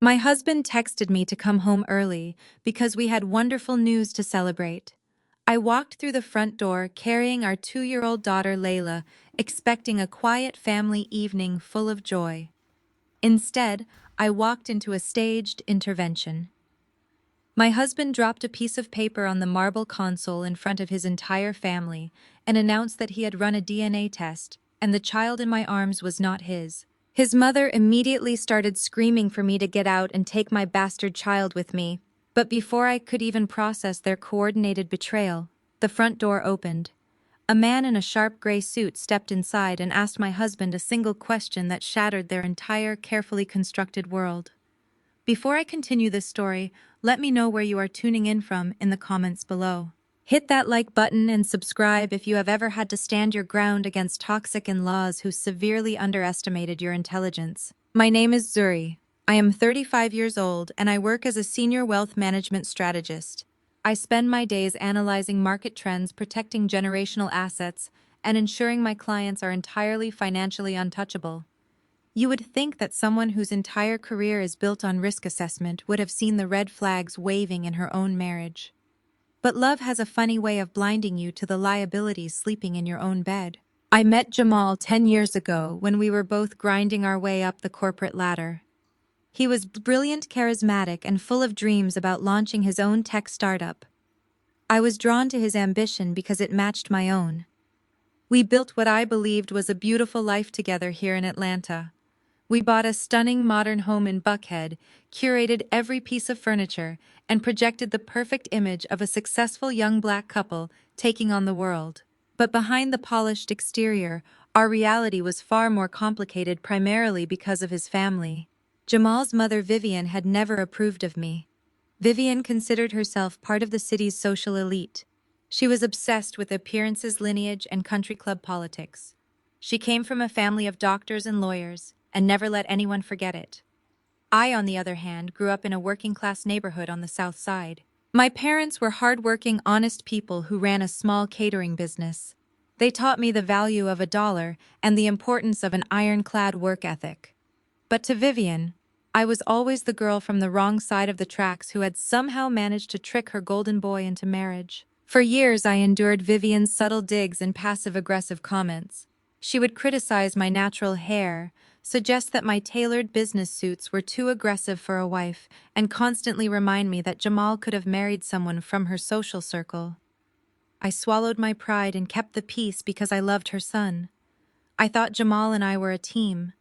My husband texted me to come home early because we had wonderful news to celebrate. I walked through the front door carrying our 2-year-old daughter Layla, expecting a quiet family evening full of joy. Instead, I walked into a staged intervention. My husband dropped a piece of paper on the marble console in front of his entire family and announced that he had run a DNA test, and the child in my arms was not his. His mother immediately started screaming for me to get out and take my bastard child with me, but before I could even process their coordinated betrayal, the front door opened. A man in a sharp gray suit stepped inside and asked my husband a single question that shattered their entire carefully constructed world. Before I continue this story, let me know where you are tuning in from in the comments below. Hit that like button and subscribe if you have ever had to stand your ground against toxic in-laws who severely underestimated your intelligence. My name is Zuri. I am 35 years old and I work as a senior wealth management strategist. I spend my days analyzing market trends, protecting generational assets, and ensuring my clients are entirely financially untouchable. You would think that someone whose entire career is built on risk assessment would have seen the red flags waving in her own marriage. But love has a funny way of blinding you to the liabilities sleeping in your own bed. I met Jamal 10 years ago when we were both grinding our way up the corporate ladder. He was brilliant, charismatic, and full of dreams about launching his own tech startup. I was drawn to his ambition because it matched my own. We built what I believed was a beautiful life together here in Atlanta. We bought a stunning modern home in Buckhead, curated every piece of furniture, and projected the perfect image of a successful young black couple taking on the world. But behind the polished exterior, our reality was far more complicated, primarily because of his family. Jamal's mother Vivian had never approved of me. Vivian considered herself part of the city's social elite. She was obsessed with appearances, lineage, and country club politics. She came from a family of doctors and lawyers, and never let anyone forget it. I, on the other hand, grew up in a working-class neighborhood on the South Side. My parents were hard-working, honest people who ran a small catering business. They taught me the value of a dollar and the importance of an ironclad work ethic. But to Vivian, I was always the girl from the wrong side of the tracks who had somehow managed to trick her golden boy into marriage. For years, I endured Vivian's subtle digs and passive-aggressive comments. She would criticize my natural hair, suggest that my tailored business suits were too aggressive for a wife, and constantly remind me that Jamal could have married someone from her social circle. I swallowed my pride and kept the peace because I loved her son. I thought Jamal and I were a team.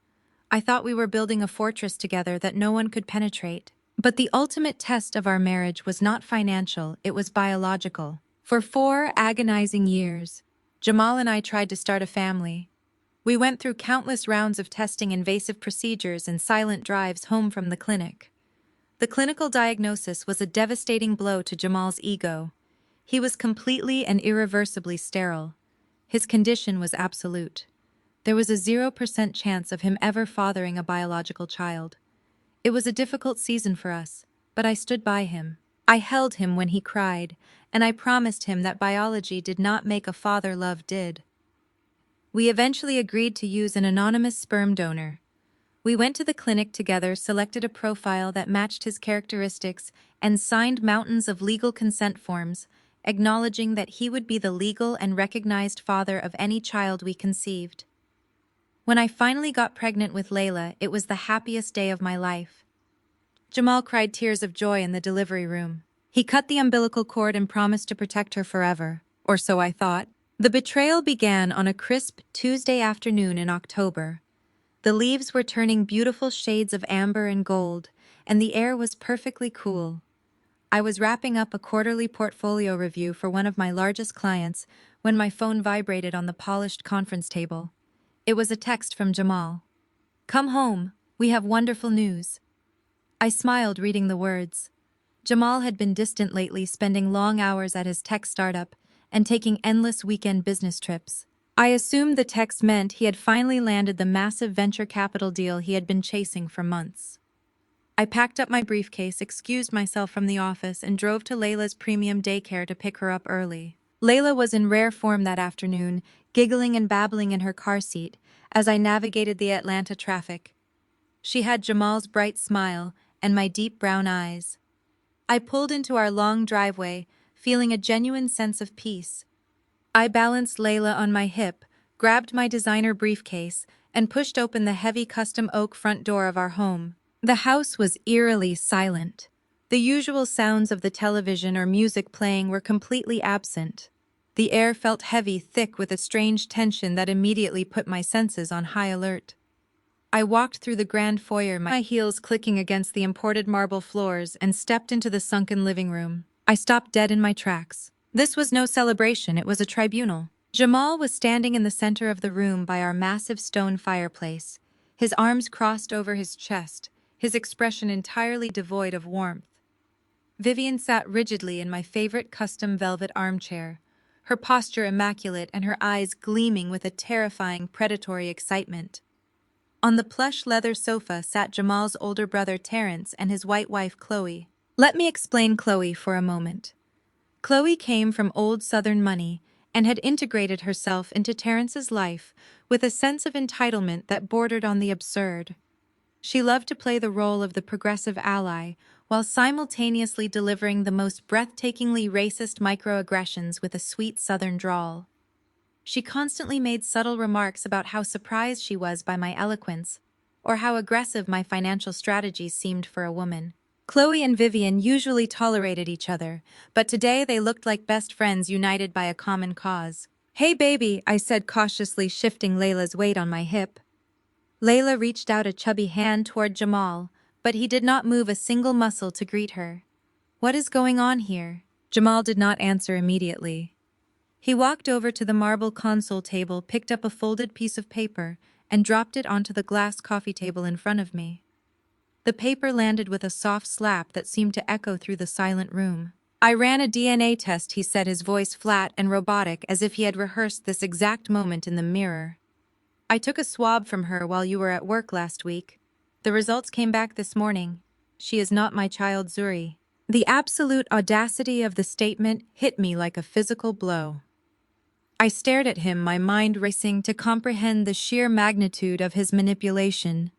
I thought we were building a fortress together that no one could penetrate. But the ultimate test of our marriage was not financial, it was biological. For 4 agonizing years, Jamal and I tried to start a family. We went through countless rounds of testing, invasive procedures, and silent drives home from the clinic. The clinical diagnosis was a devastating blow to Jamal's ego. He was completely and irreversibly sterile. His condition was absolute. There was a 0% chance of him ever fathering a biological child. It was a difficult season for us, but I stood by him. I held him when he cried, and I promised him that biology did not make a father, love did. We eventually agreed to use an anonymous sperm donor. We went to the clinic together, selected a profile that matched his characteristics, and signed mountains of legal consent forms, acknowledging that he would be the legal and recognized father of any child we conceived. When I finally got pregnant with Layla, it was the happiest day of my life. Jamal cried tears of joy in the delivery room. He cut the umbilical cord and promised to protect her forever, or so I thought. The betrayal began on a crisp Tuesday afternoon in October. The leaves were turning beautiful shades of amber and gold, and the air was perfectly cool. I was wrapping up a quarterly portfolio review for one of my largest clients when my phone vibrated on the polished conference table. It was a text from Jamal. "Come home, we have wonderful news." I smiled reading the words. Jamal had been distant lately, spending long hours at his tech startup and taking endless weekend business trips. I assumed the text meant he had finally landed the massive venture capital deal he had been chasing for months. I packed up my briefcase, excused myself from the office, and drove to Layla's premium daycare to pick her up early. Layla was in rare form that afternoon, giggling and babbling in her car seat as I navigated the Atlanta traffic. She had Jamal's bright smile and my deep brown eyes. I pulled into our long driveway, feeling a genuine sense of peace. I balanced Layla on my hip, grabbed my designer briefcase, and pushed open the heavy custom oak front door of our home. The house was eerily silent. The usual sounds of the television or music playing were completely absent. The air felt heavy, thick with a strange tension that immediately put my senses on high alert. I walked through the grand foyer, my heels clicking against the imported marble floors, and stepped into the sunken living room. I stopped dead in my tracks. This was no celebration, it was a tribunal. Jamal was standing in the center of the room by our massive stone fireplace, his arms crossed over his chest, his expression entirely devoid of warmth. Vivian sat rigidly in my favorite custom velvet armchair, her posture immaculate and her eyes gleaming with a terrifying predatory excitement. On the plush leather sofa sat Jamal's older brother Terrence and his white wife Chloe. Let me explain Chloe for a moment. Chloe came from old Southern money and had integrated herself into Terrence's life with a sense of entitlement that bordered on the absurd. She loved to play the role of the progressive ally while simultaneously delivering the most breathtakingly racist microaggressions with a sweet Southern drawl. She constantly made subtle remarks about how surprised she was by my eloquence, or how aggressive my financial strategies seemed for a woman. Chloe and Vivian usually tolerated each other, but today they looked like best friends united by a common cause. "Hey baby," I said cautiously, shifting Layla's weight on my hip. Layla reached out a chubby hand toward Jamal, but he did not move a single muscle to greet her. "What is going on here?" Jamal did not answer immediately. He walked over to the marble console table, picked up a folded piece of paper, and dropped it onto the glass coffee table in front of me. The paper landed with a soft slap that seemed to echo through the silent room. "I ran a DNA test," he said, his voice flat and robotic, as if he had rehearsed this exact moment in the mirror. "I took a swab from her while you were at work last week. The results came back this morning. She is not my child, Zuri." The absolute audacity of the statement hit me like a physical blow. I stared at him, my mind racing to comprehend the sheer magnitude of his manipulation.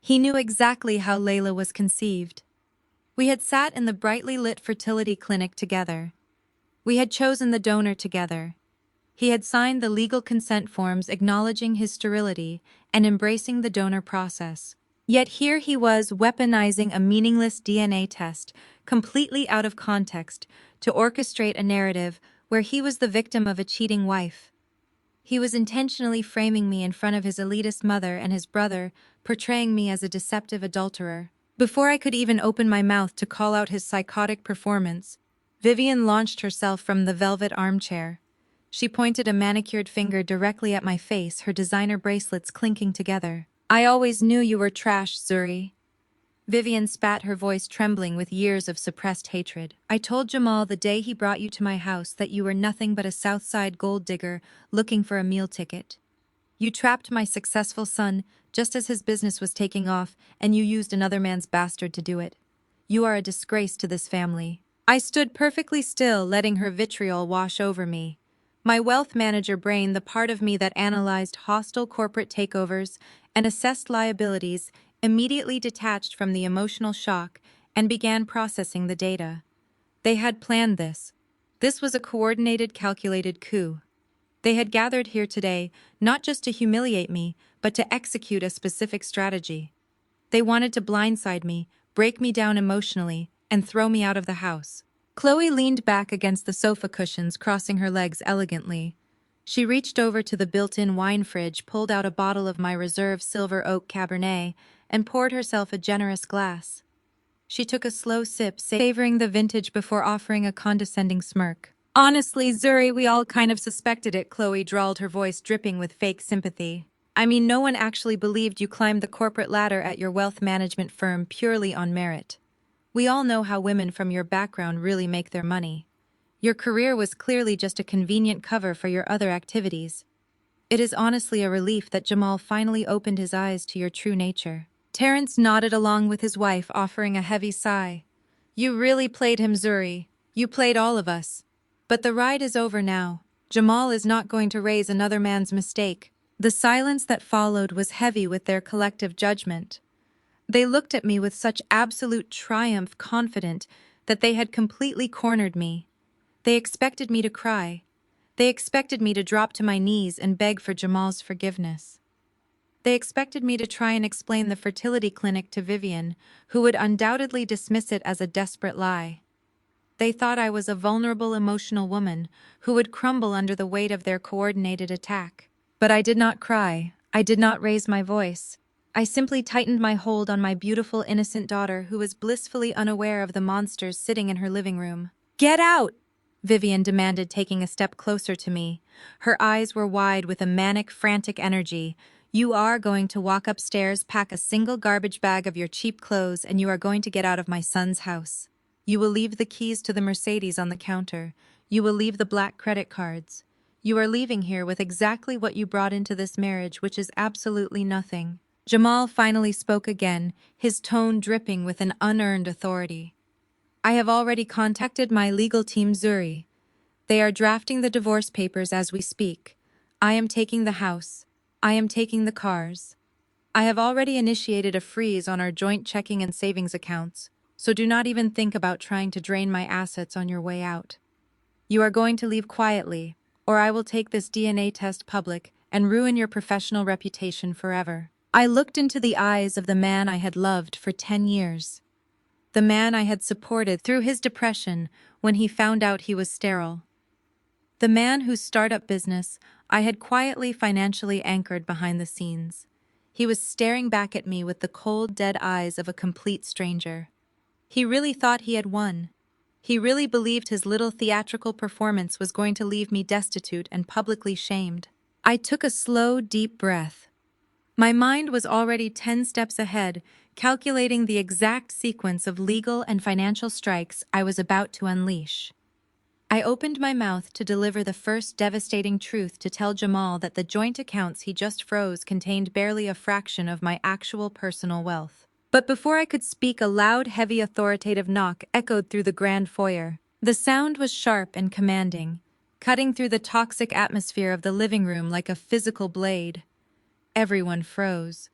He knew exactly how Layla was conceived. We had sat in the brightly lit fertility clinic together. We had chosen the donor together. He had signed the legal consent forms acknowledging his sterility and embracing the donor process. Yet here he was weaponizing a meaningless DNA test, completely out of context, to orchestrate a narrative where he was the victim of a cheating wife. He was intentionally framing me in front of his elitist mother and his brother, portraying me as a deceptive adulterer. Before I could even open my mouth to call out his psychotic performance, Vivian launched herself from the velvet armchair. She pointed a manicured finger directly at my face, her designer bracelets clinking together. "I always knew you were trash, Zuri." Vivian spat, her voice trembling with years of suppressed hatred. "I told Jamal the day he brought you to my house that you were nothing but a Southside gold digger looking for a meal ticket. You trapped my successful son just as his business was taking off, and you used another man's bastard to do it. You are a disgrace to this family." I stood perfectly still, letting her vitriol wash over me. My wealth manager brain, the part of me that analyzed hostile corporate takeovers and assessed liabilities, immediately detached from the emotional shock and began processing the data. They had planned this. This was a coordinated, calculated coup. They had gathered here today not just to humiliate me, but to execute a specific strategy. They wanted to blindside me, break me down emotionally, and throw me out of the house. Chloe leaned back against the sofa cushions, crossing her legs elegantly. She reached over to the built-in wine fridge, pulled out a bottle of my reserve silver oak Cabernet, and poured herself a generous glass. She took a slow sip, savoring the vintage before offering a condescending smirk. "Honestly, Zuri, we all kind of suspected it," Chloe drawled, her voice dripping with fake sympathy. "I mean, no one actually believed you climbed the corporate ladder at your wealth management firm purely on merit. We all know how women from your background really make their money. Your career was clearly just a convenient cover for your other activities. It is honestly a relief that Jamal finally opened his eyes to your true nature." Terrence nodded along with his wife, offering a heavy sigh. "You really played him, Zuri. You played all of us. But the ride is over now. Jamal is not going to raise another man's mistake." The silence that followed was heavy with their collective judgment. They looked at me with such absolute triumph, confident that they had completely cornered me. They expected me to cry. They expected me to drop to my knees and beg for Jamal's forgiveness. They expected me to try and explain the fertility clinic to Vivian, who would undoubtedly dismiss it as a desperate lie. They thought I was a vulnerable, emotional woman who would crumble under the weight of their coordinated attack. But I did not cry. I did not raise my voice. I simply tightened my hold on my beautiful, innocent daughter who was blissfully unaware of the monsters sitting in her living room. "Get out!" Vivian demanded, taking a step closer to me. Her eyes were wide with a manic, frantic energy. "You are going to walk upstairs, pack a single garbage bag of your cheap clothes, and you are going to get out of my son's house. You will leave the keys to the Mercedes on the counter. You will leave the black credit cards. You are leaving here with exactly what you brought into this marriage, which is absolutely nothing." Jamal finally spoke again, his tone dripping with an unearned authority. "I have already contacted my legal team, Zuri. They are drafting the divorce papers as we speak. I am taking the house. I am taking the cars. I have already initiated a freeze on our joint checking and savings accounts, so do not even think about trying to drain my assets on your way out. You are going to leave quietly, or I will take this DNA test public and ruin your professional reputation forever." I looked into the eyes of the man I had loved for 10 years. The man I had supported through his depression when he found out he was sterile. The man whose startup business I had quietly financially anchored behind the scenes. He was staring back at me with the cold, dead eyes of a complete stranger. He really thought he had won. He really believed his little theatrical performance was going to leave me destitute and publicly shamed. I took a slow, deep breath. My mind was already 10 steps ahead, calculating the exact sequence of legal and financial strikes I was about to unleash. I opened my mouth to deliver the first devastating truth, to tell Jamal that the joint accounts he just froze contained barely a fraction of my actual personal wealth. But before I could speak, a loud, heavy, authoritative knock echoed through the grand foyer. The sound was sharp and commanding, cutting through the toxic atmosphere of the living room like a physical blade. Everyone froze.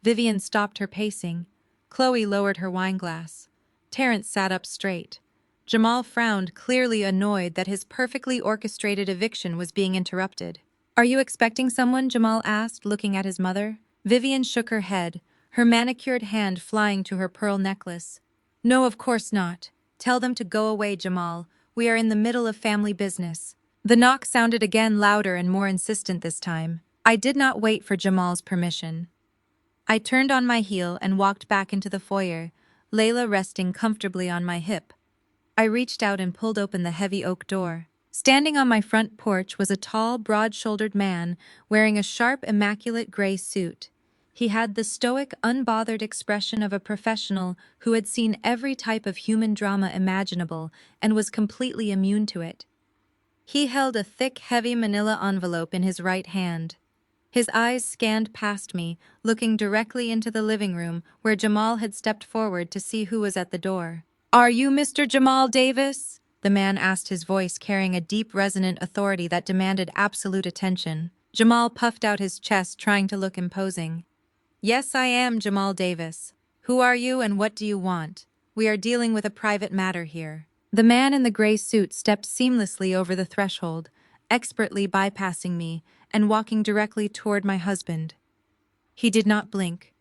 Vivian stopped her pacing. Chloe lowered her wineglass. Terrence sat up straight. Jamal frowned, clearly annoyed that his perfectly orchestrated eviction was being interrupted. "Are you expecting someone?" Jamal asked, looking at his mother. Vivian shook her head, her manicured hand flying to her pearl necklace. "No, of course not. Tell them to go away, Jamal. We are in the middle of family business." The knock sounded again, louder and more insistent this time. I did not wait for Jamal's permission. I turned on my heel and walked back into the foyer, Layla resting comfortably on my hip. I reached out and pulled open the heavy oak door. Standing on my front porch was a tall, broad-shouldered man wearing a sharp, immaculate gray suit. He had the stoic, unbothered expression of a professional who had seen every type of human drama imaginable and was completely immune to it. He held a thick, heavy manila envelope in his right hand. His eyes scanned past me, looking directly into the living room where Jamal had stepped forward to see who was at the door. "Are you Mr. Jamal Davis?" the man asked, his voice carrying a deep, resonant authority that demanded absolute attention. Jamal puffed out his chest, trying to look imposing. "Yes, I am Jamal Davis. Who are you and what do you want? We are dealing with a private matter here." The man in the gray suit stepped seamlessly over the threshold, expertly bypassing me and walking directly toward my husband. He did not blink.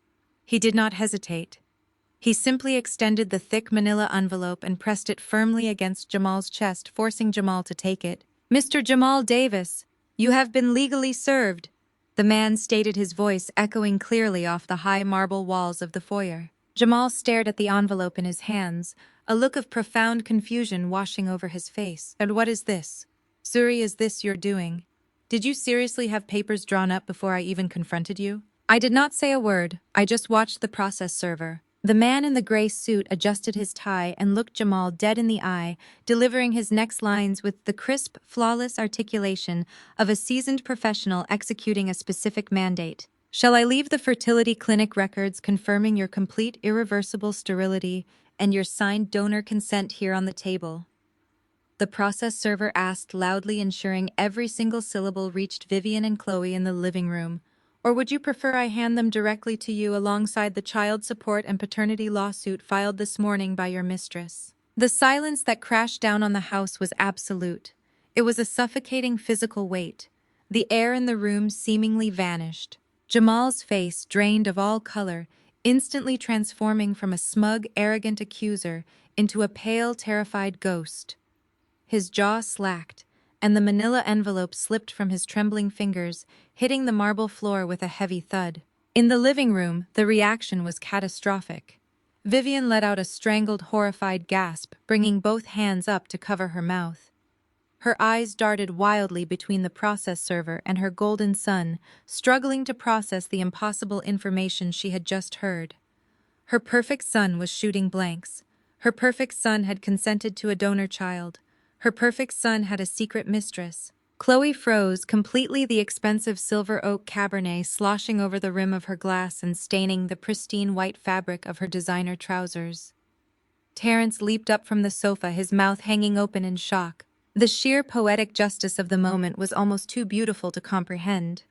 He did not hesitate. He simply extended the thick manila envelope and pressed it firmly against Jamal's chest, forcing Jamal to take it. "Mr. Jamal Davis, you have been legally served," the man stated, his voice echoing clearly off the high marble walls of the foyer. Jamal stared at the envelope in his hands, a look of profound confusion washing over his face. "And what is this? Zuri, is this your doing? Did you seriously have papers drawn up before I even confronted you?" I did not say a word. I just watched the process server. The man in the gray suit adjusted his tie and looked Jamal dead in the eye, delivering his next lines with the crisp, flawless articulation of a seasoned professional executing a specific mandate. "Shall I leave the fertility clinic records confirming your complete irreversible sterility and your signed donor consent here on the table?" The process server asked loudly, ensuring every single syllable reached Vivian and Chloe in the living room, Or would you prefer I hand them directly to you alongside the child support and paternity lawsuit filed this morning by your mistress? The silence that crashed down on the house was absolute. It was a suffocating physical weight. The air in the room seemingly vanished. Jamal's face, drained of all color, instantly transforming from a smug, arrogant accuser into a pale, terrified ghost. His jaw slacked, and the manila envelope slipped from his trembling fingers, hitting the marble floor with a heavy thud. In the living room, the reaction was catastrophic. Vivian let out a strangled, horrified gasp, bringing both hands up to cover her mouth. Her eyes darted wildly between the process server and her golden son, struggling to process the impossible information she had just heard. Her perfect son was shooting blanks. Her perfect son had consented to a donor child. Her perfect son had a secret mistress. Chloe froze, completely, the expensive silver oak Cabernet sloshing over the rim of her glass and staining the pristine white fabric of her designer trousers. Terrence leaped up from the sofa, his mouth hanging open in shock. The sheer poetic justice of the moment was almost too beautiful to comprehend.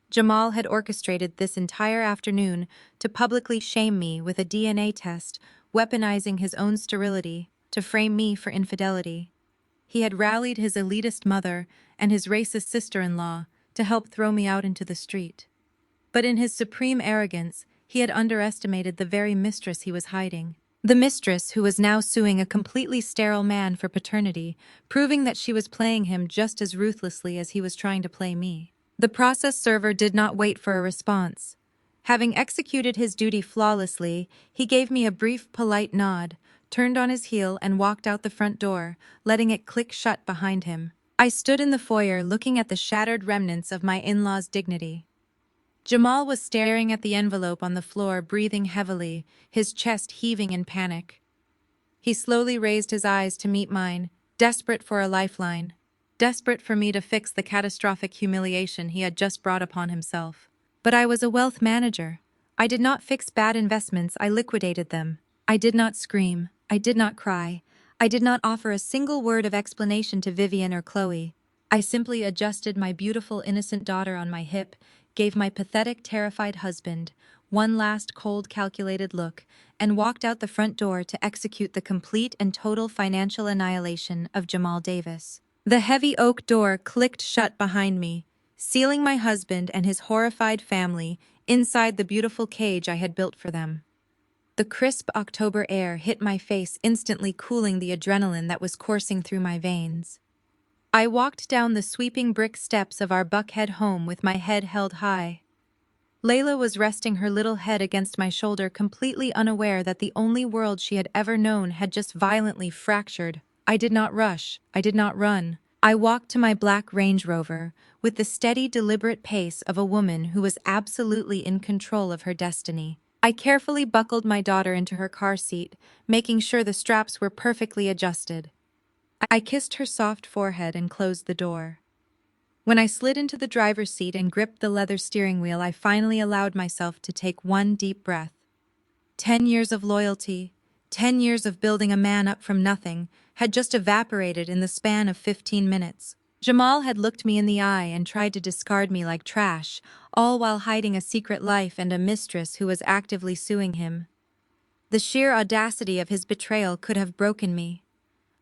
Jamal had orchestrated this entire afternoon to publicly shame me with a DNA test, weaponizing his own sterility to frame me for infidelity. He had rallied his elitist mother and his racist sister-in-law to help throw me out into the street. But in his supreme arrogance, he had underestimated the very mistress he was hiding. The mistress who was now suing a completely sterile man for paternity, proving that she was playing him just as ruthlessly as he was trying to play me. The process server did not wait for a response. Having executed his duty flawlessly, he gave me a brief, polite nod, turned on his heel and walked out the front door, letting it click shut behind him. I stood in the foyer looking at the shattered remnants of my in-laws' dignity. Jamal was staring at the envelope on the floor, breathing heavily, his chest heaving in panic. He slowly raised his eyes to meet mine, desperate for a lifeline, desperate for me to fix the catastrophic humiliation he had just brought upon himself. But I was a wealth manager. I did not fix bad investments, I liquidated them. I did not scream. I did not cry. I did not offer a single word of explanation to Vivian or Chloe. I simply adjusted my beautiful, innocent daughter on my hip, gave my pathetic, terrified husband one last cold, calculated look, and walked out the front door to execute the complete and total financial annihilation of Jamal Davis. The heavy oak door clicked shut behind me, sealing my husband and his horrified family inside the beautiful cage I had built for them. The crisp October air hit my face, instantly cooling the adrenaline that was coursing through my veins. I walked down the sweeping brick steps of our Buckhead home with my head held high. Layla was resting her little head against my shoulder, completely unaware that the only world she had ever known had just violently fractured. I did not rush. I did not run. I walked to my black Range Rover with the steady, deliberate pace of a woman who was absolutely in control of her destiny. I carefully buckled my daughter into her car seat, making sure the straps were perfectly adjusted. I kissed her soft forehead and closed the door. When I slid into the driver's seat and gripped the leather steering wheel, I finally allowed myself to take one deep breath. 10 years of loyalty, 10 years of building a man up from nothing, had just evaporated in the span of 15 minutes. Jamal had looked me in the eye and tried to discard me like trash, all while hiding a secret life and a mistress who was actively suing him. The sheer audacity of his betrayal could have broken me.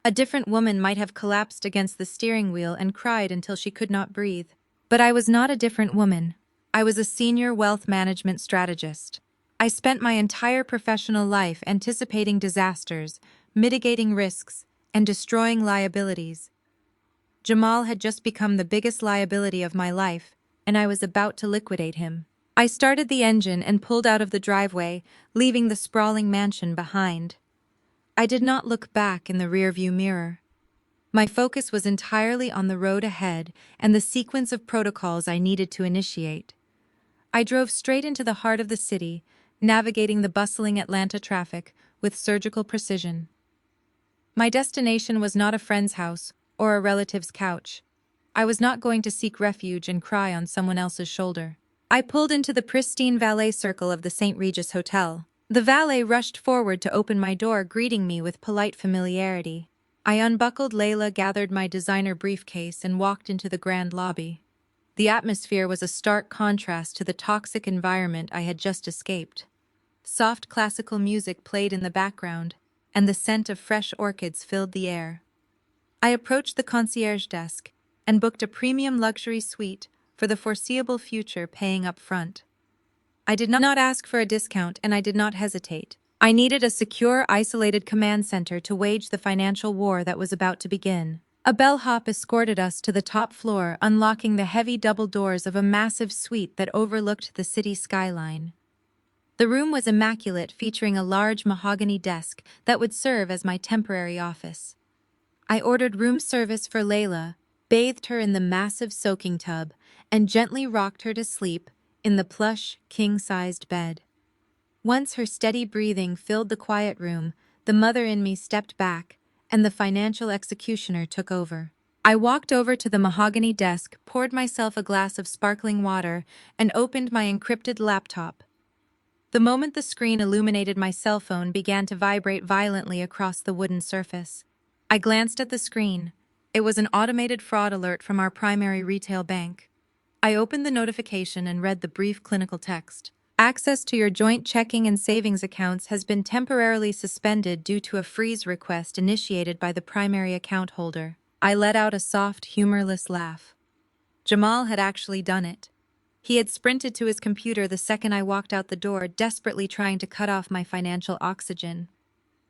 A different woman might have collapsed against the steering wheel and cried until she could not breathe. But I was not a different woman. I was a senior wealth management strategist. I spent my entire professional life anticipating disasters, mitigating risks, and destroying liabilities. Jamal had just become the biggest liability of my life, and I was about to liquidate him. I started the engine and pulled out of the driveway, leaving the sprawling mansion behind. I did not look back in the rearview mirror. My focus was entirely on the road ahead and the sequence of protocols I needed to initiate. I drove straight into the heart of the city, navigating the bustling Atlanta traffic with surgical precision. My destination was not a friend's house or a relative's couch. I was not going to seek refuge and cry on someone else's shoulder. I pulled into the pristine valet circle of the St. Regis Hotel. The valet rushed forward to open my door, greeting me with polite familiarity. I unbuckled Layla, gathered my designer briefcase, and walked into the grand lobby. The atmosphere was a stark contrast to the toxic environment I had just escaped. Soft classical music played in the background, and the scent of fresh orchids filled the air. I approached the concierge desk and booked a premium luxury suite for the foreseeable future, paying up front. I did not ask for a discount, and I did not hesitate. I needed a secure, isolated command center to wage the financial war that was about to begin. A bellhop escorted us to the top floor, unlocking the heavy double doors of a massive suite that overlooked the city skyline. The room was immaculate, featuring a large mahogany desk that would serve as my temporary office. I ordered room service for Layla, bathed her in the massive soaking tub, and gently rocked her to sleep in the plush, king-sized bed. Once her steady breathing filled the quiet room, the mother in me stepped back, and the financial executioner took over. I walked over to the mahogany desk, poured myself a glass of sparkling water, and opened my encrypted laptop. The moment the screen illuminated, my cell phone began to vibrate violently across the wooden surface. I glanced at the screen. It was an automated fraud alert from our primary retail bank. I opened the notification and read the brief clinical text. Access to your joint checking and savings accounts has been temporarily suspended due to a freeze request initiated by the primary account holder. I let out a soft, humorless laugh. Jamal had actually done it. He had sprinted to his computer the second I walked out the door, desperately trying to cut off my financial oxygen.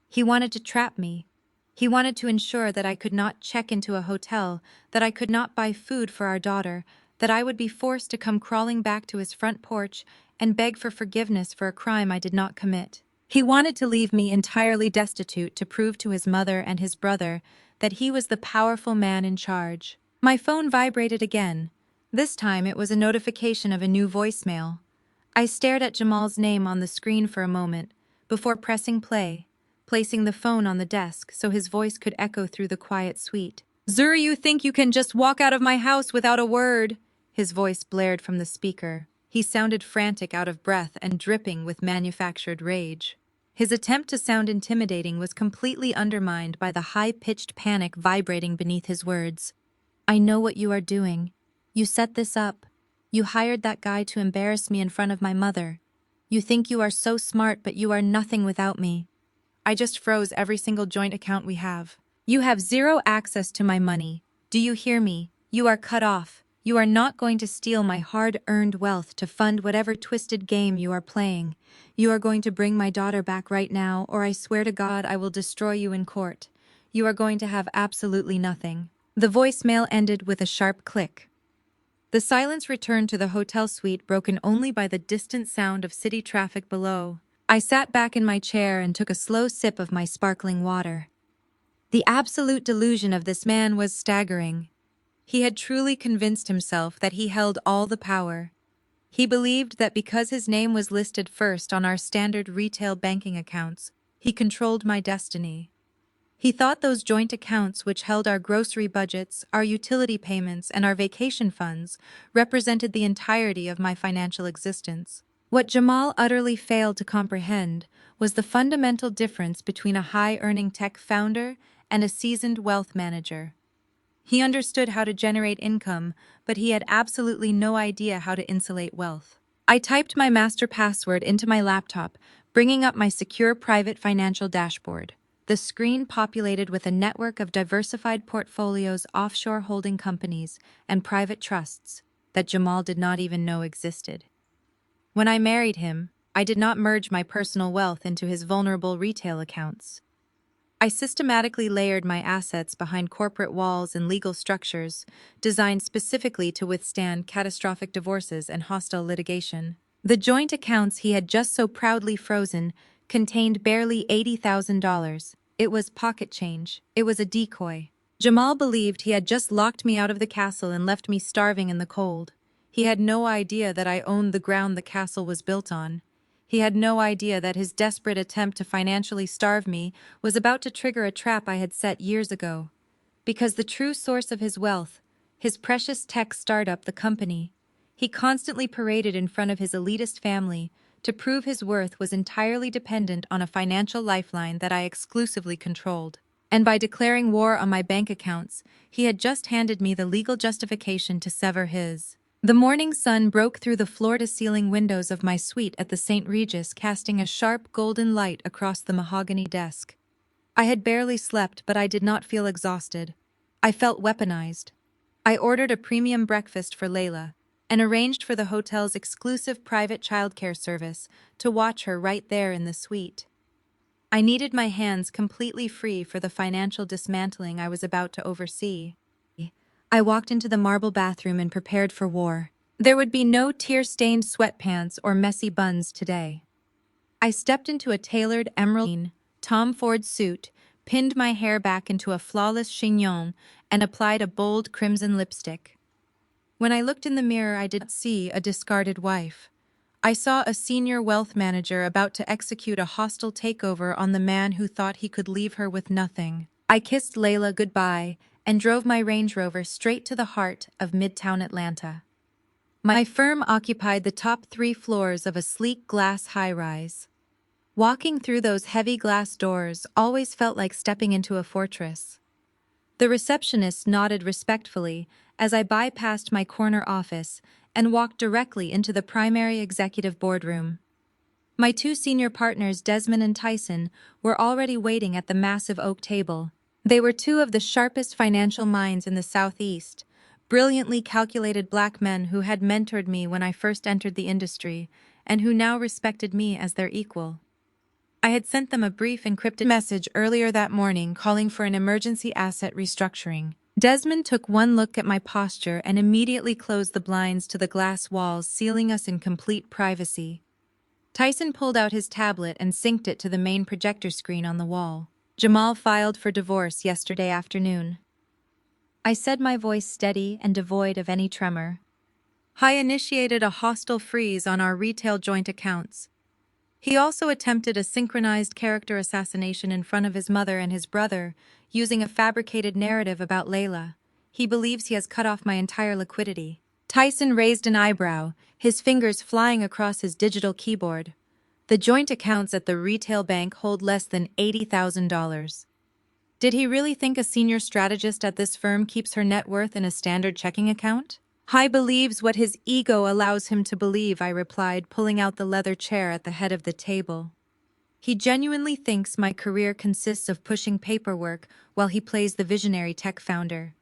He wanted to trap me. He wanted to ensure that I could not check into a hotel, that I could not buy food for our daughter, that I would be forced to come crawling back to his front porch and beg for forgiveness for a crime I did not commit. He wanted to leave me entirely destitute to prove to his mother and his brother that he was the powerful man in charge. My phone vibrated again. This time it was a notification of a new voicemail. I stared at Jamal's name on the screen for a moment, before pressing play, placing the phone on the desk so his voice could echo through the quiet suite. "Zuri, you think you can just walk out of my house without a word?" His voice blared from the speaker. He sounded frantic, out of breath, and dripping with manufactured rage. His attempt to sound intimidating was completely undermined by the high-pitched panic vibrating beneath his words. "I know what you are doing. You set this up. You hired that guy to embarrass me in front of my mother. You think you are so smart, but you are nothing without me. I just froze every single joint account we have. You have zero access to my money. Do you hear me? You are cut off. You are not going to steal my hard-earned wealth to fund whatever twisted game you are playing. You are going to bring my daughter back right now, or I swear to God I will destroy you in court. You are going to have absolutely nothing." The voicemail ended with a sharp click. The silence returned to the hotel suite, broken only by the distant sound of city traffic below. I sat back in my chair and took a slow sip of my sparkling water. The absolute delusion of this man was staggering. He had truly convinced himself that he held all the power. He believed that because his name was listed first on our standard retail banking accounts, he controlled my destiny. He thought those joint accounts, which held our grocery budgets, our utility payments, and our vacation funds, represented the entirety of my financial existence. What Jamal utterly failed to comprehend was the fundamental difference between a high-earning tech founder and a seasoned wealth manager. He understood how to generate income, but he had absolutely no idea how to insulate wealth. I typed my master password into my laptop, bringing up my secure private financial dashboard. The screen populated with a network of diversified portfolios, offshore holding companies, and private trusts that Jamal did not even know existed. When I married him, I did not merge my personal wealth into his vulnerable retail accounts. I systematically layered my assets behind corporate walls and legal structures designed specifically to withstand catastrophic divorces and hostile litigation. The joint accounts he had just so proudly frozen contained barely $80,000. It was pocket change. It was a decoy. Jamal believed he had just locked me out of the castle and left me starving in the cold. He had no idea that I owned the ground the castle was built on. He had no idea that his desperate attempt to financially starve me was about to trigger a trap I had set years ago. Because the true source of his wealth, his precious tech startup, the company, he constantly paraded in front of his elitist family to prove his worth was entirely dependent on a financial lifeline that I exclusively controlled. And by declaring war on my bank accounts, he had just handed me the legal justification to sever his. The morning sun broke through the floor-to-ceiling windows of my suite at the St. Regis, casting a sharp golden light across the mahogany desk. I had barely slept, but I did not feel exhausted. I felt weaponized. I ordered a premium breakfast for Layla and arranged for the hotel's exclusive private childcare service to watch her right there in the suite. I needed my hands completely free for the financial dismantling I was about to oversee. I walked into the marble bathroom and prepared for war. There would be no tear-stained sweatpants or messy buns today. I stepped into a tailored emerald Tom Ford suit, pinned my hair back into a flawless chignon, and applied a bold crimson lipstick. When I looked in the mirror, I did not see a discarded wife. I saw a senior wealth manager about to execute a hostile takeover on the man who thought he could leave her with nothing. I kissed Layla goodbye and drove my Range Rover straight to the heart of Midtown Atlanta. My firm occupied the top 3 floors of a sleek glass high-rise. Walking through those heavy glass doors always felt like stepping into a fortress. The receptionist nodded respectfully as I bypassed my corner office and walked directly into the primary executive boardroom. My 2 senior partners, Desmond and Tyson, were already waiting at the massive oak table. They were 2 of the sharpest financial minds in the Southeast, brilliantly calculated black men who had mentored me when I first entered the industry and who now respected me as their equal. I had sent them a brief encrypted message earlier that morning calling for an emergency asset restructuring. Desmond took one look at my posture and immediately closed the blinds to the glass walls, sealing us in complete privacy. Tyson pulled out his tablet and synced it to the main projector screen on the wall. Jamal filed for divorce yesterday afternoon. I said, my voice steady and devoid of any tremor. I initiated a hostile freeze on our retail joint accounts. He also attempted a synchronized character assassination in front of his mother and his brother, using a fabricated narrative about Layla. He believes he has cut off my entire liquidity. Tyson raised an eyebrow, his fingers flying across his digital keyboard. The joint accounts at the retail bank hold less than $80,000. Did he really think a senior strategist at this firm keeps her net worth in a standard checking account? He believes what his ego allows him to believe, I replied, pulling out the leather chair at the head of the table. He genuinely thinks my career consists of pushing paperwork while he plays the visionary tech founder.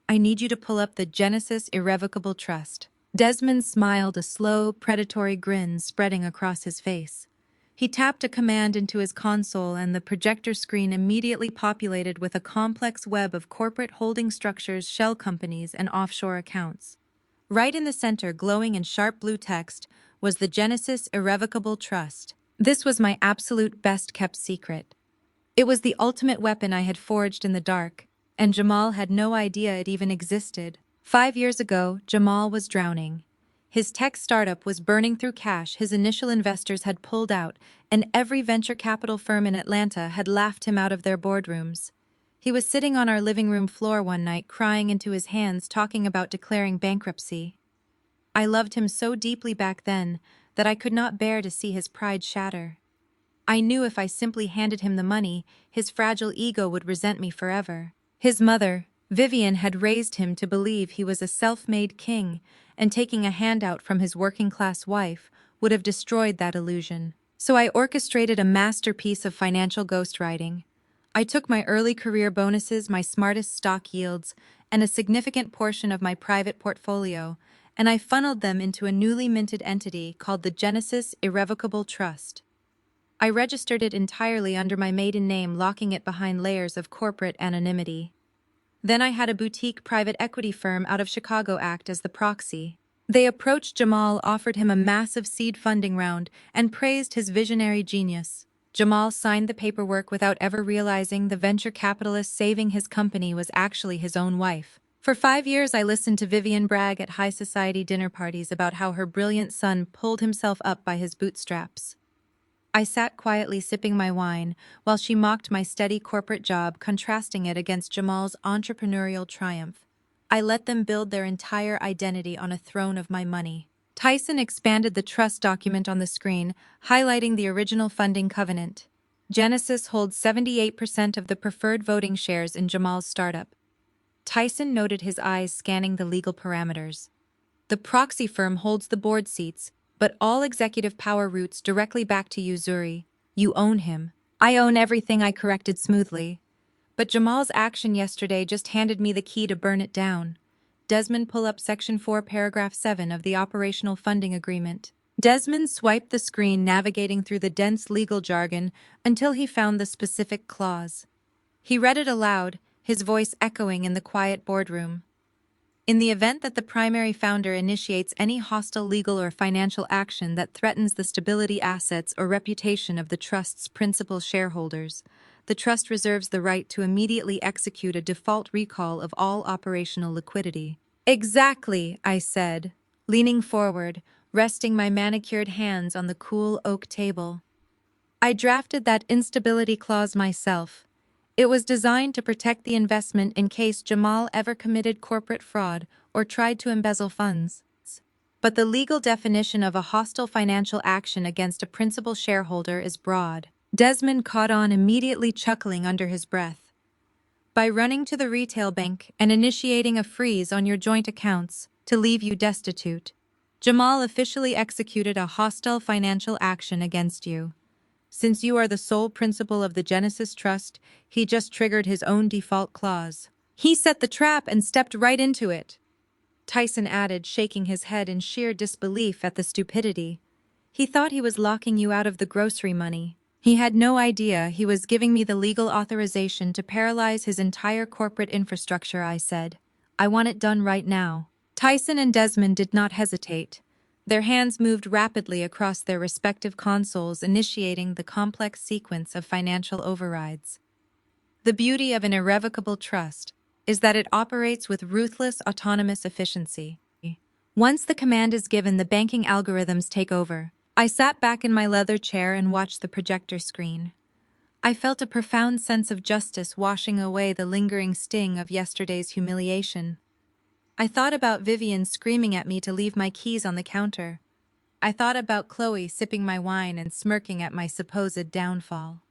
I need you to pull up the Genesis Irrevocable Trust. Desmond smiled, a slow, predatory grin spreading across his face. He tapped a command into his console and the projector screen immediately populated with a complex web of corporate holding structures, shell companies, and offshore accounts. Right in the center, glowing in sharp blue text, was the Genesis Irrevocable Trust. This was my absolute best-kept secret. It was the ultimate weapon I had forged in the dark, and Jamal had no idea it even existed. 5 years ago, Jamal was drowning. His tech startup was burning through cash, his initial investors had pulled out, and every venture capital firm in Atlanta had laughed him out of their boardrooms. He was sitting on our living room floor one night, crying into his hands, talking about declaring bankruptcy. I loved him so deeply back then that I could not bear to see his pride shatter. I knew if I simply handed him the money, his fragile ego would resent me forever. His mother, Vivian, had raised him to believe he was a self-made king, and taking a handout from his working-class wife would have destroyed that illusion. So I orchestrated a masterpiece of financial ghostwriting. I took my early career bonuses, my smartest stock yields, and a significant portion of my private portfolio, and I funneled them into a newly minted entity called the Genesis Irrevocable Trust. I registered it entirely under my maiden name, locking it behind layers of corporate anonymity. Then I had a boutique private equity firm out of Chicago act as the proxy. They approached Jamal, offered him a massive seed funding round, and praised his visionary genius. Jamal signed the paperwork without ever realizing the venture capitalist saving his company was actually his own wife. For 5 years, I listened to Vivian brag at high society dinner parties about how her brilliant son pulled himself up by his bootstraps. I sat quietly sipping my wine while she mocked my steady corporate job, contrasting it against Jamal's entrepreneurial triumph. I let them build their entire identity on a throne of my money. Tyson expanded the trust document on the screen, highlighting the original funding covenant. Genesis holds 78% of the preferred voting shares in Jamal's startup. Tyson noted, his eyes scanning the legal parameters. The proxy firm holds the board seats, but all executive power routes directly back to you, Zuri. You own him. I own everything, I corrected smoothly. But Jamal's action yesterday just handed me the key to burn it down. Desmond, pull up Section 4, Paragraph 7 of the Operational Funding Agreement. Desmond swiped the screen, navigating through the dense legal jargon until he found the specific clause. He read it aloud, his voice echoing in the quiet boardroom. In the event that the primary founder initiates any hostile legal or financial action that threatens the stability, assets, or reputation of the trust's principal shareholders, the trust reserves the right to immediately execute a default recall of all operational liquidity. Exactly, I said, leaning forward, resting my manicured hands on the cool oak table. I drafted that instability clause myself. It was designed to protect the investment in case Jamal ever committed corporate fraud or tried to embezzle funds. But the legal definition of a hostile financial action against a principal shareholder is broad. Desmond caught on, immediately chuckling under his breath. By running to the retail bank and initiating a freeze on your joint accounts to leave you destitute, Jamal officially executed a hostile financial action against you. Since you are the sole principal of the Genesis Trust, he just triggered his own default clause. He set the trap and stepped right into it, Tyson added, shaking his head in sheer disbelief at the stupidity. He thought he was locking you out of the grocery money. He had no idea he was giving me the legal authorization to paralyze his entire corporate infrastructure, I said. I want it done right now. Tyson and Desmond did not hesitate. Their hands moved rapidly across their respective consoles, initiating the complex sequence of financial overrides. The beauty of an irrevocable trust is that it operates with ruthless, autonomous efficiency. Once the command is given, the banking algorithms take over. I sat back in my leather chair and watched the projector screen. I felt a profound sense of justice washing away the lingering sting of yesterday's humiliation. I thought about Vivian screaming at me to leave my keys on the counter. I thought about Chloe sipping my wine and smirking at my supposed downfall.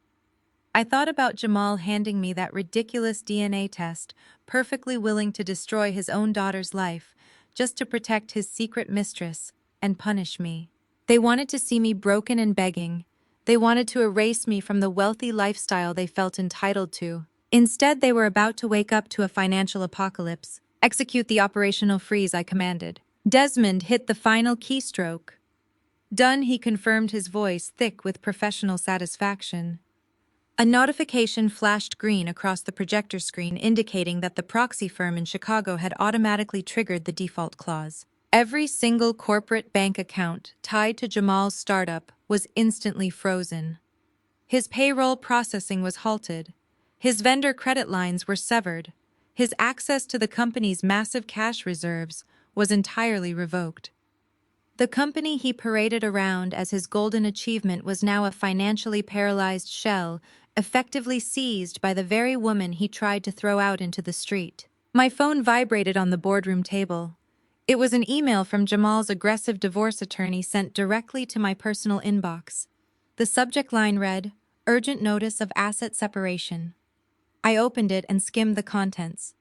I thought about Jamal handing me that ridiculous DNA test, perfectly willing to destroy his own daughter's life, just to protect his secret mistress and punish me. They wanted to see me broken and begging. They wanted to erase me from the wealthy lifestyle they felt entitled to. Instead, they were about to wake up to a financial apocalypse. Execute the operational freeze, I commanded. Desmond hit the final keystroke. Done, he confirmed, his voice thick with professional satisfaction. A notification flashed green across the projector screen, indicating that the proxy firm in Chicago had automatically triggered the default clause. Every single corporate bank account tied to Jamal's startup was instantly frozen. His payroll processing was halted. His vendor credit lines were severed. His access to the company's massive cash reserves was entirely revoked. The company he paraded around as his golden achievement was now a financially paralyzed shell, effectively seized by the very woman he tried to throw out into the street. My phone vibrated on the boardroom table. It was an email from Jamal's aggressive divorce attorney sent directly to my personal inbox. The subject line read, "Urgent notice of asset separation." I opened it and skimmed the contents.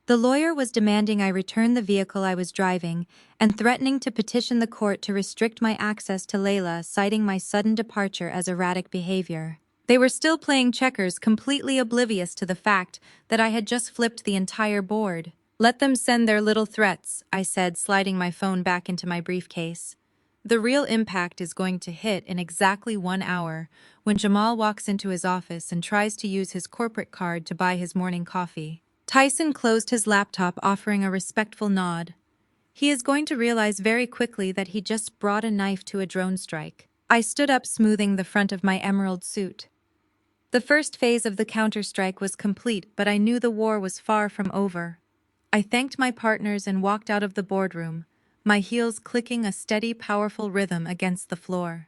The lawyer was demanding I return the vehicle I was driving and threatening to petition the court to restrict my access to Layla, citing my sudden departure as erratic behavior. They were still playing checkers, completely oblivious to the fact that I had just flipped the entire board. Let them send their little threats, I said, sliding my phone back into my briefcase. The real impact is going to hit in exactly 1 hour, when Jamal walks into his office and tries to use his corporate card to buy his morning coffee. Tyson closed his laptop, offering a respectful nod. He is going to realize very quickly that he just brought a knife to a drone strike. I stood up, smoothing the front of my emerald suit. The first phase of the counterstrike was complete, but I knew the war was far from over. I thanked my partners and walked out of the boardroom, my heels clicking a steady, powerful rhythm against the floor.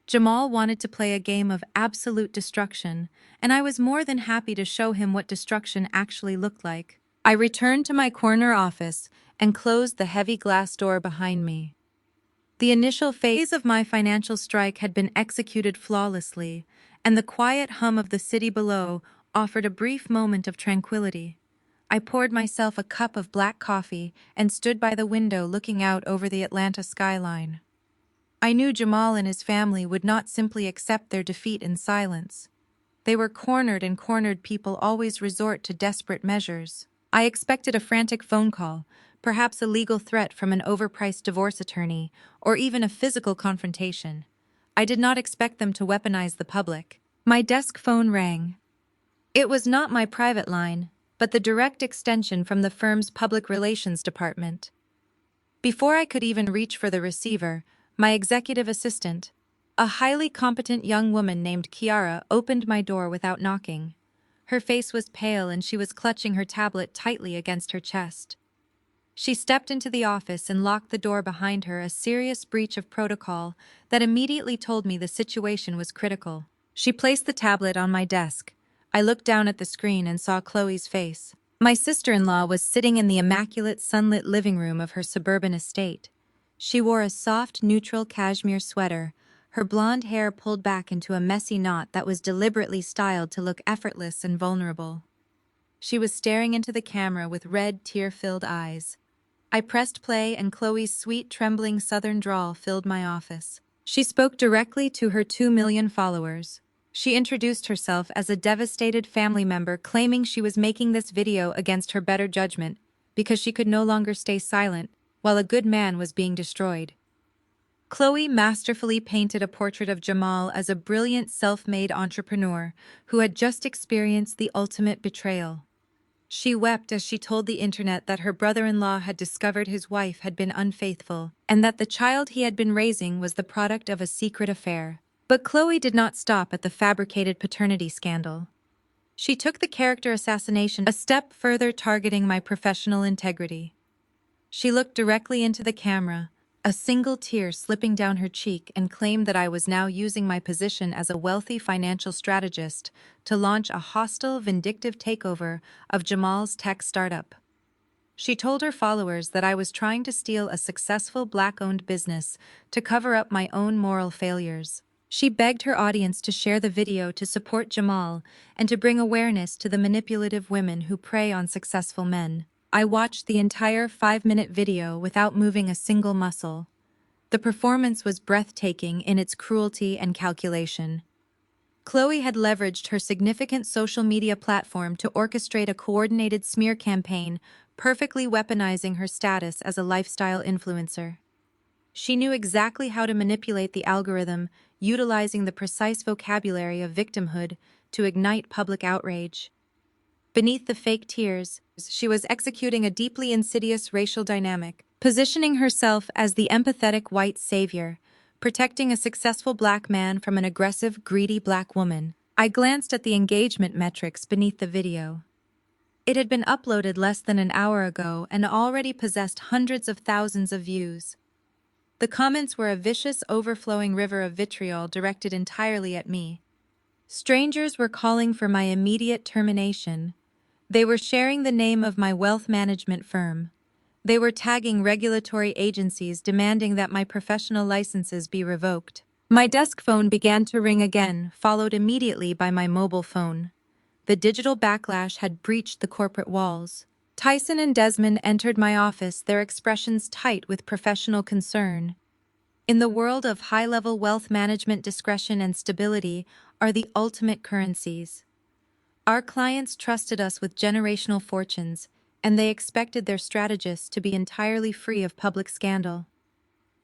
Jamal wanted to play a game of absolute destruction, and I was more than happy to show him what destruction actually looked like. I returned to my corner office and closed the heavy glass door behind me. The initial phase of my financial strike had been executed flawlessly, and the quiet hum of the city below offered a brief moment of tranquility. I poured myself a cup of black coffee and stood by the window looking out over the Atlanta skyline. I knew Jamal and his family would not simply accept their defeat in silence. They were cornered, and cornered people always resort to desperate measures. I expected a frantic phone call, perhaps a legal threat from an overpriced divorce attorney, or even a physical confrontation. I did not expect them to weaponize the public. My desk phone rang. It was not my private line, but the direct extension from the firm's public relations department. Before I could even reach for the receiver, my executive assistant, a highly competent young woman named Kiara, opened my door without knocking. Her face was pale and she was clutching her tablet tightly against her chest. She stepped into the office and locked the door behind her, a serious breach of protocol that immediately told me the situation was critical. She placed the tablet on my desk. I looked down at the screen and saw Chloe's face. My sister-in-law was sitting in the immaculate sunlit living room of her suburban estate. She wore a soft, neutral cashmere sweater, her blonde hair pulled back into a messy knot that was deliberately styled to look effortless and vulnerable. She was staring into the camera with red, tear-filled eyes. I pressed play and Chloe's sweet, trembling southern drawl filled my office. She spoke directly to her 2 million followers. She introduced herself as a devastated family member, claiming she was making this video against her better judgment because she could no longer stay silent while a good man was being destroyed. Chloe masterfully painted a portrait of Jamal as a brilliant self-made entrepreneur who had just experienced the ultimate betrayal. She wept as she told the internet that her brother-in-law had discovered his wife had been unfaithful and that the child he had been raising was the product of a secret affair. But Chloe did not stop at the fabricated paternity scandal. She took the character assassination a step further, targeting my professional integrity. She looked directly into the camera, a single tear slipping down her cheek, and claimed that I was now using my position as a wealthy financial strategist to launch a hostile, vindictive takeover of Jamal's tech startup. She told her followers that I was trying to steal a successful Black-owned business to cover up my own moral failures. She begged her audience to share the video to support Jamal and to bring awareness to the manipulative women who prey on successful men. I watched the entire 5-minute video without moving a single muscle. The performance was breathtaking in its cruelty and calculation. Chloe had leveraged her significant social media platform to orchestrate a coordinated smear campaign, perfectly weaponizing her status as a lifestyle influencer. She knew exactly how to manipulate the algorithm, utilizing the precise vocabulary of victimhood to ignite public outrage. Beneath the fake tears, she was executing a deeply insidious racial dynamic, positioning herself as the empathetic white savior, protecting a successful Black man from an aggressive, greedy Black woman. I glanced at the engagement metrics beneath the video. It had been uploaded less than an hour ago and already possessed hundreds of thousands of views. The comments were a vicious, overflowing river of vitriol directed entirely at me. Strangers were calling for my immediate termination. They were sharing the name of my wealth management firm. They were tagging regulatory agencies demanding that my professional licenses be revoked. My desk phone began to ring again, followed immediately by my mobile phone. The digital backlash had breached the corporate walls. Tyson and Desmond entered my office, their expressions tight with professional concern. In the world of high-level wealth management, discretion and stability are the ultimate currencies. Our clients trusted us with generational fortunes, and they expected their strategists to be entirely free of public scandal.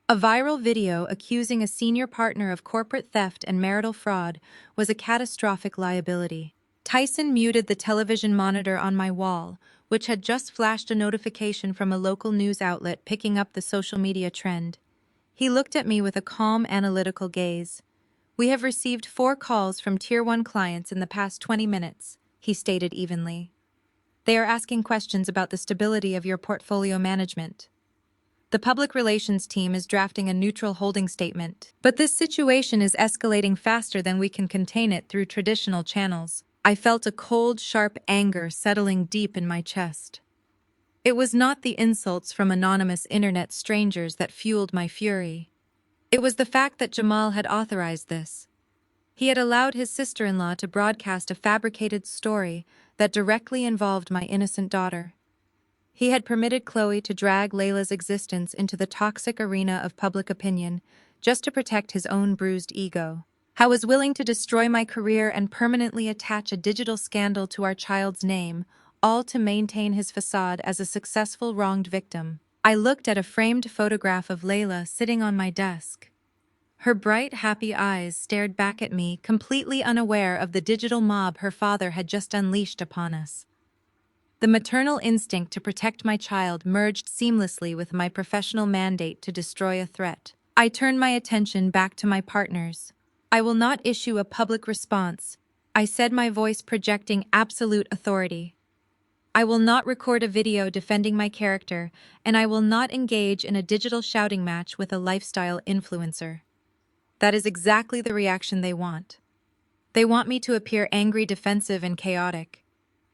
A viral video accusing a senior partner of corporate theft and marital fraud was a catastrophic liability. Tyson muted the television monitor on my wall, which had just flashed a notification from a local news outlet picking up the social media trend. He looked at me with a calm, analytical gaze. "We have received 4 calls from Tier 1 clients in the past 20 minutes, he stated evenly. They are asking questions about the stability of your portfolio management. The public relations team is drafting a neutral holding statement, but this situation is escalating faster than we can contain it through traditional channels." I felt a cold, sharp anger settling deep in my chest. It was not the insults from anonymous internet strangers that fueled my fury. It was the fact that Jamal had authorized this. He had allowed his sister-in-law to broadcast a fabricated story that directly involved my innocent daughter. He had permitted Chloe to drag Layla's existence into the toxic arena of public opinion just to protect his own bruised ego. I was willing to destroy my career and permanently attach a digital scandal to our child's name, all to maintain his facade as a successful wronged victim. I looked at a framed photograph of Layla sitting on my desk. Her bright, happy eyes stared back at me, completely unaware of the digital mob her father had just unleashed upon us. The maternal instinct to protect my child merged seamlessly with my professional mandate to destroy a threat. I turned my attention back to my partners. I will not issue a public response, I said, my voice projecting absolute authority. I will not record a video defending my character, and I will not engage in a digital shouting match with a lifestyle influencer. That is exactly the reaction they want. They want me to appear angry, defensive, and chaotic.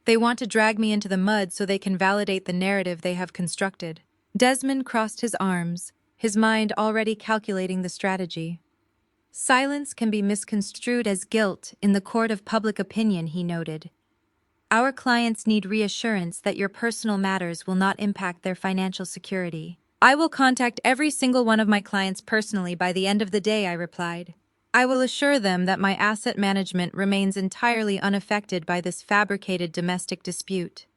They want to drag me into the mud so they can validate the narrative they have constructed. Desmond crossed his arms, his mind already calculating the strategy. Silence can be misconstrued as guilt in the court of public opinion, he noted. Our clients need reassurance that your personal matters will not impact their financial security. I will contact every single one of my clients personally by the end of the day, I replied. I will assure them that my asset management remains entirely unaffected by this fabricated domestic dispute.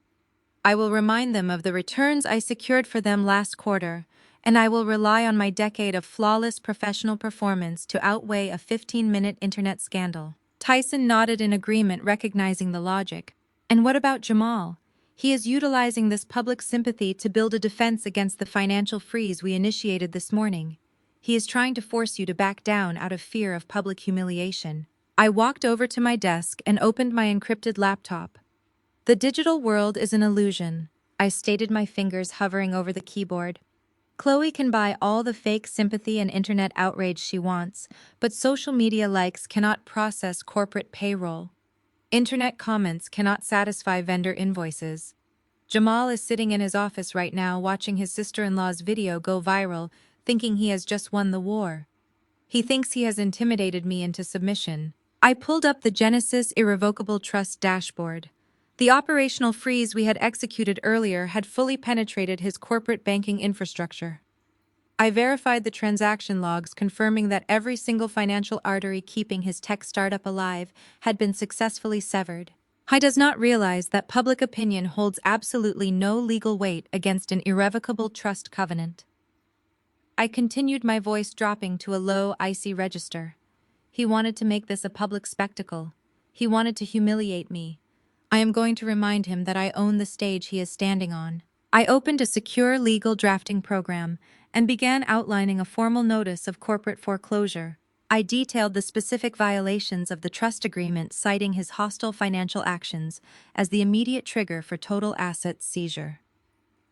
I will remind them of the returns I secured for them last quarter, and I will rely on my decade of flawless professional performance to outweigh a 15-minute internet scandal. Tyson nodded in agreement, recognizing the logic. And what about Jamal? He is utilizing this public sympathy to build a defense against the financial freeze we initiated this morning. He is trying to force you to back down out of fear of public humiliation. I walked over to my desk and opened my encrypted laptop. The digital world is an illusion, I stated, my fingers hovering over the keyboard. Chloe can buy all the fake sympathy and internet outrage she wants, but social media likes cannot process corporate payroll. Internet comments cannot satisfy vendor invoices. Jamal is sitting in his office right now watching his sister-in-law's video go viral, thinking he has just won the war. He thinks he has intimidated me into submission. I pulled up the Genesis Irrevocable Trust dashboard. The operational freeze we had executed earlier had fully penetrated his corporate banking infrastructure. I verified the transaction logs, confirming that every single financial artery keeping his tech startup alive had been successfully severed. He does not realize that public opinion holds absolutely no legal weight against an irrevocable trust covenant. I continued, my voice dropping to a low, icy register. He wanted to make this a public spectacle. He wanted to humiliate me. I am going to remind him that I own the stage he is standing on. I opened a secure legal drafting program and began outlining a formal notice of corporate foreclosure. I detailed the specific violations of the trust agreement, citing his hostile financial actions as the immediate trigger for total asset seizure.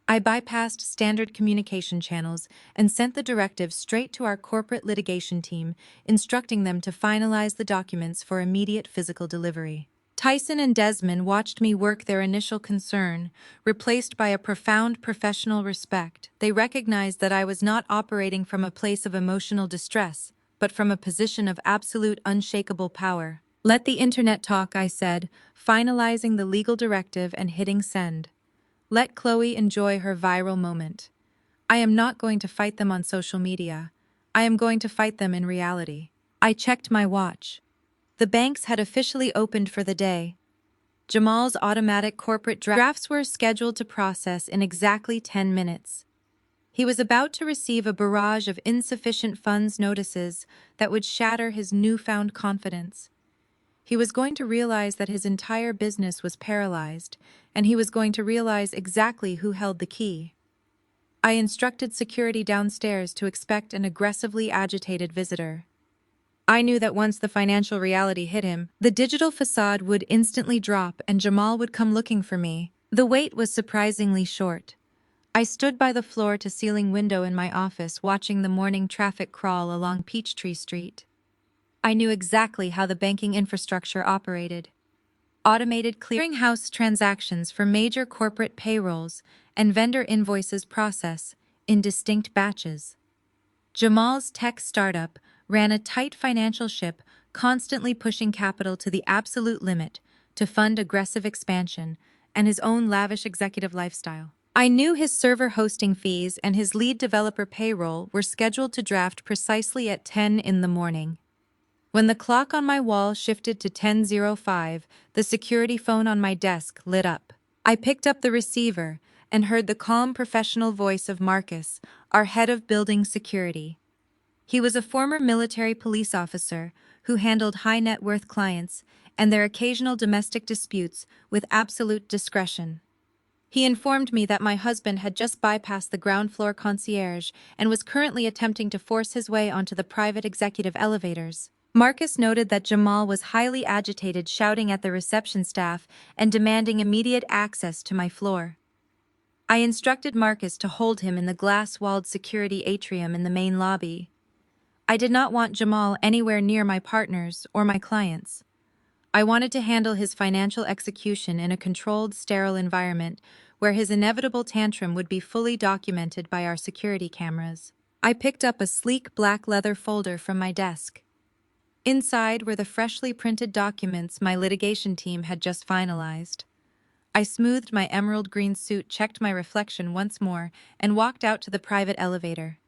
I bypassed standard communication channels and sent the directive straight to our corporate litigation team, instructing them to finalize the documents for immediate physical delivery. Tyson and Desmond watched me work, their initial concern replaced by a profound professional respect. They recognized that I was not operating from a place of emotional distress, but from a position of absolute unshakable power. Let the internet talk, I said, finalizing the legal directive and hitting send. Let Chloe enjoy her viral moment. I am not going to fight them on social media. I am going to fight them in reality. I checked my watch. The banks had officially opened for the day. Jamal's automatic corporate drafts were scheduled to process in exactly 10 minutes. He was about to receive a barrage of insufficient funds notices that would shatter his newfound confidence. He was going to realize that his entire business was paralyzed, and he was going to realize exactly who held the key. I instructed security downstairs to expect an aggressively agitated visitor. I knew that once the financial reality hit him, the digital facade would instantly drop and Jamal would come looking for me. The wait was surprisingly short. I stood by the floor-to-ceiling window in my office, watching the morning traffic crawl along Peachtree Street. I knew exactly how the banking infrastructure operated. Automated clearinghouse transactions for major corporate payrolls and vendor invoices process in distinct batches. Jamal's tech startup ran a tight financial ship constantly pushing capital to the absolute limit to fund aggressive expansion and his own lavish executive lifestyle. I knew his server hosting fees and his lead developer payroll were scheduled to draft precisely at 10 in the morning. When the clock on my wall shifted to 10:05, the security phone on my desk lit up. I picked up the receiver and heard the calm professional voice of Marcus, our head of building security. He was a former military police officer who handled high net worth clients and their occasional domestic disputes with absolute discretion. He informed me that my husband had just bypassed the ground floor concierge and was currently attempting to force his way onto the private executive elevators. Marcus noted that Jamal was highly agitated, shouting at the reception staff and demanding immediate access to my floor. I instructed Marcus to hold him in the glass-walled security atrium in the main lobby. I did not want Jamal anywhere near my partners or my clients. I wanted to handle his financial execution in a controlled, sterile environment where his inevitable tantrum would be fully documented by our security cameras. I picked up a sleek black leather folder from my desk. Inside were the freshly printed documents my litigation team had just finalized. I smoothed my emerald green suit, checked my reflection once more, and walked out to the private elevator.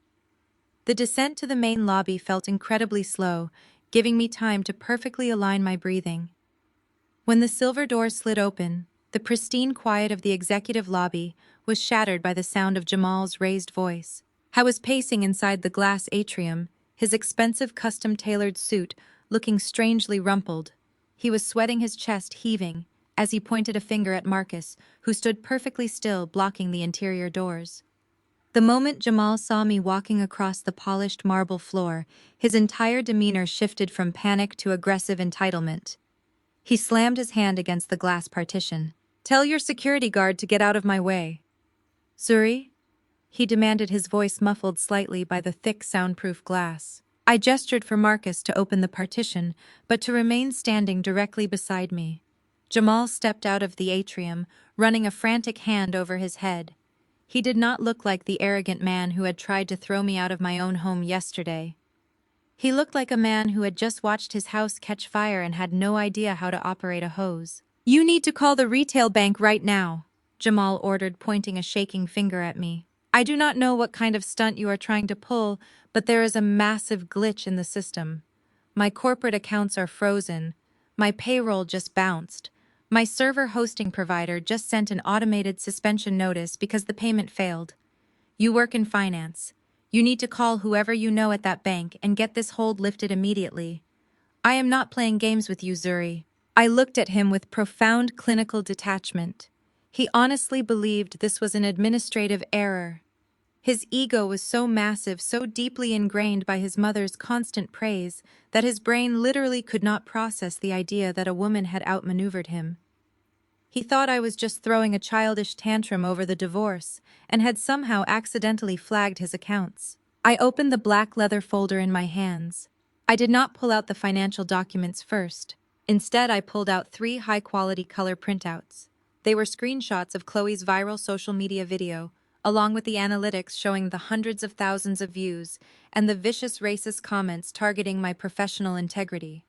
The descent to the main lobby felt incredibly slow, giving me time to perfectly align my breathing. When the silver doors slid open, the pristine quiet of the executive lobby was shattered by the sound of Jamal's raised voice. I was pacing inside the glass atrium, his expensive custom-tailored suit looking strangely rumpled. He was sweating, his chest heaving, as he pointed a finger at Marcus, who stood perfectly still, blocking the interior doors. The moment Jamal saw me walking across the polished marble floor, his entire demeanor shifted from panic to aggressive entitlement. He slammed his hand against the glass partition. "Tell your security guard to get out of my way." "Zuri?" he demanded, his voice muffled slightly by the thick soundproof glass. I gestured for Marcus to open the partition, but to remain standing directly beside me. Jamal stepped out of the atrium, running a frantic hand over his head. He did not look like the arrogant man who had tried to throw me out of my own home yesterday. He looked like a man who had just watched his house catch fire and had no idea how to operate a hose. "You need to call the retail bank right now," Jamal ordered, pointing a shaking finger at me. "I do not know what kind of stunt you are trying to pull, but there is a massive glitch in the system. My corporate accounts are frozen. My payroll just bounced. My server hosting provider just sent an automated suspension notice because the payment failed. You work in finance. You need to call whoever you know at that bank and get this hold lifted immediately. I am not playing games with you, Zuri." I looked at him with profound clinical detachment. He honestly believed this was an administrative error. His ego was so massive, so deeply ingrained by his mother's constant praise, that his brain literally could not process the idea that a woman had outmaneuvered him. He thought I was just throwing a childish tantrum over the divorce and had somehow accidentally flagged his accounts. I opened the black leather folder in my hands. I did not pull out the financial documents first. Instead, I pulled out 3 high-quality color printouts. They were screenshots of Chloe's viral social media video, along with the analytics showing the hundreds of thousands of views and the vicious racist comments targeting my professional integrity.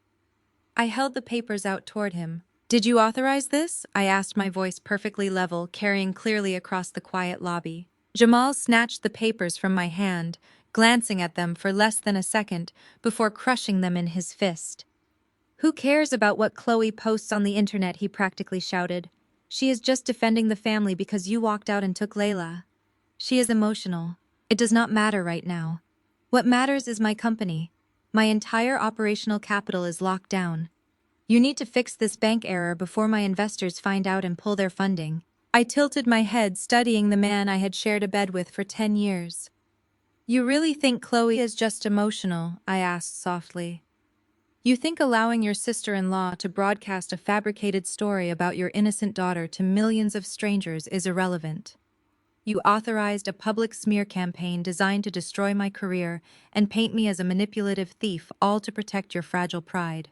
I held the papers out toward him. "Did you authorize this?" I asked, my voice perfectly level, carrying clearly across the quiet lobby. Jamal snatched the papers from my hand, glancing at them for less than a second before crushing them in his fist. "Who cares about what Chloe posts on the internet?" he practically shouted. "She is just defending the family because you walked out and took Layla. She is emotional. It does not matter right now. What matters is my company. My entire operational capital is locked down. You need to fix this bank error before my investors find out and pull their funding." I tilted my head, studying the man I had shared a bed with for 10 years. "You really think Chloe is just emotional?" I asked softly. "You think allowing your sister-in-law to broadcast a fabricated story about your innocent daughter to millions of strangers is irrelevant? You authorized a public smear campaign designed to destroy my career and paint me as a manipulative thief, all to protect your fragile pride.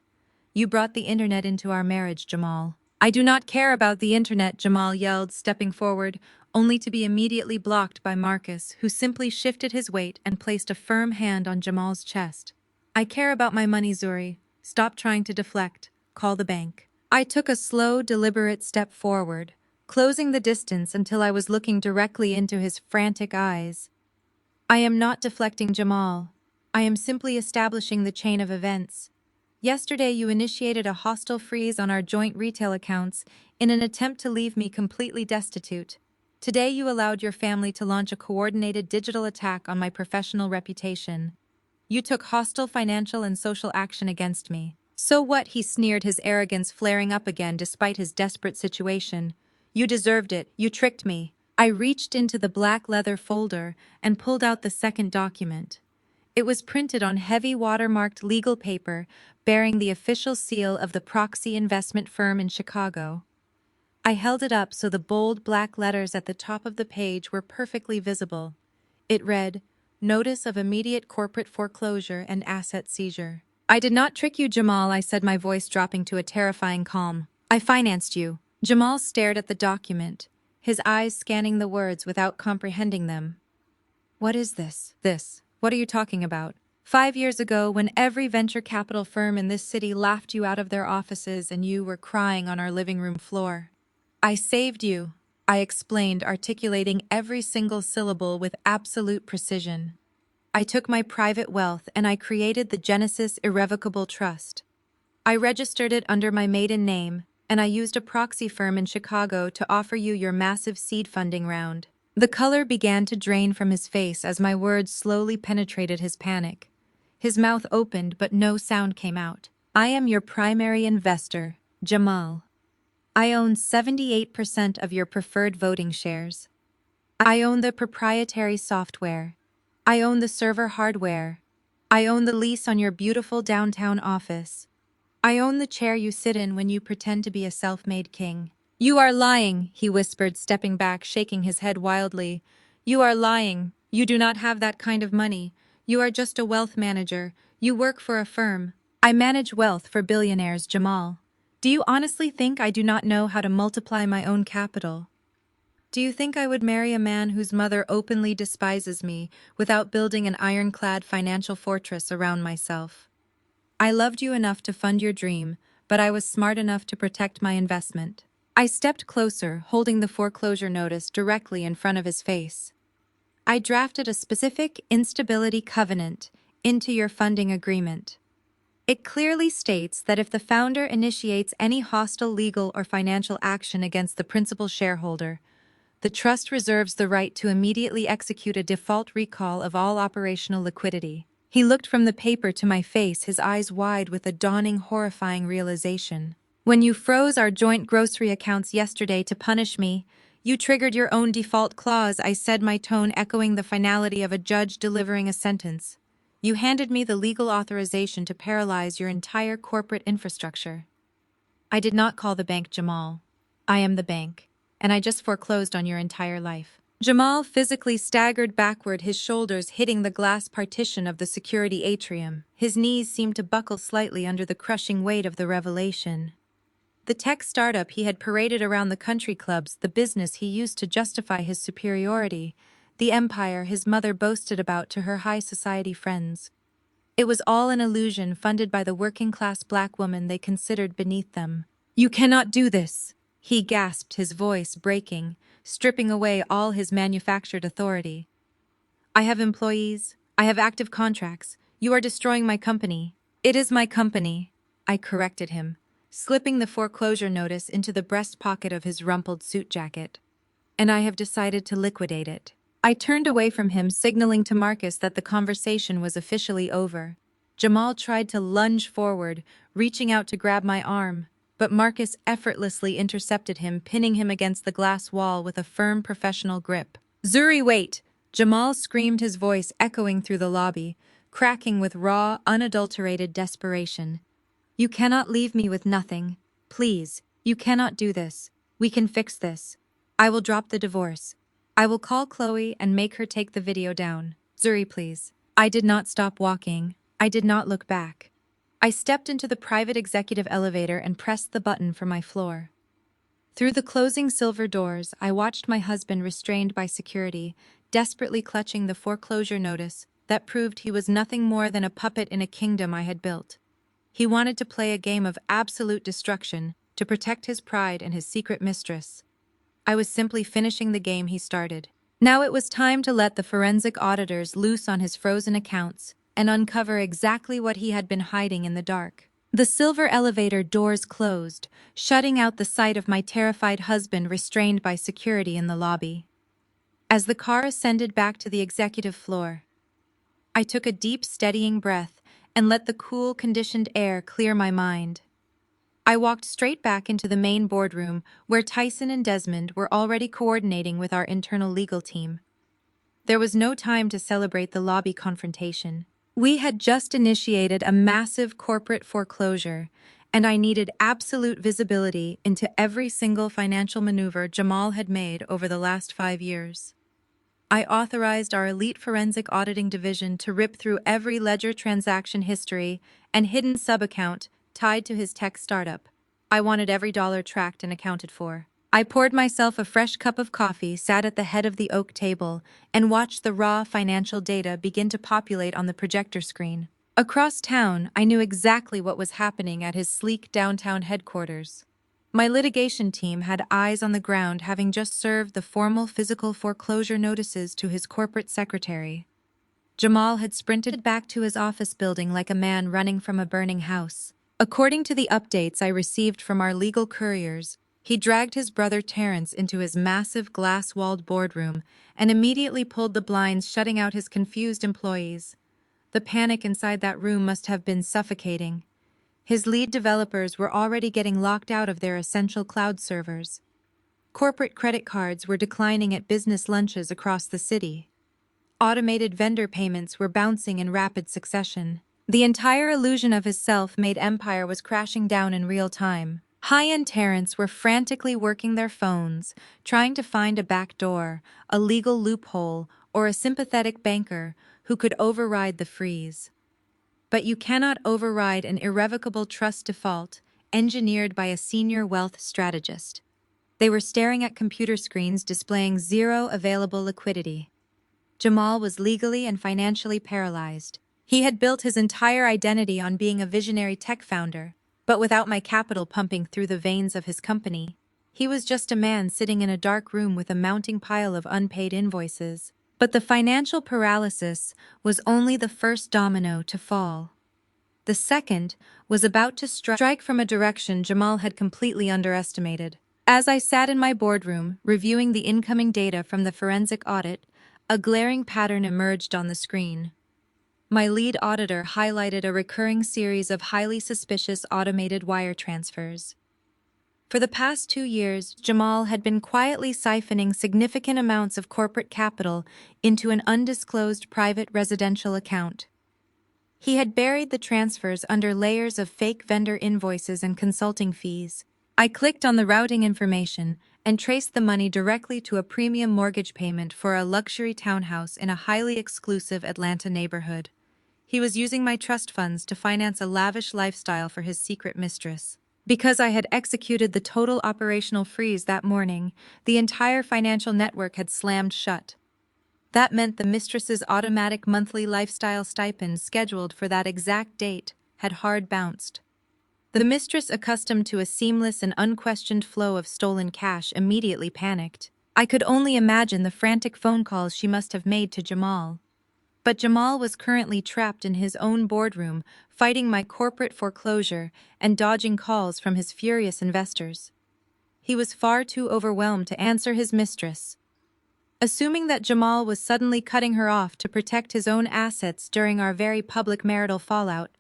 You brought the internet into our marriage, Jamal." "I do not care about the internet," Jamal yelled, stepping forward, only to be immediately blocked by Marcus, who simply shifted his weight and placed a firm hand on Jamal's chest. "I care about my money, Zuri. Stop trying to deflect. Call the bank. I took a slow, deliberate step forward, closing the distance until I was looking directly into his frantic eyes. I am not deflecting, Jamal. I am simply establishing the chain of events. Yesterday, you initiated a hostile freeze on our joint retail accounts in an attempt to leave me completely destitute. Today, you allowed your family to launch a coordinated digital attack on my professional reputation. You took hostile financial and social action against me. So what? He sneered, his arrogance flaring up again despite his desperate situation. You deserved it. You tricked me. I reached into the black leather folder and pulled out the second document. It was printed on heavy watermarked legal paper bearing the official seal of the proxy investment firm in Chicago. I held it up so the bold black letters at the top of the page were perfectly visible. It read, "Notice of immediate corporate foreclosure and asset seizure." "I did not trick you, Jamal," I said, my voice dropping to a terrifying calm. "I financed you." Jamal stared at the document, his eyes scanning the words without comprehending them. "What is this?" What are you talking about?" 5 years ago, when every venture capital firm in this city laughed you out of their offices and you were crying on our living room floor. I saved you," I explained, articulating every single syllable with absolute precision. "I took my private wealth and I created the Genesis Irrevocable Trust. I registered it under my maiden name, and I used a proxy firm in Chicago to offer you your massive seed funding round." The color began to drain from his face as my words slowly penetrated his panic. His mouth opened, but no sound came out. "I am your primary investor, Jamal. I own 78% of your preferred voting shares. I own the proprietary software. I own the server hardware. I own the lease on your beautiful downtown office. I own the chair you sit in when you pretend to be a self-made king." "You are lying," he whispered, stepping back, shaking his head wildly. "You are lying. You do not have that kind of money. You are just a wealth manager. You work for a firm. I manage wealth for billionaires, Jamal. Do you honestly think I do not know how to multiply my own capital? Do you think I would marry a man whose mother openly despises me without building an ironclad financial fortress around myself? I loved you enough to fund your dream, but I was smart enough to protect my investment." I stepped closer, holding the foreclosure notice directly in front of his face. "I drafted a specific instability covenant into your funding agreement. It clearly states that if the founder initiates any hostile legal or financial action against the principal shareholder, the trust reserves the right to immediately execute a default recall of all operational liquidity." He looked from the paper to my face, his eyes wide with a dawning, horrifying realization. "When you froze our joint grocery accounts yesterday to punish me, you triggered your own default clause," I said, my tone echoing the finality of a judge delivering a sentence. "You handed me the legal authorization to paralyze your entire corporate infrastructure." "I did not call the bank, Jamal. I am the bank, and I just foreclosed on your entire life." Jamal physically staggered backward, his shoulders hitting the glass partition of the security atrium. His knees seemed to buckle slightly under the crushing weight of the revelation. The tech startup he had paraded around the country clubs, the business he used to justify his superiority, the empire his mother boasted about to her high society friends. It was all an illusion funded by the working-class black woman they considered beneath them. "You cannot do this," he gasped, his voice breaking, stripping away all his manufactured authority. "I have employees. I have active contracts. You are destroying my company." "It is my company," I corrected him, slipping the foreclosure notice into the breast pocket of his rumpled suit jacket. "And I have decided to liquidate it." I turned away from him, signaling to Marcus that the conversation was officially over. Jamal tried to lunge forward, reaching out to grab my arm, but Marcus effortlessly intercepted him, pinning him against the glass wall with a firm professional grip. "Zuri, wait!" Jamal screamed, his voice echoing through the lobby, cracking with raw, unadulterated desperation. "You cannot leave me with nothing. Please, you cannot do this. We can fix this. I will drop the divorce. I will call Chloe and make her take the video down. Zuri, please." I did not stop walking. I did not look back. I stepped into the private executive elevator and pressed the button for my floor. Through the closing silver doors, I watched my husband restrained by security, desperately clutching the foreclosure notice that proved he was nothing more than a puppet in a kingdom I had built. He wanted to play a game of absolute destruction to protect his pride and his secret mistress. I was simply finishing the game he started. Now it was time to let the forensic auditors loose on his frozen accounts and uncover exactly what he had been hiding in the dark. The silver elevator doors closed, shutting out the sight of my terrified husband restrained by security in the lobby. As the car ascended back to the executive floor, I took a deep, steadying breath and let the cool, conditioned air clear my mind. I walked straight back into the main boardroom where Tyson and Desmond were already coordinating with our internal legal team. There was no time to celebrate the lobby confrontation. We had just initiated a massive corporate foreclosure, and I needed absolute visibility into every single financial maneuver Jamal had made over the last 5 years. I authorized our elite forensic auditing division to rip through every ledger transaction history and hidden sub-account tied to his tech startup. I wanted every dollar tracked and accounted for. I poured myself a fresh cup of coffee, sat at the head of the oak table, and watched the raw financial data begin to populate on the projector screen. Across town, I knew exactly what was happening at his sleek downtown headquarters. My litigation team had eyes on the ground, having just served the formal physical foreclosure notices to his corporate secretary. Jamal had sprinted back to his office building like a man running from a burning house. According to the updates I received from our legal couriers, he dragged his brother Terrence into his massive glass-walled boardroom and immediately pulled the blinds, shutting out his confused employees. The panic inside that room must have been suffocating. His lead developers were already getting locked out of their essential cloud servers. Corporate credit cards were declining at business lunches across the city. Automated vendor payments were bouncing in rapid succession. The entire illusion of his self-made empire was crashing down in real time. High-end Terrans were frantically working their phones, trying to find a back door, a legal loophole, or a sympathetic banker who could override the freeze. But you cannot override an irrevocable trust default engineered by a senior wealth strategist. They were staring at computer screens displaying zero available liquidity. Jamal was legally and financially paralyzed. He had built his entire identity on being a visionary tech founder, but without my capital pumping through the veins of his company, he was just a man sitting in a dark room with a mounting pile of unpaid invoices. But the financial paralysis was only the first domino to fall. The second was about to strike from a direction Jamal had completely underestimated. As I sat in my boardroom, reviewing the incoming data from the forensic audit, a glaring pattern emerged on the screen. My lead auditor highlighted a recurring series of highly suspicious automated wire transfers. For the past 2 years, Jamal had been quietly siphoning significant amounts of corporate capital into an undisclosed private residential account. He had buried the transfers under layers of fake vendor invoices and consulting fees. I clicked on the routing information and traced the money directly to a premium mortgage payment for a luxury townhouse in a highly exclusive Atlanta neighborhood. He was using my trust funds to finance a lavish lifestyle for his secret mistress. Because I had executed the total operational freeze that morning, the entire financial network had slammed shut. That meant the mistress's automatic monthly lifestyle stipend scheduled for that exact date had hard bounced. The mistress, accustomed to a seamless and unquestioned flow of stolen cash, immediately panicked. I could only imagine the frantic phone calls she must have made to Jamal. But Jamal was currently trapped in his own boardroom, fighting my corporate foreclosure and dodging calls from his furious investors. He was far too overwhelmed to answer his mistress. Assuming that Jamal was suddenly cutting her off to protect his own assets during our very public marital fallout,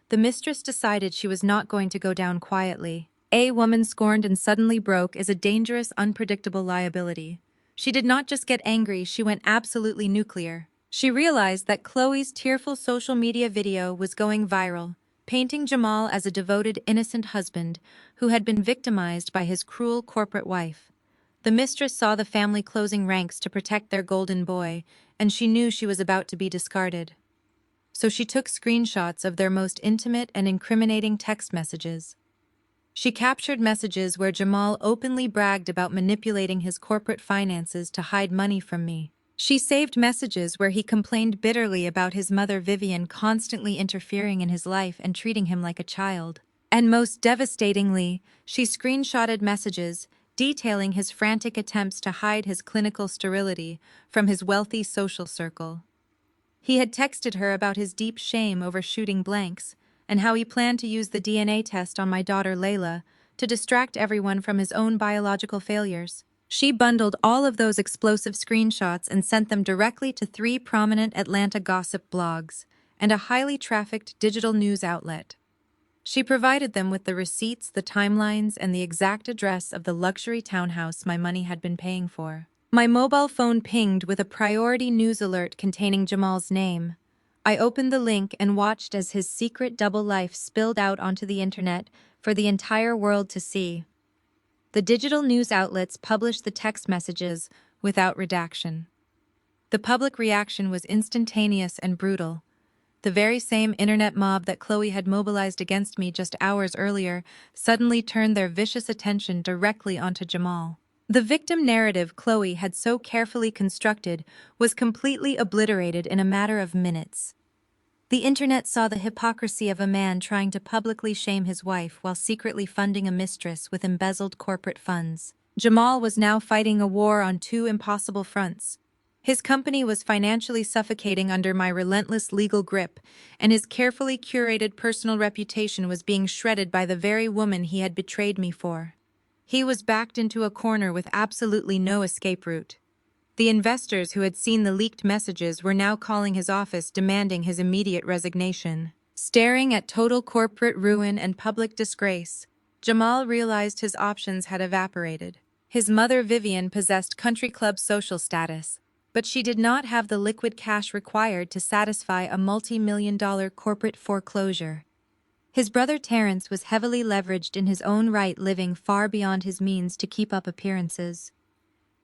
the mistress decided she was not going to go down quietly. A woman scorned and suddenly broke is a dangerous, unpredictable liability. She did not just get angry, she went absolutely nuclear. She realized that Chloe's tearful social media video was going viral, painting Jamal as a devoted, innocent husband who had been victimized by his cruel corporate wife. The mistress saw the family closing ranks to protect their golden boy, and she knew she was about to be discarded. So she took screenshots of their most intimate and incriminating text messages. She captured messages where Jamal openly bragged about manipulating his corporate finances to hide money from me. She saved messages where he complained bitterly about his mother Vivian constantly interfering in his life and treating him like a child. And most devastatingly, she screenshotted messages detailing his frantic attempts to hide his clinical sterility from his wealthy social circle. He had texted her about his deep shame over shooting blanks and how he planned to use the DNA test on my daughter Layla to distract everyone from his own biological failures. She bundled all of those explosive screenshots and sent them directly to 3 prominent Atlanta gossip blogs and a highly trafficked digital news outlet. She provided them with the receipts, the timelines, and the exact address of the luxury townhouse my money had been paying for. My mobile phone pinged with a priority news alert containing Jamal's name. I opened the link and watched as his secret double life spilled out onto the internet for the entire world to see. The digital news outlets published the text messages without redaction. The public reaction was instantaneous and brutal. The very same internet mob that Chloe had mobilized against me just hours earlier suddenly turned their vicious attention directly onto Jamal. The victim narrative Chloe had so carefully constructed was completely obliterated in a matter of minutes. The internet saw the hypocrisy of a man trying to publicly shame his wife while secretly funding a mistress with embezzled corporate funds. Jamal was now fighting a war on 2 impossible fronts. His company was financially suffocating under my relentless legal grip, and his carefully curated personal reputation was being shredded by the very woman he had betrayed me for. He was backed into a corner with absolutely no escape route. The investors who had seen the leaked messages were now calling his office demanding his immediate resignation. Staring at total corporate ruin and public disgrace, Jamal realized his options had evaporated. His mother Vivian possessed country club social status, but she did not have the liquid cash required to satisfy a multi-million-dollar corporate foreclosure. His brother Terrence was heavily leveraged in his own right, living far beyond his means to keep up appearances.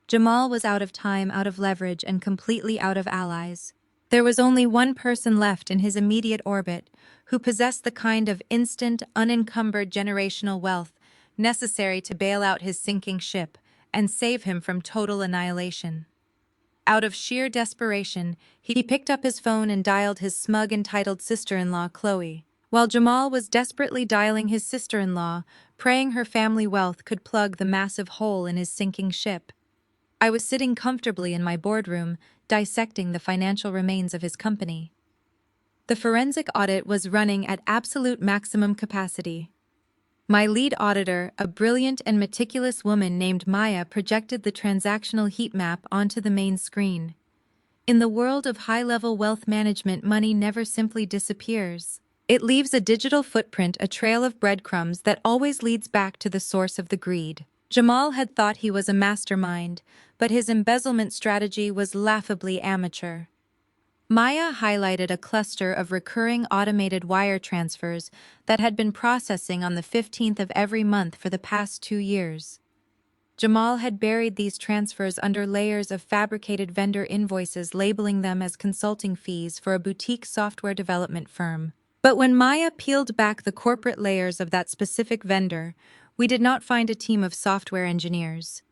Jamal was out of time, out of leverage, and completely out of allies. There was only one person left in his immediate orbit who possessed the kind of instant, unencumbered generational wealth necessary to bail out his sinking ship and save him from total annihilation. Out of sheer desperation, he picked up his phone and dialed his smug, entitled sister-in-law, Chloe. While Jamal was desperately dialing his sister-in-law, praying her family wealth could plug the massive hole in his sinking ship, I was sitting comfortably in my boardroom, dissecting the financial remains of his company. The forensic audit was running at absolute maximum capacity. My lead auditor, a brilliant and meticulous woman named Maya, projected the transactional heat map onto the main screen. In the world of high-level wealth management, money never simply disappears. It leaves a digital footprint, a trail of breadcrumbs that always leads back to the source of the greed. Jamal had thought he was a mastermind, but his embezzlement strategy was laughably amateur. Maya highlighted a cluster of recurring automated wire transfers that had been processing on the 15th of every month for the past 2 years. Jamal had buried these transfers under layers of fabricated vendor invoices, labeling them as consulting fees for a boutique software development firm. But when Maya peeled back the corporate layers of that specific vendor, we did not find a team of software engineers.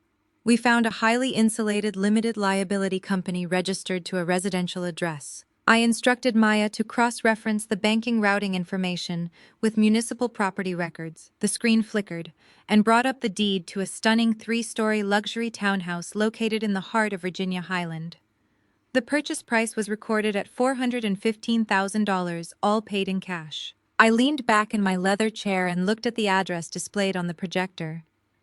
We found a highly insulated limited liability company registered to a residential address. I instructed Maya to cross-reference the banking routing information with municipal property records. The screen flickered and brought up the deed to a stunning 3-story luxury townhouse located in the heart of Virginia Highland. The purchase price was recorded at $415,000, all paid in cash. I leaned back in my leather chair and looked at the address displayed on the projector.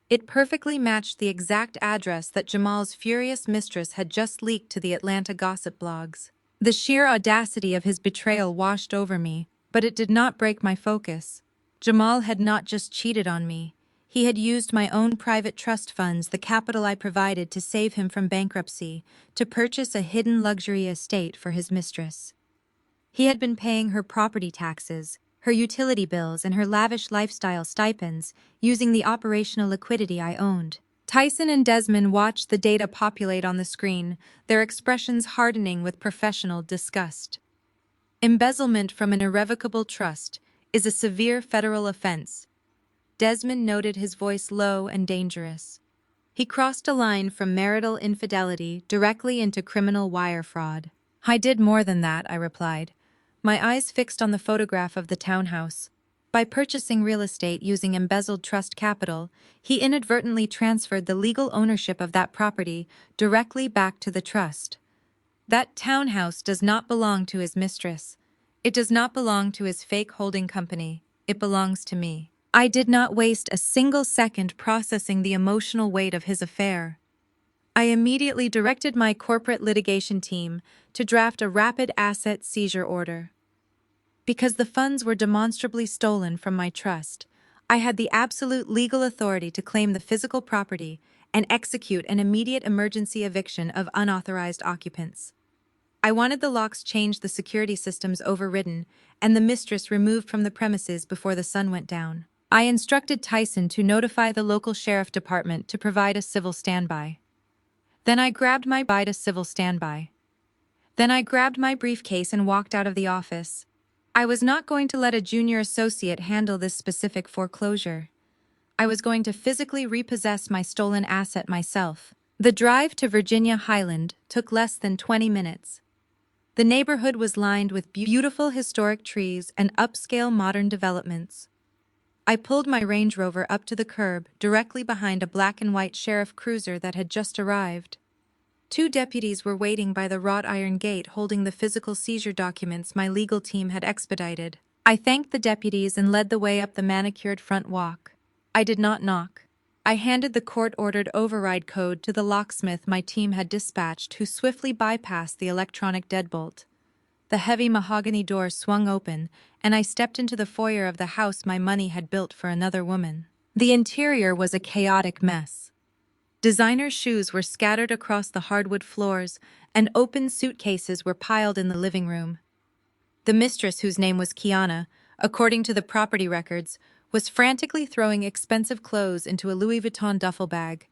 It perfectly matched the exact address that Jamal's furious mistress had just leaked to the Atlanta gossip blogs. The sheer audacity of his betrayal washed over me, but it did not break my focus. Jamal had not just cheated on me. He had used my own private trust funds, the capital I provided to save him from bankruptcy, to purchase a hidden luxury estate for his mistress. He had been paying her property taxes, her utility bills, and her lavish lifestyle stipends, using the operational liquidity I owned. Tyson and Desmond watched the data populate on the screen, their expressions hardening with professional disgust. Embezzlement from an irrevocable trust is a severe federal offense. Desmond noted, his voice low and dangerous. He crossed a line from marital infidelity directly into criminal wire fraud. I did more than that, I replied, my eyes fixed on the photograph of the townhouse. By purchasing real estate using embezzled trust capital, he inadvertently transferred the legal ownership of that property directly back to the trust. That townhouse does not belong to his mistress. It does not belong to his fake holding company. It belongs to me. I did not waste a single second processing the emotional weight of his affair. I immediately directed my corporate litigation team to draft a rapid asset seizure order. Because the funds were demonstrably stolen from my trust, I had the absolute legal authority to claim the physical property and execute an immediate emergency eviction of unauthorized occupants. I wanted the locks changed, the security systems overridden, and the mistress removed from the premises before the sun went down. I instructed Tyson to notify the local sheriff department to provide a civil standby. Then I grabbed my briefcase and walked out of the office. I was not going to let a junior associate handle this specific foreclosure. I was going to physically repossess my stolen asset myself. The drive to Virginia Highland took less than 20 minutes. The neighborhood was lined with beautiful historic trees and upscale modern developments. I pulled my Range Rover up to the curb directly behind a black and white sheriff cruiser that had just arrived. 2 deputies were waiting by the wrought iron gate holding the physical seizure documents my legal team had expedited. I thanked the deputies and led the way up the manicured front walk. I did not knock. I handed the court-ordered override code to the locksmith my team had dispatched, who swiftly bypassed the electronic deadbolt. The heavy mahogany door swung open, and I stepped into the foyer of the house my money had built for another woman. The interior was a chaotic mess. Designer shoes were scattered across the hardwood floors, and open suitcases were piled in the living room. The mistress, whose name was Kiana, according to the property records, was frantically throwing expensive clothes into a Louis Vuitton duffel bag.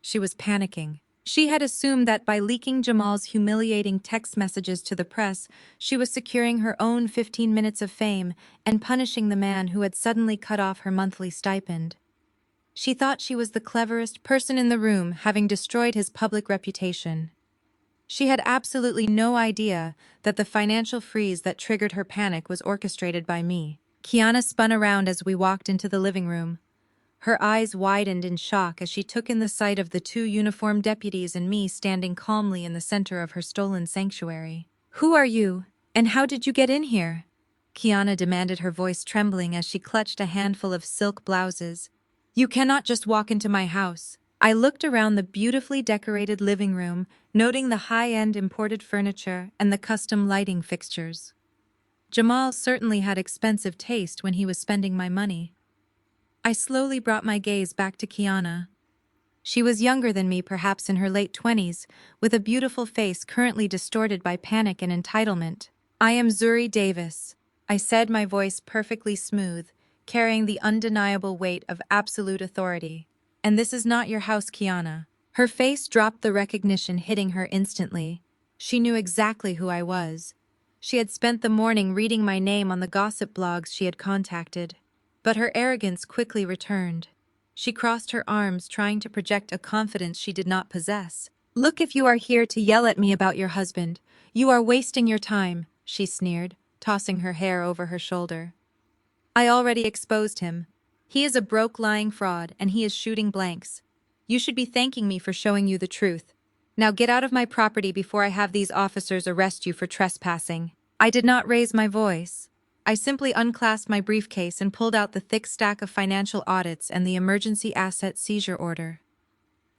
She was panicking. She had assumed that by leaking Jamal's humiliating text messages to the press, she was securing her own 15 minutes of fame and punishing the man who had suddenly cut off her monthly stipend. She thought she was the cleverest person in the room, having destroyed his public reputation. She had absolutely no idea that the financial freeze that triggered her panic was orchestrated by me. Kiana spun around as we walked into the living room. Her eyes widened in shock as she took in the sight of the 2 uniformed deputies and me standing calmly in the center of her stolen sanctuary. "Who are you, and how did you get in here?" Kiana demanded, her voice trembling as she clutched a handful of silk blouses. "You cannot just walk into my house." I looked around the beautifully decorated living room, noting the high-end imported furniture and the custom lighting fixtures. Jamal certainly had expensive taste when he was spending my money. I slowly brought my gaze back to Kiana. She was younger than me, perhaps in her late 20s, with a beautiful face currently distorted by panic and entitlement. "I am Zuri Davis," I said, my voice perfectly smooth, carrying the undeniable weight of absolute authority. "And this is not your house, Kiana." Her face dropped, the recognition hitting her instantly. She knew exactly who I was. She had spent the morning reading my name on the gossip blogs she had contacted. But her arrogance quickly returned. She crossed her arms, trying to project a confidence she did not possess. "Look, if you are here to yell at me about your husband, you are wasting your time," she sneered, tossing her hair over her shoulder. "I already exposed him. He is a broke, lying fraud, and he is shooting blanks. You should be thanking me for showing you the truth. Now get out of my property before I have these officers arrest you for trespassing." I did not raise my voice. I simply unclasped my briefcase and pulled out the thick stack of financial audits and the emergency asset seizure order.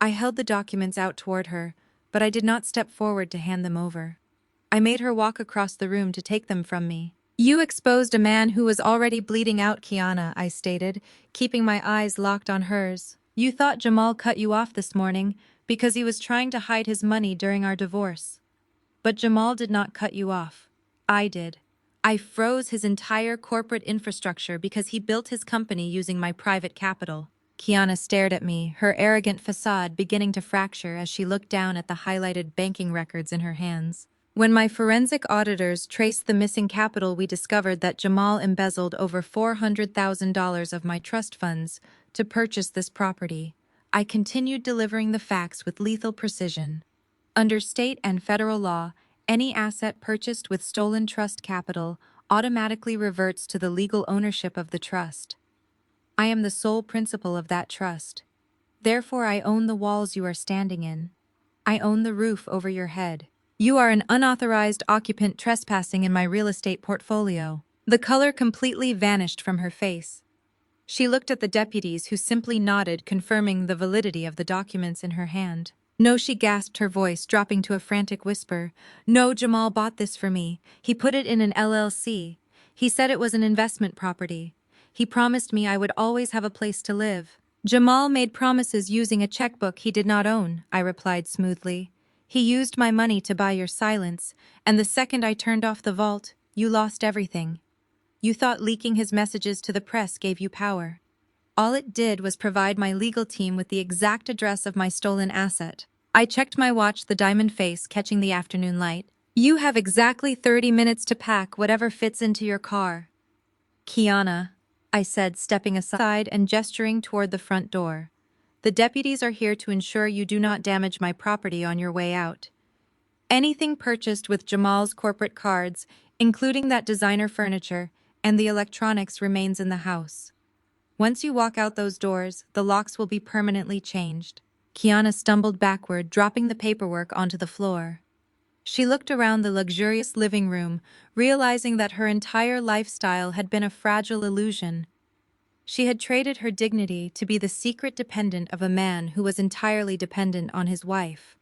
I held the documents out toward her, but I did not step forward to hand them over. I made her walk across the room to take them from me. "You exposed a man who was already bleeding out, Kiana," I stated, keeping my eyes locked on hers. "You thought Jamal cut you off this morning because he was trying to hide his money during our divorce. But Jamal did not cut you off. I did. I froze his entire corporate infrastructure because he built his company using my private capital." Kiana stared at me, her arrogant facade beginning to fracture as she looked down at the highlighted banking records in her hands. "When my forensic auditors traced the missing capital, we discovered that Jamal embezzled over $400,000 of my trust funds to purchase this property. I continued delivering the facts with lethal precision. Under state and federal law, any asset purchased with stolen trust capital automatically reverts to the legal ownership of the trust. I am the sole principal of that trust. Therefore, I own the walls you are standing in. I own the roof over your head. You are an unauthorized occupant trespassing in my real estate portfolio. The color completely vanished from her face. She looked at the deputies, who simply nodded, confirming the validity of the documents in her hand. No, she gasped, her voice dropping to a frantic whisper. No, Jamal bought this for me. He put it in an LLC. He said it was an investment property. He promised me I would always have a place to live. Jamal made promises using a checkbook he did not own, I replied smoothly. He used my money to buy your silence, and the second I turned off the vault, you lost everything. You thought leaking his messages to the press gave you power. All it did was provide my legal team with the exact address of my stolen asset. I checked my watch, the diamond face catching the afternoon light. You have exactly 30 minutes to pack whatever fits into your car. Kiana, I said, stepping aside and gesturing toward the front door. The deputies are here to ensure you do not damage my property on your way out. Anything purchased with Jamal's corporate cards, including that designer furniture and the electronics, remains in the house. Once you walk out those doors, the locks will be permanently changed. Kiana stumbled backward, dropping the paperwork onto the floor. She looked around the luxurious living room, realizing that her entire lifestyle had been a fragile illusion. She had traded her dignity to be the secret dependent of a man who was entirely dependent on his wife.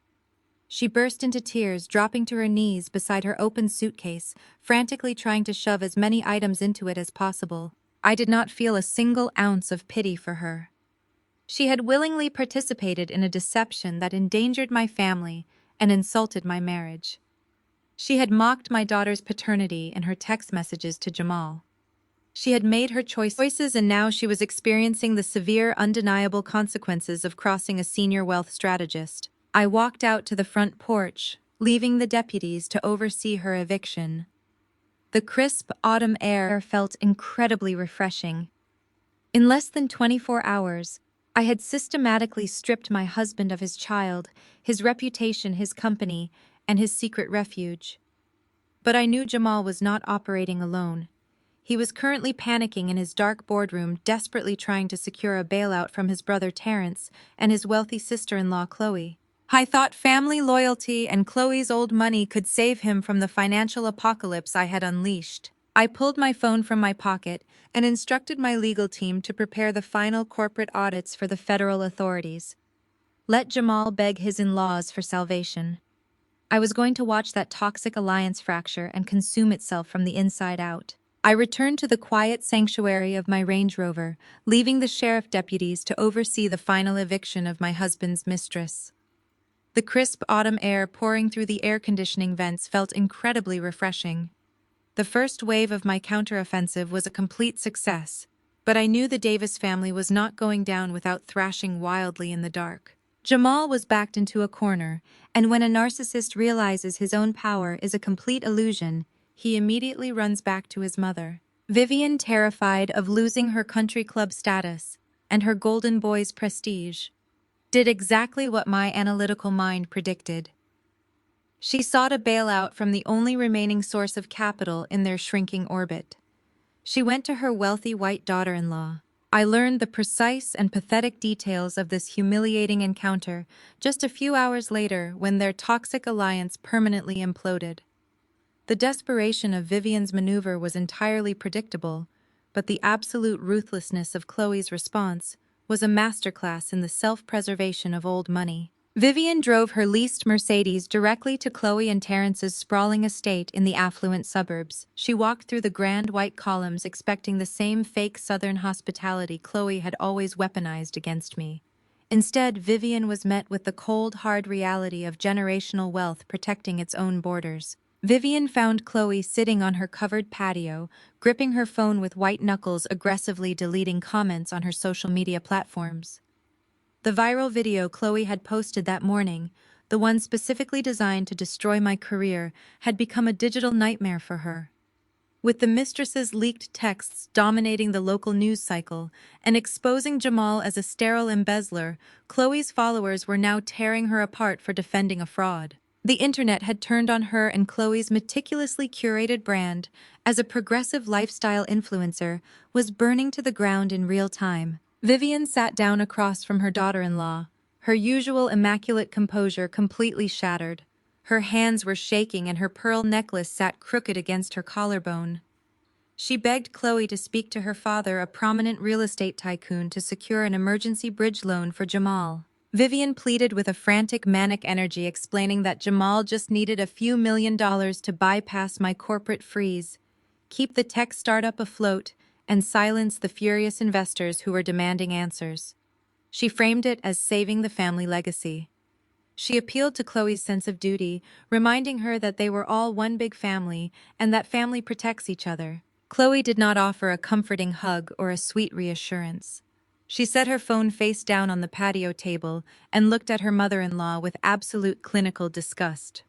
She burst into tears, dropping to her knees beside her open suitcase, frantically trying to shove as many items into it as possible. I did not feel a single ounce of pity for her. She had willingly participated in a deception that endangered my family and insulted my marriage. She had mocked my daughter's paternity in her text messages to Jamal. She had made her choices, and now she was experiencing the severe, undeniable consequences of crossing a senior wealth strategist. I walked out to the front porch, leaving the deputies to oversee her eviction. The crisp autumn air felt incredibly refreshing. In less than 24 hours, I had systematically stripped my husband of his child, his reputation, his company, and his secret refuge. But I knew Jamal was not operating alone. He was currently panicking in his dark boardroom, desperately trying to secure a bailout from his brother Terrence and his wealthy sister-in-law Chloe. I thought family loyalty and Chloe's old money could save him from the financial apocalypse I had unleashed. I pulled my phone from my pocket and instructed my legal team to prepare the final corporate audits for the federal authorities. Let Jamal beg his in-laws for salvation. I was going to watch that toxic alliance fracture and consume itself from the inside out. I returned to the quiet sanctuary of my Range Rover, leaving the sheriff deputies to oversee the final eviction of my husband's mistress. The crisp autumn air pouring through the air conditioning vents felt incredibly refreshing. The first wave of my counteroffensive was a complete success, but I knew the Davis family was not going down without thrashing wildly in the dark. Jamal was backed into a corner, and when a narcissist realizes his own power is a complete illusion, he immediately runs back to his mother. Vivian, terrified of losing her country club status and her golden boy's prestige, did exactly what my analytical mind predicted. She sought a bailout from the only remaining source of capital in their shrinking orbit. She went to her wealthy white daughter-in-law. I learned the precise and pathetic details of this humiliating encounter just a few hours later, when their toxic alliance permanently imploded. The desperation of Vivian's maneuver was entirely predictable, but the absolute ruthlessness of Chloe's response was a masterclass in the self-preservation of old money. Vivian drove her leased Mercedes directly to Chloe and Terrence's sprawling estate in the affluent suburbs. She walked through the grand white columns, expecting the same fake Southern hospitality Chloe had always weaponized against me. Instead, Vivian was met with the cold, hard reality of generational wealth protecting its own borders. Vivian found Chloe sitting on her covered patio, gripping her phone with white knuckles, aggressively deleting comments on her social media platforms. The viral video Chloe had posted that morning, the one specifically designed to destroy my career, had become a digital nightmare for her. With the mistress's leaked texts dominating the local news cycle and exposing Jamal as a sterile embezzler, Chloe's followers were now tearing her apart for defending a fraud. The internet had turned on her, and Chloe's meticulously curated brand as a progressive lifestyle influencer was burning to the ground in real time. Vivian sat down across from her daughter-in-law, her usual immaculate composure completely shattered. Her hands were shaking and her pearl necklace sat crooked against her collarbone. She begged Chloe to speak to her father, a prominent real estate tycoon, to secure an emergency bridge loan for Jamal. Vivian pleaded with a frantic, manic energy, explaining that Jamal just needed a few $1 million to bypass my corporate freeze, keep the tech startup afloat, and silence the furious investors who were demanding answers. She framed it as saving the family legacy. She appealed to Chloe's sense of duty, reminding her that they were all one big family and that family protects each other. Chloe did not offer a comforting hug or a sweet reassurance. She set her phone face down on the patio table and looked at her mother-in-law with absolute clinical disgust.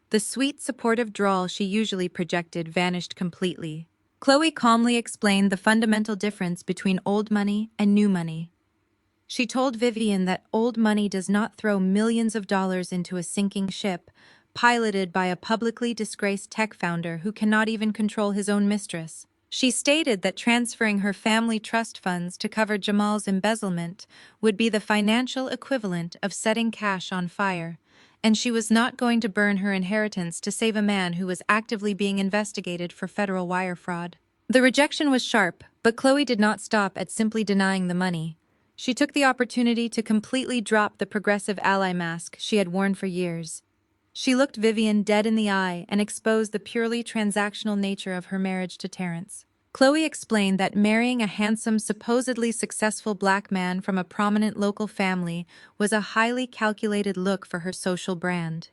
The sweet, supportive drawl she usually projected vanished completely. Chloe calmly explained the fundamental difference between old money and new money. She told Vivian that old money does not throw millions of dollars into a sinking ship, piloted by a publicly disgraced tech founder who cannot even control his own mistress. She stated that transferring her family trust funds to cover Jamal's embezzlement would be the financial equivalent of setting cash on fire, and she was not going to burn her inheritance to save a man who was actively being investigated for federal wire fraud. The rejection was sharp, but Chloe did not stop at simply denying the money. She took the opportunity to completely drop the progressive ally mask she had worn for years. She looked Vivian dead in the eye and exposed the purely transactional nature of her marriage to Terrence. Chloe explained that marrying a handsome, supposedly successful black man from a prominent local family was a highly calculated look for her social brand.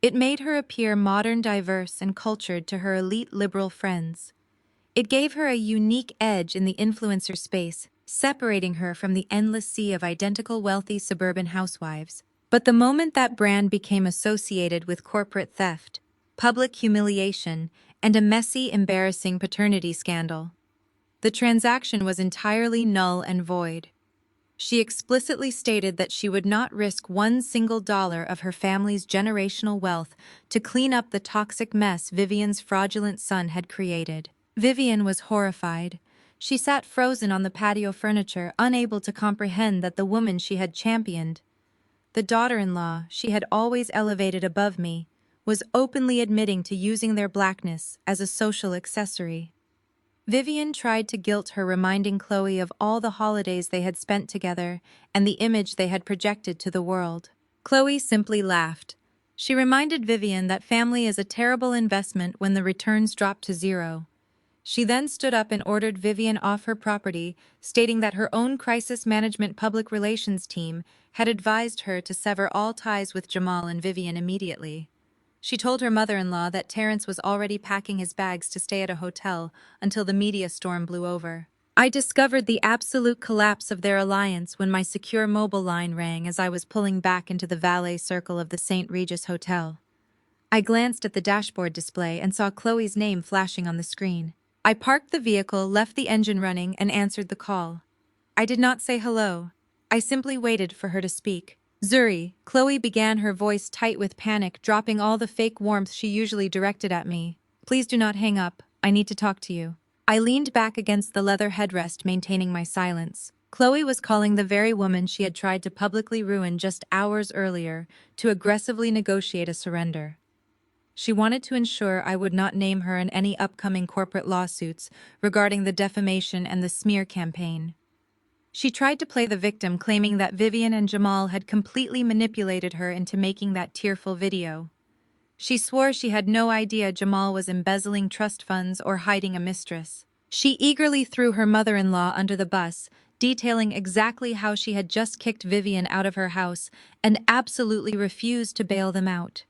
It made her appear modern, diverse, and cultured to her elite liberal friends. It gave her a unique edge in the influencer space, separating her from the endless sea of identical wealthy suburban housewives. But the moment that brand became associated with corporate theft, public humiliation, and a messy, embarrassing paternity scandal, the transaction was entirely null and void. She explicitly stated that she would not risk one single dollar of her family's generational wealth to clean up the toxic mess Vivian's fraudulent son had created. Vivian was horrified. She sat frozen on the patio furniture, unable to comprehend that the woman she had championed, the daughter-in-law she had always elevated above me, was openly admitting to using their blackness as a social accessory. Vivian tried to guilt her, reminding Chloe of all the holidays they had spent together and the image they had projected to the world. Chloe simply laughed. She reminded Vivian that family is a terrible investment when the returns drop to zero. She then stood up and ordered Vivian off her property, stating that her own crisis management public relations team had advised her to sever all ties with Jamal and Vivian immediately. She told her mother-in-law that Terrence was already packing his bags to stay at a hotel until the media storm blew over. I discovered the absolute collapse of their alliance when my secure mobile line rang as I was pulling back into the valet circle of the St. Regis Hotel. I glanced at the dashboard display and saw Chloe's name flashing on the screen. I parked the vehicle, left the engine running, and answered the call. I did not say hello. I simply waited for her to speak. Zuri, Chloe began, her voice tight with panic, dropping all the fake warmth she usually directed at me. Please do not hang up. I need to talk to you. I leaned back against the leather headrest, maintaining my silence. Chloe was calling the very woman she had tried to publicly ruin just hours earlier to aggressively negotiate a surrender. She wanted to ensure I would not name her in any upcoming corporate lawsuits regarding the defamation and the smear campaign. She tried to play the victim, claiming that Vivian and Jamal had completely manipulated her into making that tearful video. She swore she had no idea Jamal was embezzling trust funds or hiding a mistress. She eagerly threw her mother-in-law under the bus, detailing exactly how she had just kicked Vivian out of her house and absolutely refused to bail them out.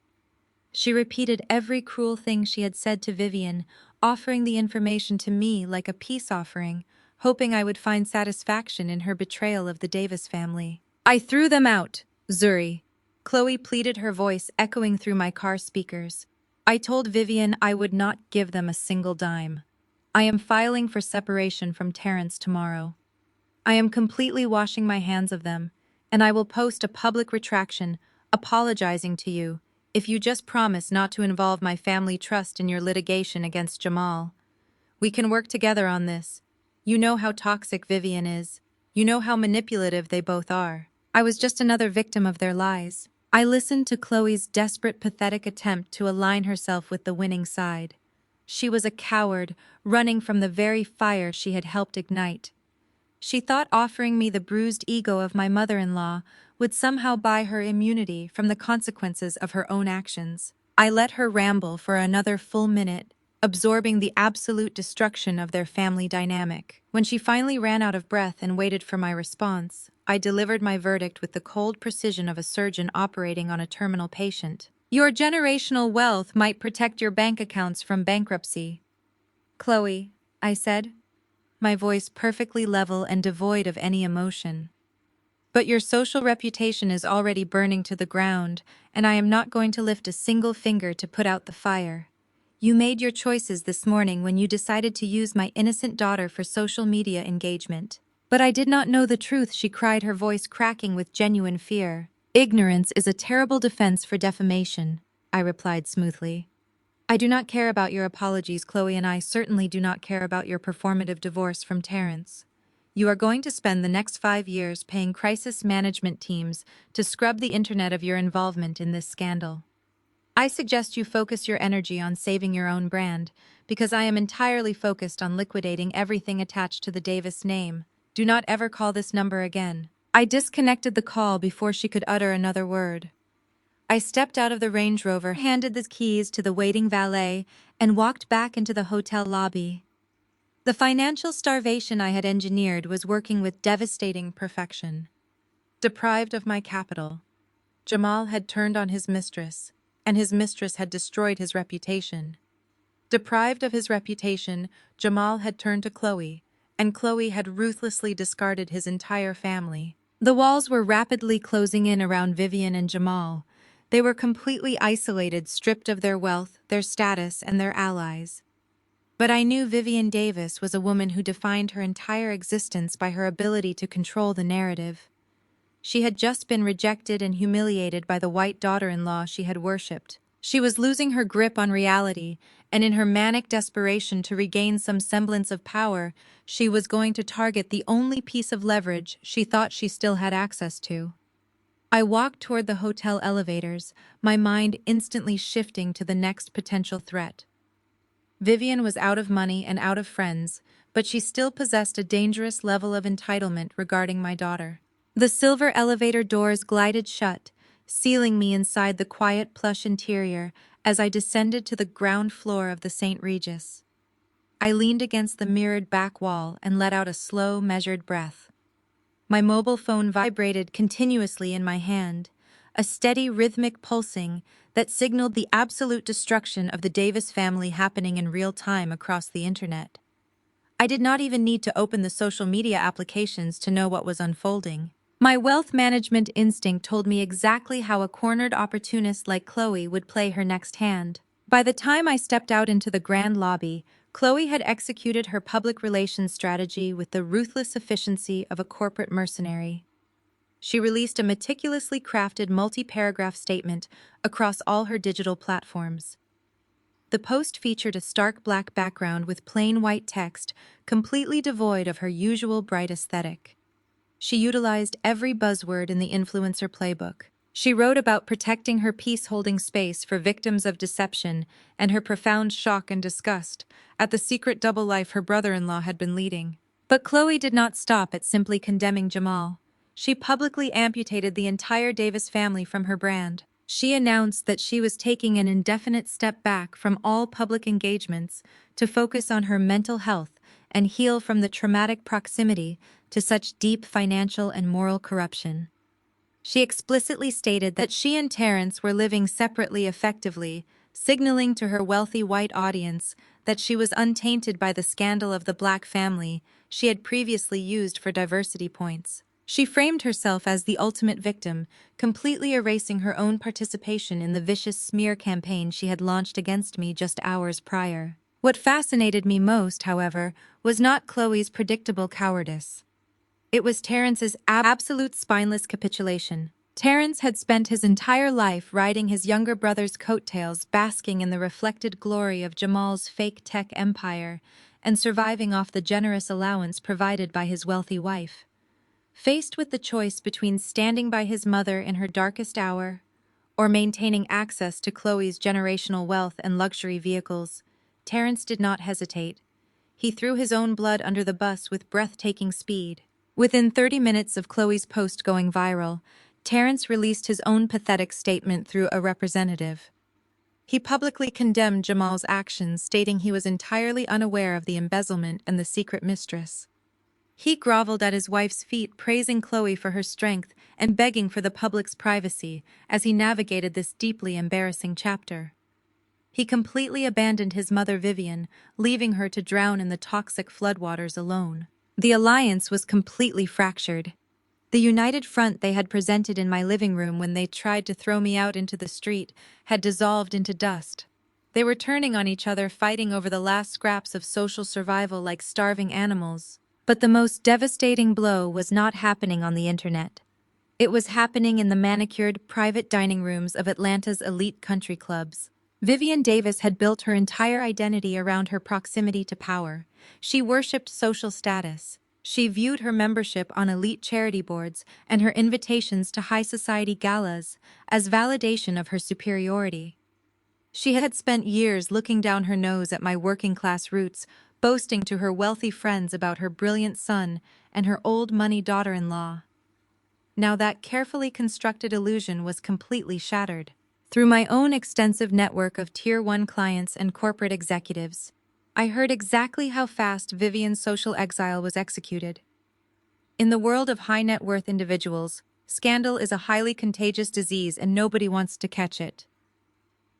She repeated every cruel thing she had said to Vivian, offering the information to me like a peace offering, hoping I would find satisfaction in her betrayal of the Davis family. I threw them out, Zuri. Chloe pleaded, her voice echoing through my car speakers. I told Vivian I would not give them a single dime. I am filing for separation from Terrence tomorrow. I am completely washing my hands of them, and I will post a public retraction apologizing to you if you just promise not to involve my family trust in your litigation against Jamal. We can work together on this. You know how toxic Vivian is. You know how manipulative they both are. I was just another victim of their lies. I listened to Chloe's desperate, pathetic attempt to align herself with the winning side. She was a coward, running from the very fire she had helped ignite. She thought offering me the bruised ego of my mother-in-law would somehow buy her immunity from the consequences of her own actions. I let her ramble for another full minute, absorbing the absolute destruction of their family dynamic. When she finally ran out of breath and waited for my response, I delivered my verdict with the cold precision of a surgeon operating on a terminal patient. Your generational wealth might protect your bank accounts from bankruptcy. Chloe, I said, my voice perfectly level and devoid of any emotion. But your social reputation is already burning to the ground, and I am not going to lift a single finger to put out the fire. You made your choices this morning when you decided to use my innocent daughter for social media engagement. But I did not know the truth, she cried, her voice cracking with genuine fear. Ignorance is a terrible defense for defamation, I replied smoothly. I do not care about your apologies, Chloe, and I certainly do not care about your performative divorce from Terrence. You are going to spend the next 5 years paying crisis management teams to scrub the internet of your involvement in this scandal. I suggest you focus your energy on saving your own brand, because I am entirely focused on liquidating everything attached to the Davis name. Do not ever call this number again. I disconnected the call before she could utter another word. I stepped out of the Range Rover, handed the keys to the waiting valet, and walked back into the hotel lobby. The financial starvation I had engineered was working with devastating perfection. Deprived of my capital, Jamal had turned on his mistress, and his mistress had destroyed his reputation. Deprived of his reputation, Jamal had turned to Chloe, and Chloe had ruthlessly discarded his entire family. The walls were rapidly closing in around Vivian and Jamal. They were completely isolated, stripped of their wealth, their status, and their allies. But I knew Vivian Davis was a woman who defined her entire existence by her ability to control the narrative. She had just been rejected and humiliated by the white daughter-in-law she had worshipped. She was losing her grip on reality, and in her manic desperation to regain some semblance of power, she was going to target the only piece of leverage she thought she still had access to. I walked toward the hotel elevators, my mind instantly shifting to the next potential threat. Vivian was out of money and out of friends, but she still possessed a dangerous level of entitlement regarding my daughter. The silver elevator doors glided shut, sealing me inside the quiet plush interior as I descended to the ground floor of the St. Regis. I leaned against the mirrored back wall and let out a slow, measured breath. My mobile phone vibrated continuously in my hand, a steady rhythmic pulsing that signaled the absolute destruction of the Davis family happening in real time across the internet. I did not even need to open the social media applications to know what was unfolding. My wealth management instinct told me exactly how a cornered opportunist like Chloe would play her next hand. By the time I stepped out into the grand lobby, Chloe had executed her public relations strategy with the ruthless efficiency of a corporate mercenary. She released a meticulously crafted multi-paragraph statement across all her digital platforms. The post featured a stark black background with plain white text, completely devoid of her usual bright aesthetic. She utilized every buzzword in the influencer playbook. She wrote about protecting her peace-holding space for victims of deception and her profound shock and disgust at the secret double life her brother-in-law had been leading. But Chloe did not stop at simply condemning Jamal. She publicly amputated the entire Davis family from her brand. She announced that she was taking an indefinite step back from all public engagements to focus on her mental health and heal from the traumatic proximity to such deep financial and moral corruption. She explicitly stated that she and Terrence were living separately effectively, signaling to her wealthy white audience that she was untainted by the scandal of the black family she had previously used for diversity points. She framed herself as the ultimate victim, completely erasing her own participation in the vicious smear campaign she had launched against me just hours prior. What fascinated me most, however, was not Chloe's predictable cowardice. It was Terrence's absolute spineless capitulation. Terrence had spent his entire life riding his younger brother's coattails, basking in the reflected glory of Jamal's fake tech empire and surviving off the generous allowance provided by his wealthy wife. Faced with the choice between standing by his mother in her darkest hour or maintaining access to Chloe's generational wealth and luxury vehicles, Terrence did not hesitate. He threw his own blood under the bus with breathtaking speed. Within 30 minutes of Chloe's post going viral, Terrence released his own pathetic statement through a representative. He publicly condemned Jamal's actions, stating he was entirely unaware of the embezzlement and the secret mistress. He groveled at his wife's feet, praising Chloe for her strength and begging for the public's privacy as he navigated this deeply embarrassing chapter. He completely abandoned his mother Vivian, leaving her to drown in the toxic floodwaters alone. The alliance was completely fractured. The united front they had presented in my living room when they tried to throw me out into the street had dissolved into dust. They were turning on each other, fighting over the last scraps of social survival like starving animals. But the most devastating blow was not happening on the internet. It was happening in the manicured, private dining rooms of Atlanta's elite country clubs. Vivian Davis had built her entire identity around her proximity to power. She worshipped social status. She viewed her membership on elite charity boards and her invitations to high society galas as validation of her superiority. She had spent years looking down her nose at my working-class roots, boasting to her wealthy friends about her brilliant son and her old-money daughter-in-law. Now that carefully constructed illusion was completely shattered. Through my own extensive network of Tier 1 clients and corporate executives, I heard exactly how fast Vivian's social exile was executed. In the world of high-net-worth individuals, scandal is a highly contagious disease and nobody wants to catch it.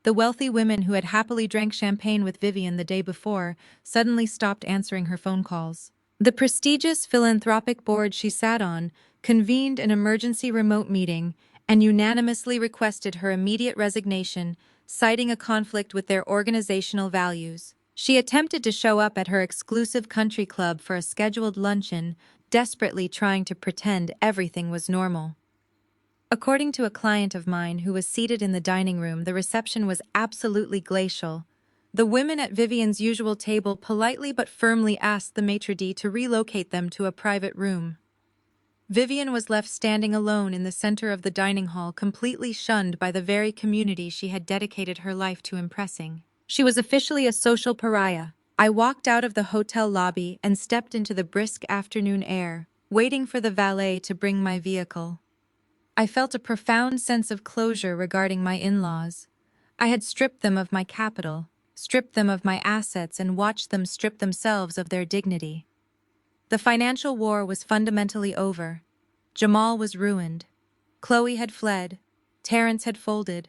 The wealthy women who had happily drank champagne with Vivian the day before suddenly stopped answering her phone calls. The prestigious philanthropic board she sat on convened an emergency remote meeting and unanimously requested her immediate resignation, citing a conflict with their organizational values. She attempted to show up at her exclusive country club for a scheduled luncheon, desperately trying to pretend everything was normal. According to a client of mine who was seated in the dining room, the reception was absolutely glacial. The women at Vivian's usual table politely but firmly asked the maitre d' to relocate them to a private room. Vivian was left standing alone in the center of the dining hall, completely shunned by the very community she had dedicated her life to impressing. She was officially a social pariah. I walked out of the hotel lobby and stepped into the brisk afternoon air, waiting for the valet to bring my vehicle. I felt a profound sense of closure regarding my in-laws. I had stripped them of my capital, stripped them of my assets, and watched them strip themselves of their dignity. The financial war was fundamentally over. Jamal was ruined. Chloe had fled. Terrence had folded.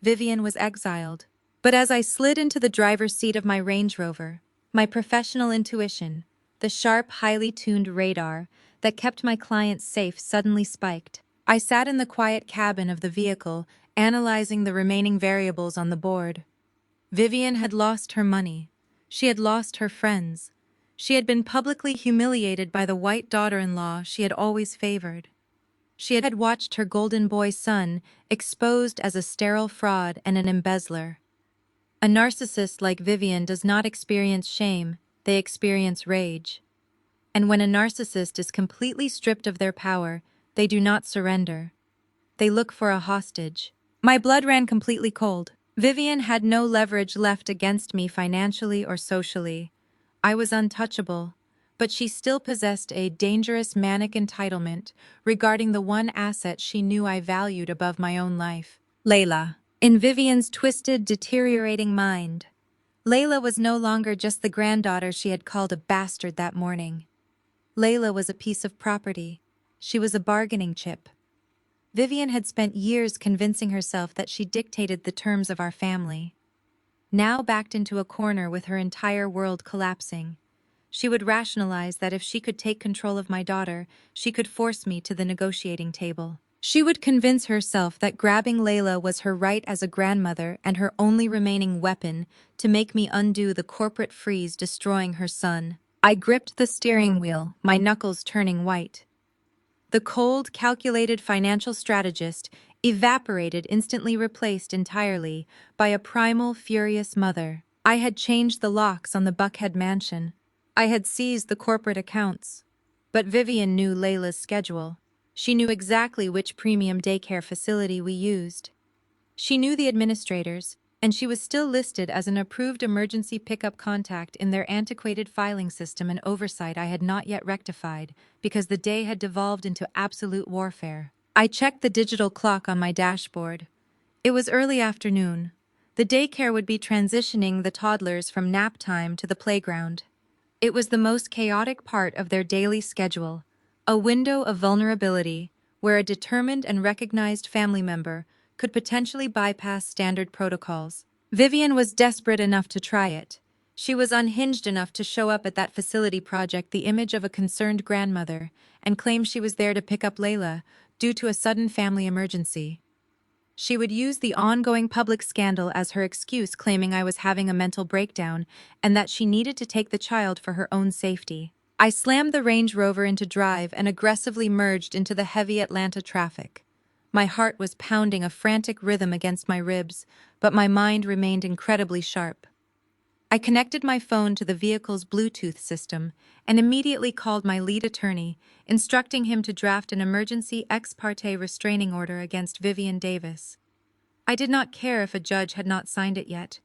Vivian was exiled. But as I slid into the driver's seat of my Range Rover, my professional intuition, the sharp, highly tuned radar that kept my clients safe, suddenly spiked. I sat in the quiet cabin of the vehicle, analyzing the remaining variables on the board. Vivian had lost her money. She had lost her friends. She had been publicly humiliated by the white daughter-in-law she had always favored. She had watched her golden boy son exposed as a sterile fraud and an embezzler. A narcissist like Vivian does not experience shame, they experience rage. And when a narcissist is completely stripped of their power, they do not surrender. They look for a hostage. My blood ran completely cold. Vivian had no leverage left against me financially or socially. I was untouchable, but she still possessed a dangerous manic entitlement regarding the one asset she knew I valued above my own life. Layla. In Vivian's twisted, deteriorating mind, Layla was no longer just the granddaughter she had called a bastard that morning. Layla was a piece of property. She was a bargaining chip. Vivian had spent years convincing herself that she dictated the terms of our family. Now backed into a corner with her entire world collapsing, she would rationalize that if she could take control of my daughter, she could force me to the negotiating table. She would convince herself that grabbing Layla was her right as a grandmother and her only remaining weapon to make me undo the corporate freeze destroying her son. I gripped the steering wheel, my knuckles turning white. The cold, calculated financial strategist evaporated, instantly replaced entirely by a primal, furious mother. I had changed the locks on the Buckhead mansion. I had seized the corporate accounts. But Vivian knew Layla's schedule. She knew exactly which premium daycare facility we used. She knew the administrators, and she was still listed as an approved emergency pickup contact in their antiquated filing system, an oversight I had not yet rectified because the day had devolved into absolute warfare. I checked the digital clock on my dashboard. It was early afternoon. The daycare would be transitioning the toddlers from nap time to the playground. It was the most chaotic part of their daily schedule, a window of vulnerability where a determined and recognized family member could potentially bypass standard protocols. Vivian was desperate enough to try it. She was unhinged enough to show up at that facility project the image of a concerned grandmother and claim she was there to pick up Layla due to a sudden family emergency. She would use the ongoing public scandal as her excuse, claiming I was having a mental breakdown and that she needed to take the child for her own safety. I slammed the Range Rover into drive and aggressively merged into the heavy Atlanta traffic. My heart was pounding a frantic rhythm against my ribs, but my mind remained incredibly sharp. I connected my phone to the vehicle's Bluetooth system and immediately called my lead attorney, instructing him to draft an emergency ex parte restraining order against Vivian Davis. I did not care if a judge had not signed it yet.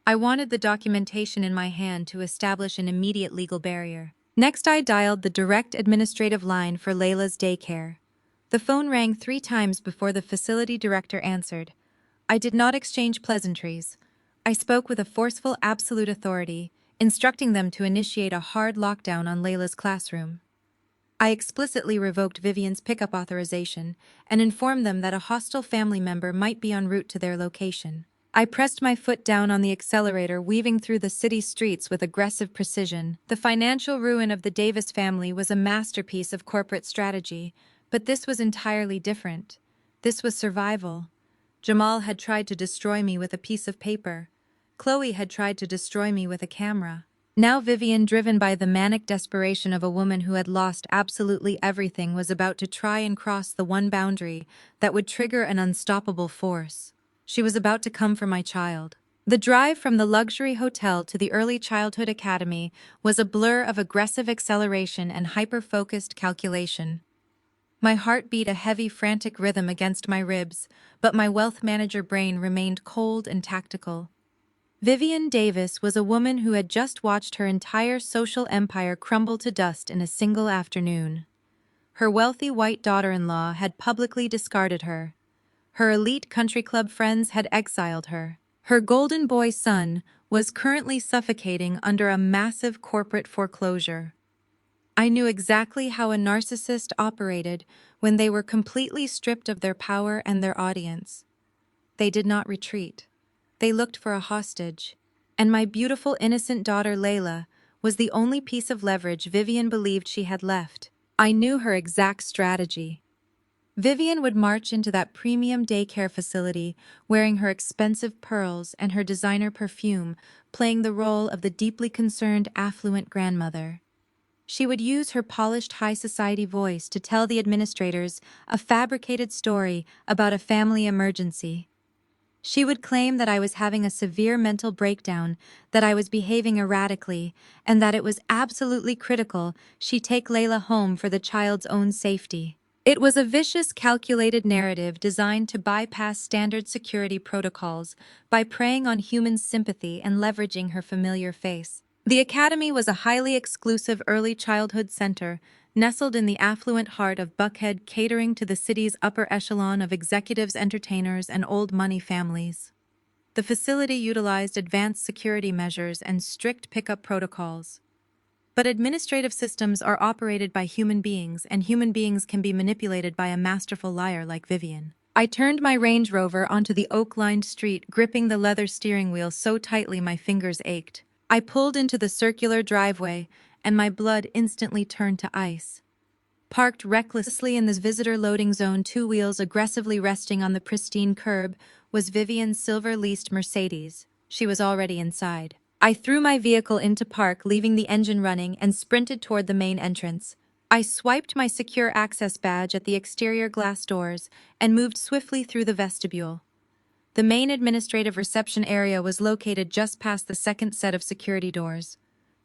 I wanted the documentation in my hand to establish an immediate legal barrier. Next, I dialed the direct administrative line for Layla's daycare. The phone rang 3 times before the facility director answered. I did not exchange pleasantries. I spoke with a forceful absolute authority, instructing them to initiate a hard lockdown on Layla's classroom. I explicitly revoked Vivian's pickup authorization and informed them that a hostile family member might be en route to their location. I pressed my foot down on the accelerator, weaving through the city streets with aggressive precision. The financial ruin of the Davis family was a masterpiece of corporate strategy, but this was entirely different. This was survival. Jamal had tried to destroy me with a piece of paper. Chloe had tried to destroy me with a camera. Now Vivian, driven by the manic desperation of a woman who had lost absolutely everything, was about to try and cross the one boundary that would trigger an unstoppable force. She was about to come for my child. The drive from the luxury hotel to the early childhood academy was a blur of aggressive acceleration and hyper-focused calculation. My heart beat a heavy, frantic rhythm against my ribs, but my wealth manager brain remained cold and tactical. Vivian Davis was a woman who had just watched her entire social empire crumble to dust in a single afternoon. Her wealthy white daughter-in-law had publicly discarded her. Her elite country club friends had exiled her. Her golden boy son was currently suffocating under a massive corporate foreclosure. I knew exactly how a narcissist operated when they were completely stripped of their power and their audience. They did not retreat. They looked for a hostage, and my beautiful, innocent daughter Layla was the only piece of leverage Vivian believed she had left. I knew her exact strategy. Vivian would march into that premium daycare facility wearing her expensive pearls and her designer perfume, playing the role of the deeply concerned, affluent grandmother. She would use her polished high society voice to tell the administrators a fabricated story about a family emergency. She would claim that I was having a severe mental breakdown, that I was behaving erratically, and that it was absolutely critical she take Layla home for the child's own safety. It was a vicious, calculated narrative designed to bypass standard security protocols by preying on human sympathy and leveraging her familiar face. The Academy was a highly exclusive early childhood center nestled in the affluent heart of Buckhead, catering to the city's upper echelon of executives, entertainers, and old money families. The facility utilized advanced security measures and strict pickup protocols. But administrative systems are operated by human beings, and human beings can be manipulated by a masterful liar like Vivian. I turned my Range Rover onto the oak-lined street, gripping the leather steering wheel so tightly my fingers ached. I pulled into the circular driveway, and my blood instantly turned to ice. Parked recklessly in the visitor loading zone, two wheels aggressively resting on the pristine curb, was Vivian's silver-leased Mercedes. She was already inside. I threw my vehicle into park, leaving the engine running, and sprinted toward the main entrance. I swiped my secure access badge at the exterior glass doors and moved swiftly through the vestibule. The main administrative reception area was located just past the second set of security doors.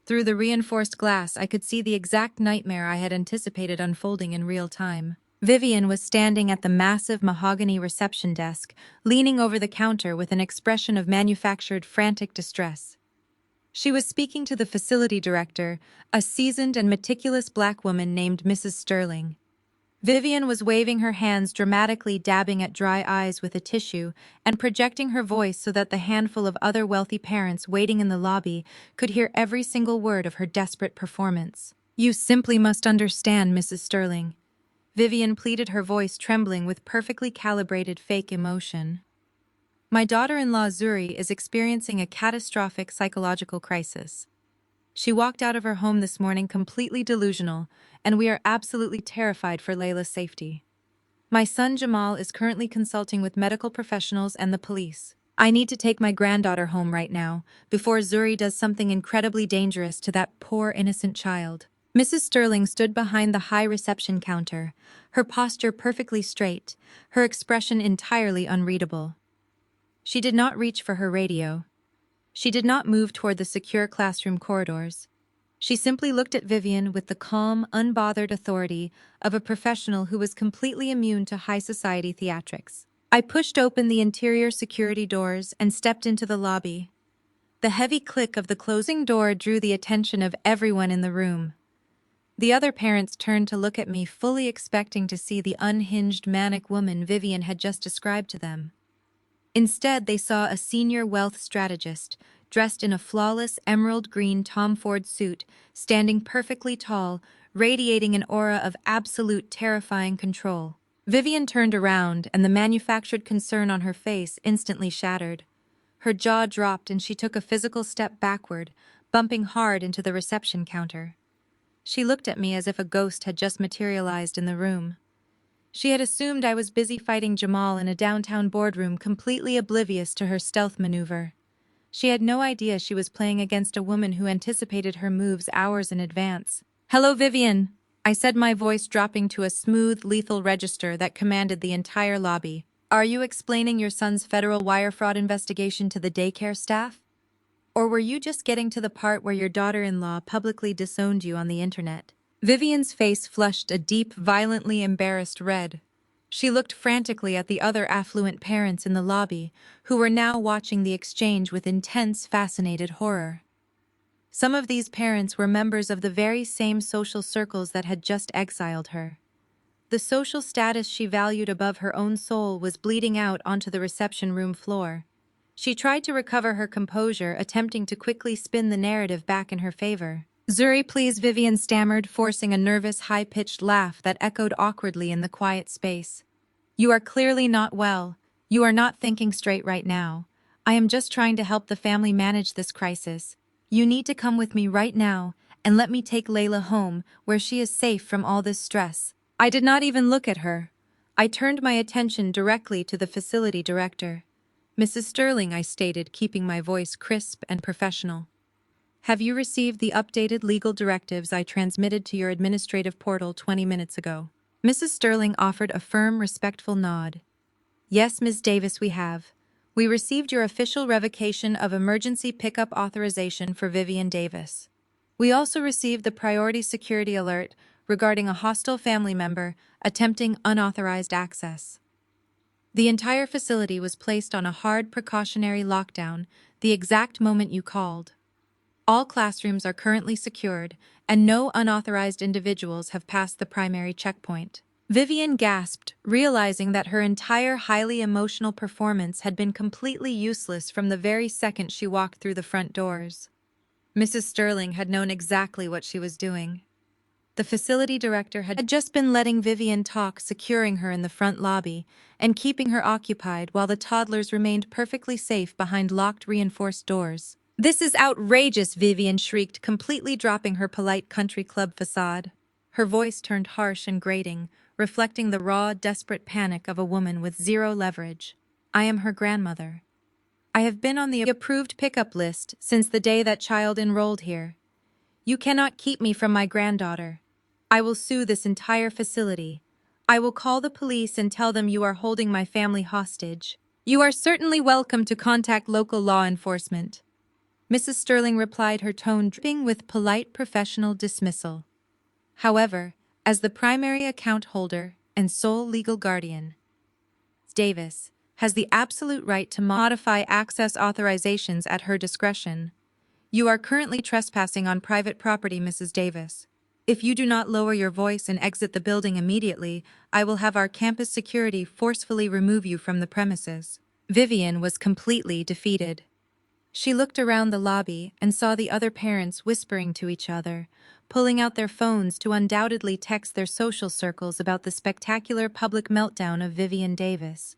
Through the reinforced glass, I could see the exact nightmare I had anticipated unfolding in real time. Vivian was standing at the massive mahogany reception desk, leaning over the counter with an expression of manufactured frantic distress. She was speaking to the facility director, a seasoned and meticulous black woman named Mrs. Sterling. Vivian was waving her hands dramatically, dabbing at dry eyes with a tissue, and projecting her voice so that the handful of other wealthy parents waiting in the lobby could hear every single word of her desperate performance. "You simply must understand, Mrs. Sterling." Vivian pleaded, her voice trembling with perfectly calibrated fake emotion. "My daughter-in-law Zuri is experiencing a catastrophic psychological crisis. She walked out of her home this morning completely delusional, and we are absolutely terrified for Layla's safety. My son Jamal is currently consulting with medical professionals and the police. I need to take my granddaughter home right now, before Zuri does something incredibly dangerous to that poor innocent child." Mrs. Sterling stood behind the high reception counter, her posture perfectly straight, her expression entirely unreadable. She did not reach for her radio. She did not move toward the secure classroom corridors. She simply looked at Vivian with the calm, unbothered authority of a professional who was completely immune to high society theatrics. I pushed open the interior security doors and stepped into the lobby. The heavy click of the closing door drew the attention of everyone in the room. The other parents turned to look at me, fully expecting to see the unhinged, manic woman Vivian had just described to them. Instead, they saw a senior wealth strategist, dressed in a flawless emerald green Tom Ford suit, standing perfectly tall, radiating an aura of absolute terrifying control. Vivian turned around, and the manufactured concern on her face instantly shattered. Her jaw dropped and she took a physical step backward, bumping hard into the reception counter. She looked at me as if a ghost had just materialized in the room. She had assumed I was busy fighting Jamal in a downtown boardroom, completely oblivious to her stealth maneuver. She had no idea she was playing against a woman who anticipated her moves hours in advance. "Hello, Vivian," I said, my voice dropping to a smooth, lethal register that commanded the entire lobby. "Are you explaining your son's federal wire fraud investigation to the daycare staff? Or were you just getting to the part where your daughter-in-law publicly disowned you on the internet?" Vivian's face flushed a deep, violently embarrassed red. She looked frantically at the other affluent parents in the lobby, who were now watching the exchange with intense, fascinated horror. Some of these parents were members of the very same social circles that had just exiled her. The social status she valued above her own soul was bleeding out onto the reception room floor. She tried to recover her composure, attempting to quickly spin the narrative back in her favor. "Zuri, please," Vivian stammered, forcing a nervous, high-pitched laugh that echoed awkwardly in the quiet space. "You are clearly not well. You are not thinking straight right now. I am just trying to help the family manage this crisis. You need to come with me right now and let me take Layla home, where she is safe from all this stress." I did not even look at her. I turned my attention directly to the facility director. "Mrs. Sterling," I stated, keeping my voice crisp and professional. "Have you received the updated legal directives I transmitted to your administrative portal 20 minutes ago?" Mrs. Sterling offered a firm, respectful nod. "Yes, Ms. Davis, we have. We received your official revocation of emergency pickup authorization for Vivian Davis. We also received the priority security alert regarding a hostile family member attempting unauthorized access. The entire facility was placed on a hard precautionary lockdown the exact moment you called. All classrooms are currently secured, and no unauthorized individuals have passed the primary checkpoint." Vivian gasped, realizing that her entire highly emotional performance had been completely useless from the very second she walked through the front doors. Mrs. Sterling had known exactly what she was doing. The facility director had just been letting Vivian talk, securing her in the front lobby and keeping her occupied while the toddlers remained perfectly safe behind locked, reinforced doors. "This is outrageous," Vivian shrieked, completely dropping her polite country club facade. Her voice turned harsh and grating, reflecting the raw, desperate panic of a woman with zero leverage. I am her grandmother. I have been on the approved pickup list since the day that child enrolled here. You cannot keep me from my granddaughter. I will sue this entire facility. I will call the police and tell them you are holding my family hostage. You are certainly welcome to contact local law enforcement. Mrs. Sterling replied, her tone dripping with polite professional dismissal. However, as the primary account holder and sole legal guardian, Davis has the absolute right to modify access authorizations at her discretion. You are currently trespassing on private property, Mrs. Davis. If you do not lower your voice and exit the building immediately, I will have our campus security forcefully remove you from the premises. Vivian was completely defeated. She looked around the lobby and saw the other parents whispering to each other, pulling out their phones to undoubtedly text their social circles about the spectacular public meltdown of Vivian Davis.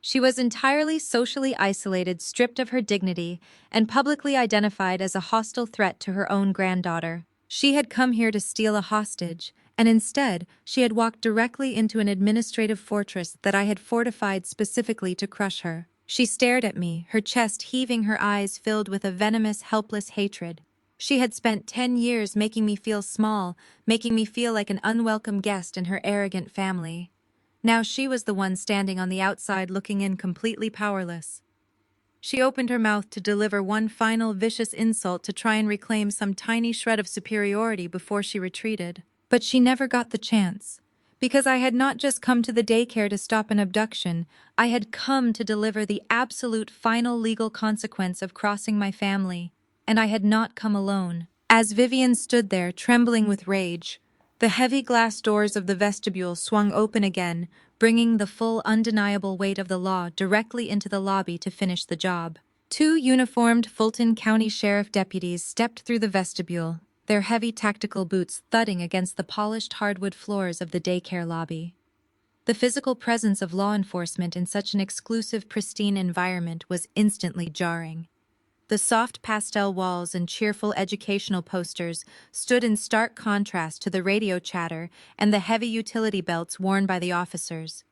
She was entirely socially isolated, stripped of her dignity, and publicly identified as a hostile threat to her own granddaughter. She had come here to steal a hostage, and instead, she had walked directly into an administrative fortress that I had fortified specifically to crush her. She stared at me, her chest heaving, her eyes filled with a venomous, helpless hatred. She had spent 10 years making me feel small, making me feel like an unwelcome guest in her arrogant family. Now she was the one standing on the outside looking in, completely powerless. She opened her mouth to deliver one final vicious insult to try and reclaim some tiny shred of superiority before she retreated. But she never got the chance. Because I had not just come to the daycare to stop an abduction, I had come to deliver the absolute final legal consequence of crossing my family. And I had not come alone. As Vivian stood there, trembling with rage, the heavy glass doors of the vestibule swung open again, bringing the full, undeniable weight of the law directly into the lobby to finish the job. 2 uniformed Fulton County Sheriff deputies stepped through the vestibule, their heavy tactical boots thudding against the polished hardwood floors of the daycare lobby. The physical presence of law enforcement in such an exclusive, pristine environment was instantly jarring. The soft pastel walls and cheerful educational posters stood in stark contrast to the radio chatter and the heavy utility belts worn by the officers.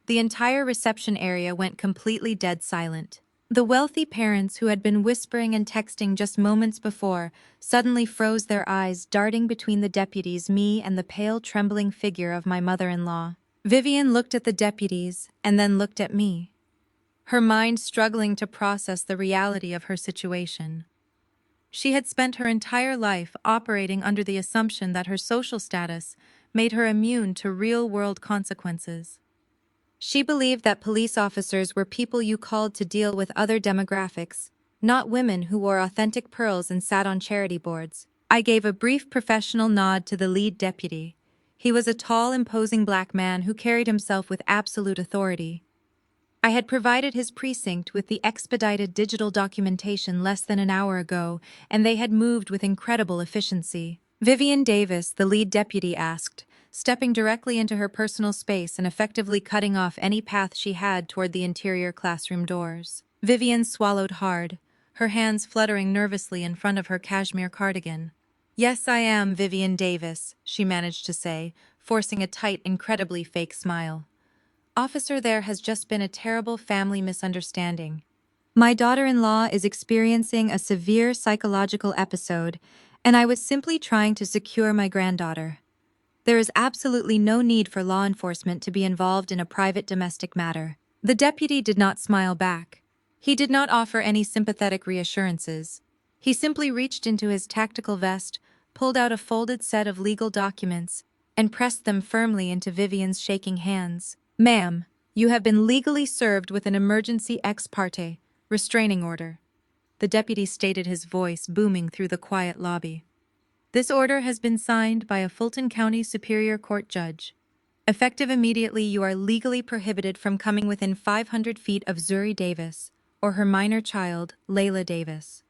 The entire reception area went completely dead silent. The wealthy parents who had been whispering and texting just moments before suddenly froze, their eyes darting between the deputies, me, and the pale, trembling figure of my mother-in-law. Vivian looked at the deputies and then looked at me, her mind struggling to process the reality of her situation. She had spent her entire life operating under the assumption that her social status made her immune to real-world consequences. She believed that police officers were people you called to deal with other demographics, not women who wore authentic pearls and sat on charity boards. I gave a brief professional nod to the lead deputy. He was a tall, imposing black man who carried himself with absolute authority. I had provided his precinct with the expedited digital documentation less than an hour ago, and they had moved with incredible efficiency. Vivian Davis, the lead deputy, asked, stepping directly into her personal space and effectively cutting off any path she had toward the interior classroom doors. Vivian swallowed hard, her hands fluttering nervously in front of her cashmere cardigan. "Yes, I am Vivian Davis," she managed to say, forcing a tight, incredibly fake smile. "Officer, there has just been a terrible family misunderstanding. My daughter-in-law is experiencing a severe psychological episode, and I was simply trying to secure my granddaughter. There is absolutely no need for law enforcement to be involved in a private domestic matter." The deputy did not smile back. He did not offer any sympathetic reassurances. He simply reached into his tactical vest, pulled out a folded set of legal documents, and pressed them firmly into Vivian's shaking hands. "Ma'am, you have been legally served with an emergency ex parte restraining order," the deputy stated, his voice booming through the quiet lobby. "This order has been signed by a Fulton County Superior Court judge. Effective immediately, you are legally prohibited from coming within 500 feet of Zuri Davis or her minor child, Layla Davis.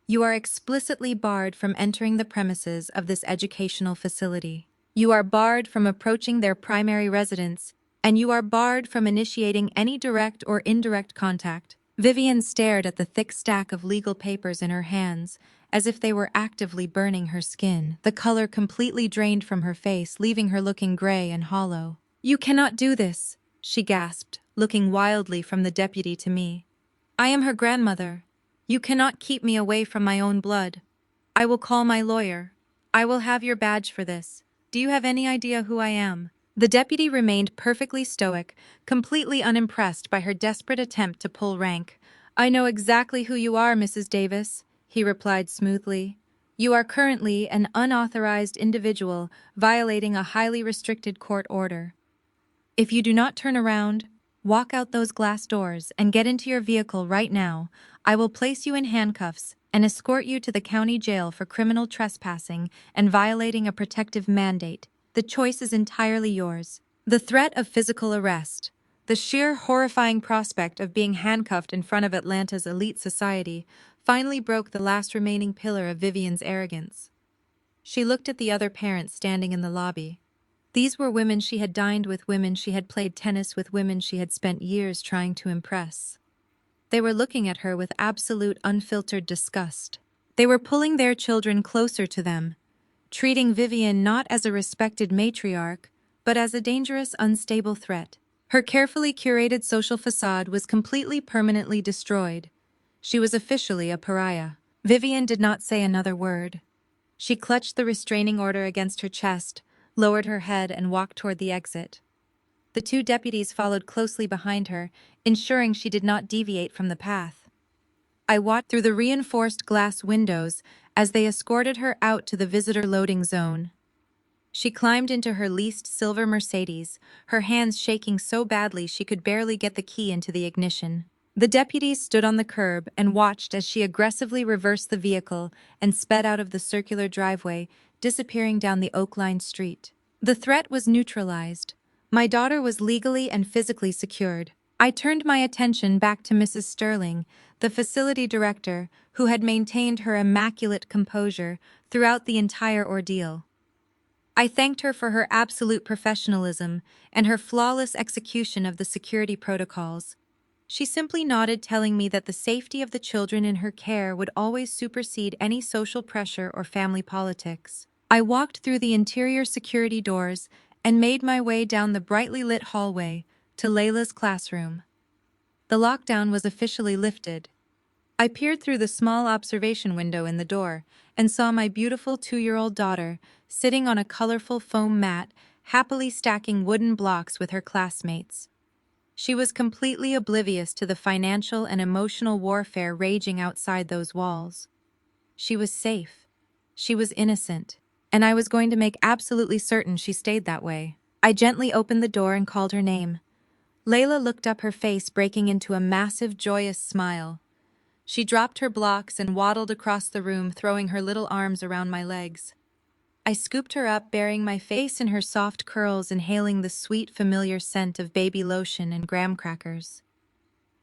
You are explicitly barred from entering the premises of this educational facility. You are barred from approaching their primary residence, and you are barred from initiating any direct or indirect contact. Vivian stared at the thick stack of legal papers in her hands, as if they were actively burning her skin. The color completely drained from her face, leaving her looking gray and hollow. "You cannot do this," she gasped, looking wildly from the deputy to me. "I am her grandmother. You cannot keep me away from my own blood. I will call my lawyer. I will have your badge for this. Do you have any idea who I am?" The deputy remained perfectly stoic, completely unimpressed by her desperate attempt to pull rank. "I know exactly who you are, Mrs. Davis," he replied smoothly. "You are currently an unauthorized individual violating a highly restricted court order. If you do not turn around, walk out those glass doors, and get into your vehicle right now, I will place you in handcuffs and escort you to the county jail for criminal trespassing and violating a protective mandate. The choice is entirely yours." The threat of physical arrest, the sheer horrifying prospect of being handcuffed in front of Atlanta's elite society, finally broke the last remaining pillar of Vivian's arrogance. She looked at the other parents standing in the lobby. These were women she had dined with, women she had played tennis with, women she had spent years trying to impress. They were looking at her with absolute unfiltered disgust. They were pulling their children closer to them, treating Vivian not as a respected matriarch, but as a dangerous, unstable threat. Her carefully curated social facade was completely permanently destroyed. She was officially a pariah. Vivian did not say another word. She clutched the restraining order against her chest, lowered her head, and walked toward the exit. The two deputies followed closely behind her, ensuring she did not deviate from the path. I watched through the reinforced glass windows as they escorted her out to the visitor loading zone. She climbed into her leased silver Mercedes, her hands shaking so badly she could barely get the key into the ignition. The deputies stood on the curb and watched as she aggressively reversed the vehicle and sped out of the circular driveway, disappearing down the oak-lined street. The threat was neutralized. My daughter was legally and physically secured. I turned my attention back to Mrs. Sterling, the facility director, who had maintained her immaculate composure throughout the entire ordeal. I thanked her for her absolute professionalism and her flawless execution of the security protocols. She simply nodded, telling me that the safety of the children in her care would always supersede any social pressure or family politics. I walked through the interior security doors and made my way down the brightly lit hallway to Layla's classroom. The lockdown was officially lifted. I peered through the small observation window in the door and saw my beautiful 2-year-old daughter sitting on a colorful foam mat, happily stacking wooden blocks with her classmates. She was completely oblivious to the financial and emotional warfare raging outside those walls. She was safe. She was innocent. And I was going to make absolutely certain she stayed that way. I gently opened the door and called her name. Layla looked up, her face breaking into a massive, joyous smile. She dropped her blocks and waddled across the room, throwing her little arms around my legs. I scooped her up, burying my face in her soft curls, inhaling the sweet, familiar scent of baby lotion and graham crackers.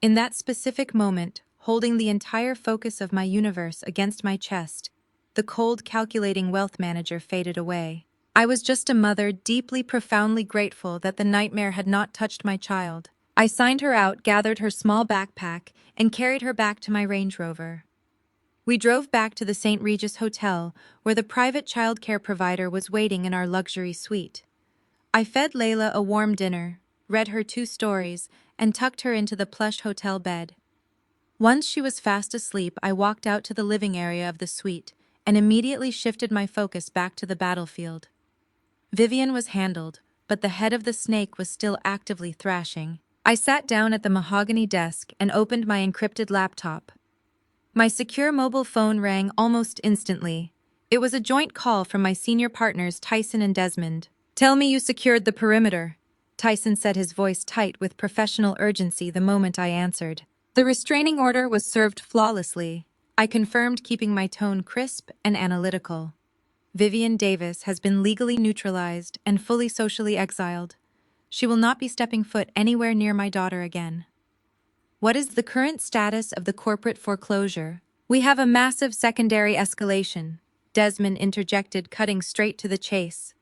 In that specific moment, holding the entire focus of my universe against my chest, the cold, calculating wealth manager faded away. I was just a mother, deeply, profoundly grateful that the nightmare had not touched my child. I signed her out, gathered her small backpack, and carried her back to my Range Rover. We drove back to the St. Regis Hotel, where the private childcare provider was waiting in our luxury suite. I fed Layla a warm dinner, read her 2 stories, and tucked her into the plush hotel bed. Once she was fast asleep, I walked out to the living area of the suite and immediately shifted my focus back to the battlefield. Vivian was handled, but the head of the snake was still actively thrashing. I sat down at the mahogany desk and opened my encrypted laptop. My secure mobile phone rang almost instantly. It was a joint call from my senior partners Tyson and Desmond. "Tell me you secured the perimeter," Tyson said, his voice tight with professional urgency the moment I answered. "The restraining order was served flawlessly," I confirmed, keeping my tone crisp and analytical. "Vivian Davis has been legally neutralized and fully socially exiled. She will not be stepping foot anywhere near my daughter again." "What is the current status of the corporate foreclosure?" "We have a massive secondary escalation," Desmond interjected, cutting straight to the chase.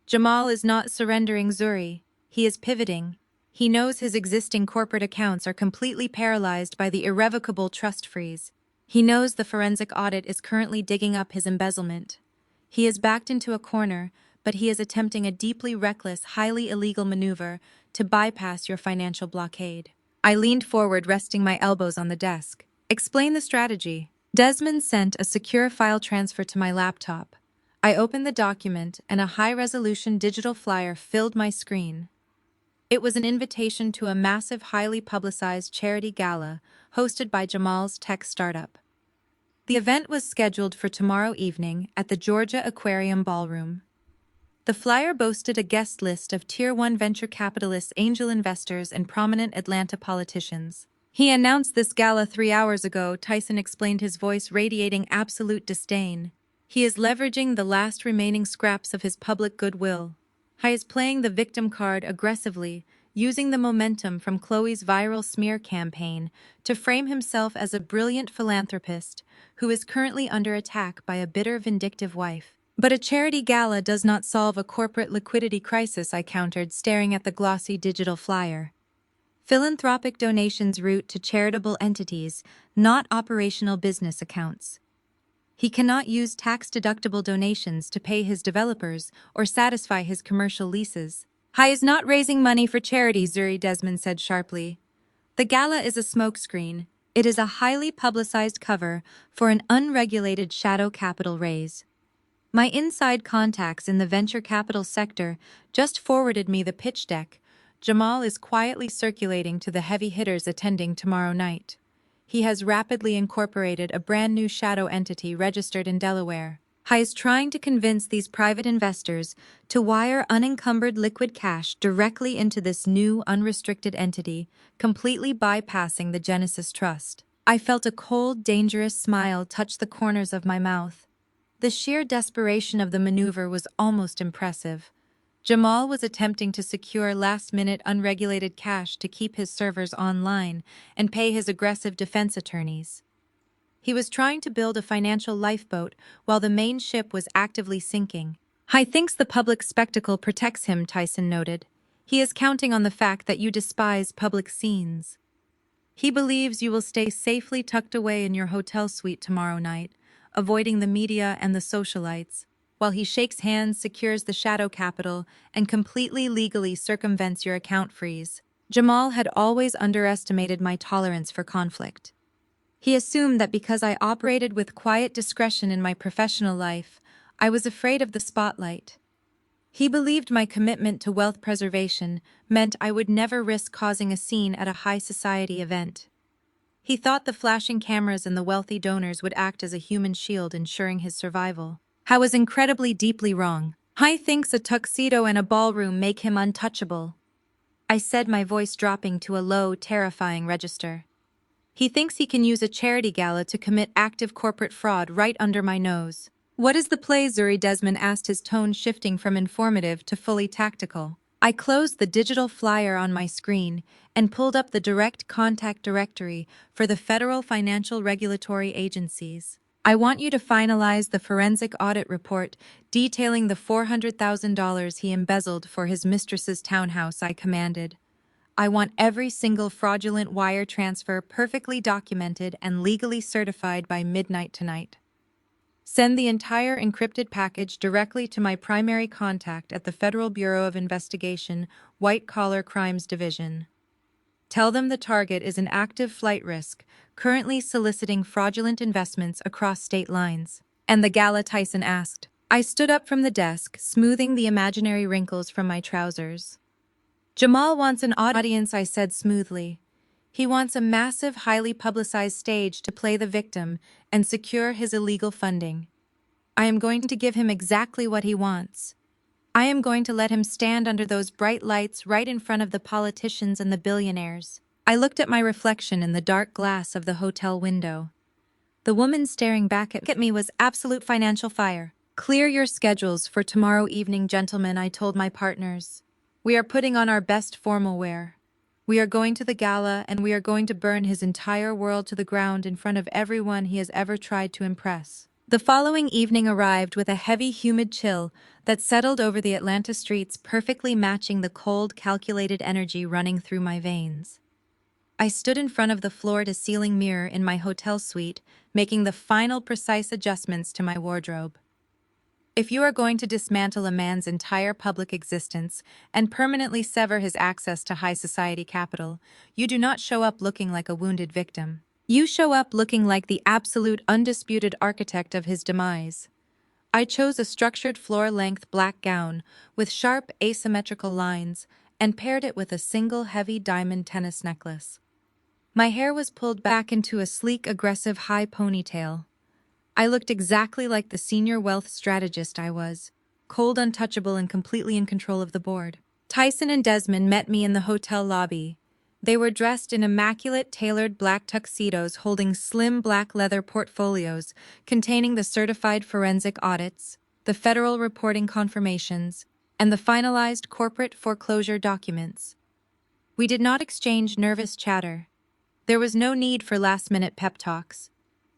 "Jamal is not surrendering Zuri. He is pivoting. He knows his existing corporate accounts are completely paralyzed by the irrevocable trust freeze. He knows the forensic audit is currently digging up his embezzlement. He is backed into a corner, but he is attempting a deeply reckless, highly illegal maneuver to bypass your financial blockade. I leaned forward, resting my elbows on the desk. Explain the strategy. Desmond sent a secure file transfer to my laptop. I opened the document, and a high-resolution digital flyer filled my screen. It was an invitation to a massive, highly publicized charity gala hosted by Jamal's tech startup. The event was scheduled for tomorrow evening at the Georgia Aquarium Ballroom. The flyer boasted a guest list of Tier 1 venture capitalists, angel investors, and prominent Atlanta politicians. He announced this gala 3 hours ago, Tyson explained, his voice radiating absolute disdain. He is leveraging the last remaining scraps of his public goodwill. He is playing the victim card aggressively, using the momentum from Chloe's viral smear campaign to frame himself as a brilliant philanthropist who is currently under attack by a bitter, vindictive wife. But a charity gala does not solve a corporate liquidity crisis, I countered, staring at the glossy digital flyer. Philanthropic donations route to charitable entities, not operational business accounts. He cannot use tax-deductible donations to pay his developers or satisfy his commercial leases. He is not raising money for charity, Zuri, Desmond said sharply. The gala is a smokescreen. It is a highly publicized cover for an unregulated shadow capital raise. My inside contacts in the venture capital sector just forwarded me the pitch deck. Jamal is quietly circulating to the heavy hitters attending tomorrow night. He has rapidly incorporated a brand new shadow entity registered in Delaware. He is trying to convince these private investors to wire unencumbered liquid cash directly into this new unrestricted entity, completely bypassing the Genesis Trust. I felt a cold, dangerous smile touch the corners of my mouth. The sheer desperation of the maneuver was almost impressive. Jamal was attempting to secure last-minute unregulated cash to keep his servers online and pay his aggressive defense attorneys. He was trying to build a financial lifeboat while the main ship was actively sinking. He thinks the public spectacle protects him, Tyson noted. He is counting on the fact that you despise public scenes. He believes you will stay safely tucked away in your hotel suite tomorrow night, avoiding the media and the socialites, while he shakes hands, secures the shadow capital, and completely legally circumvents your account freeze. Jamal had always underestimated my tolerance for conflict. He assumed that because I operated with quiet discretion in my professional life, I was afraid of the spotlight. He believed my commitment to wealth preservation meant I would never risk causing a scene at a high society event. He thought the flashing cameras and the wealthy donors would act as a human shield, ensuring his survival. I was incredibly, deeply wrong. He thinks a tuxedo and a ballroom make him untouchable, I said, my voice dropping to a low, terrifying register. He thinks he can use a charity gala to commit active corporate fraud right under my nose. What is the play, Zuri? Desmond asked, his tone shifting from informative to fully tactical. I closed the digital flyer on my screen and pulled up the direct contact directory for the federal financial regulatory agencies. I want you to finalize the forensic audit report detailing the $400,000 he embezzled for his mistress's townhouse, I commanded. I want every single fraudulent wire transfer perfectly documented and legally certified by midnight tonight. Send the entire encrypted package directly to my primary contact at the Federal Bureau of Investigation, White Collar Crimes Division. Tell them the target is an active flight risk, currently soliciting fraudulent investments across state lines. And the gala, Tyson asked. I stood up from the desk, smoothing the imaginary wrinkles from my trousers. Jamal wants an audience, I said smoothly. He wants a massive, highly publicized stage to play the victim and secure his illegal funding. I am going to give him exactly what he wants. I am going to let him stand under those bright lights right in front of the politicians and the billionaires. I looked at my reflection in the dark glass of the hotel window. The woman staring back at me was absolute financial fire. Clear your schedules for tomorrow evening, gentlemen, I told my partners. We are putting on our best formal wear. We are going to the gala, and we are going to burn his entire world to the ground in front of everyone he has ever tried to impress. The following evening arrived with a heavy, humid chill that settled over the Atlanta streets, perfectly matching the cold, calculated energy running through my veins. I stood in front of the floor-to-ceiling mirror in my hotel suite, making the final precise adjustments to my wardrobe. If you are going to dismantle a man's entire public existence and permanently sever his access to high society capital, you do not show up looking like a wounded victim. You show up looking like the absolute undisputed architect of his demise. I chose a structured floor-length black gown with sharp asymmetrical lines and paired it with a single heavy diamond tennis necklace. My hair was pulled back into a sleek, aggressive high ponytail. I looked exactly like the senior wealth strategist I was, cold, untouchable, and completely in control of the board. Tyson and Desmond met me in the hotel lobby. They were dressed in immaculate, tailored black tuxedos holding slim black leather portfolios containing the certified forensic audits, the federal reporting confirmations, and the finalized corporate foreclosure documents. We did not exchange nervous chatter. There was no need for last-minute pep talks.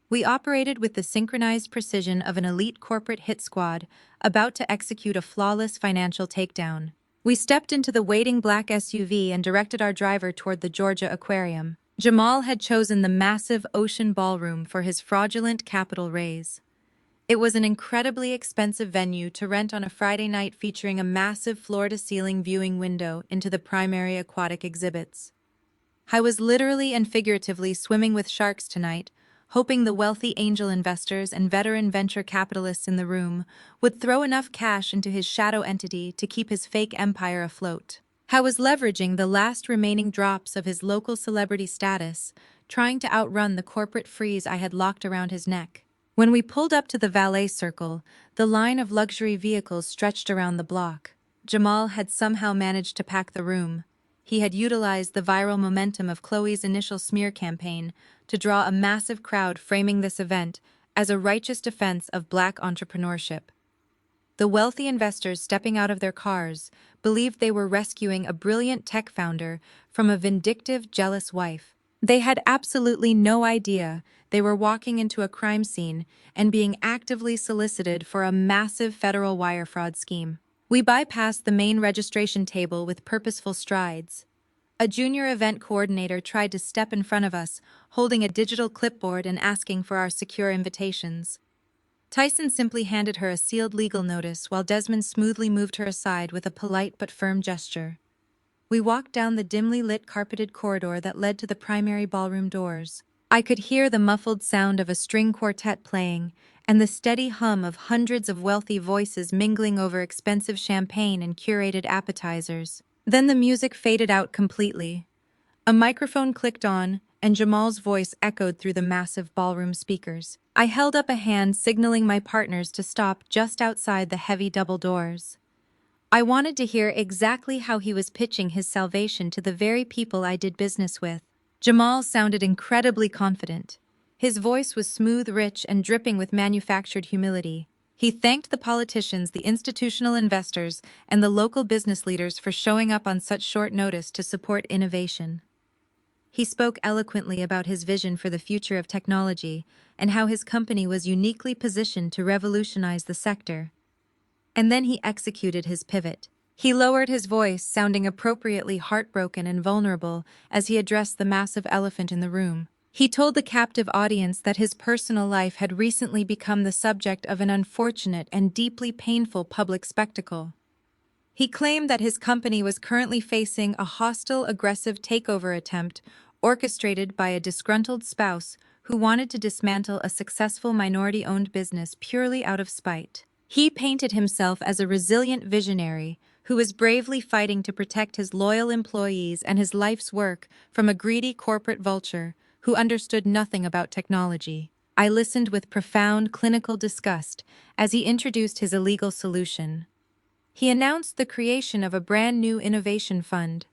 We operated with the synchronized precision of an elite corporate hit squad about to execute a flawless financial takedown. We stepped into the waiting black SUV and directed our driver toward the Georgia Aquarium. Jamal had chosen the massive ocean ballroom for his fraudulent capital raise. It was an incredibly expensive venue to rent on a Friday night, featuring a massive floor-to-ceiling viewing window into the primary aquatic exhibits. I was literally and figuratively swimming with sharks tonight, hoping the wealthy angel investors and veteran venture capitalists in the room would throw enough cash into his shadow entity to keep his fake empire afloat. I was leveraging the last remaining drops of his local celebrity status, trying to outrun the corporate freeze I had locked around his neck. When we pulled up to the valet circle, the line of luxury vehicles stretched around the block. Jamal had somehow managed to pack the room. He had utilized the viral momentum of Chloe's initial smear campaign to draw a massive crowd, framing this event as a righteous defense of Black entrepreneurship. The wealthy investors stepping out of their cars believed they were rescuing a brilliant tech founder from a vindictive, jealous wife. They had absolutely no idea they were walking into a crime scene and being actively solicited for a massive federal wire fraud scheme. We bypassed the main registration table with purposeful strides. A junior event coordinator tried to step in front of us, holding a digital clipboard and asking for our secure invitations. Tyson simply handed her a sealed legal notice, while Desmond smoothly moved her aside with a polite but firm gesture. We walked down the dimly lit carpeted corridor that led to the primary ballroom doors. I could hear the muffled sound of a string quartet playing, and the steady hum of hundreds of wealthy voices mingling over expensive champagne and curated appetizers. Then the music faded out completely. A microphone clicked on, and Jamal's voice echoed through the massive ballroom speakers. I held up a hand, signaling my partners to stop just outside the heavy double doors. I wanted to hear exactly how he was pitching his salvation to the very people I did business with. Jamal sounded incredibly confident. His voice was smooth, rich, and dripping with manufactured humility. He thanked the politicians, the institutional investors, and the local business leaders for showing up on such short notice to support innovation. He spoke eloquently about his vision for the future of technology and how his company was uniquely positioned to revolutionize the sector. And then he executed his pivot. He lowered his voice, sounding appropriately heartbroken and vulnerable as he addressed the massive elephant in the room. He told the captive audience that his personal life had recently become the subject of an unfortunate and deeply painful public spectacle. He claimed that his company was currently facing a hostile, aggressive takeover attempt orchestrated by a disgruntled spouse who wanted to dismantle a successful minority-owned business purely out of spite. He painted himself as a resilient visionary who was bravely fighting to protect his loyal employees and his life's work from a greedy corporate vulture who understood nothing about technology. I listened with profound clinical disgust as he introduced his illegal solution. He announced the creation of a brand new innovation fund.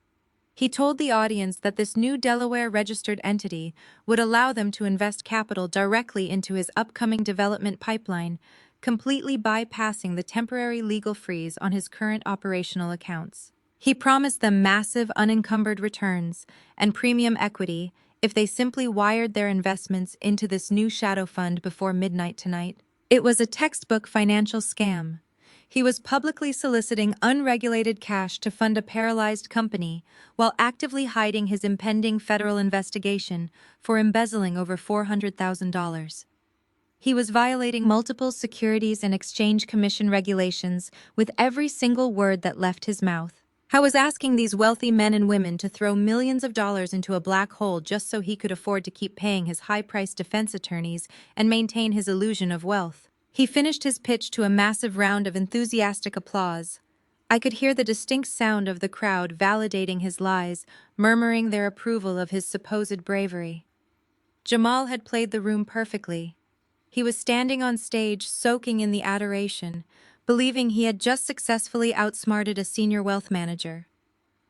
He told the audience that this new Delaware-registered entity would allow them to invest capital directly into his upcoming development pipeline, completely bypassing the temporary legal freeze on his current operational accounts. He promised them massive unencumbered returns and premium equity if they simply wired their investments into this new shadow fund before midnight tonight. It was a textbook financial scam. He was publicly soliciting unregulated cash to fund a paralyzed company while actively hiding his impending federal investigation for embezzling over $400,000. He was violating multiple Securities and Exchange Commission regulations with every single word that left his mouth. I was asking these wealthy men and women to throw millions of dollars into a black hole just so he could afford to keep paying his high-priced defense attorneys and maintain his illusion of wealth. He finished his pitch to a massive round of enthusiastic applause. I could hear the distinct sound of the crowd validating his lies, murmuring their approval of his supposed bravery. Jamal had played the room perfectly. He was standing on stage, soaking in the adoration, believing he had just successfully outsmarted a senior wealth manager.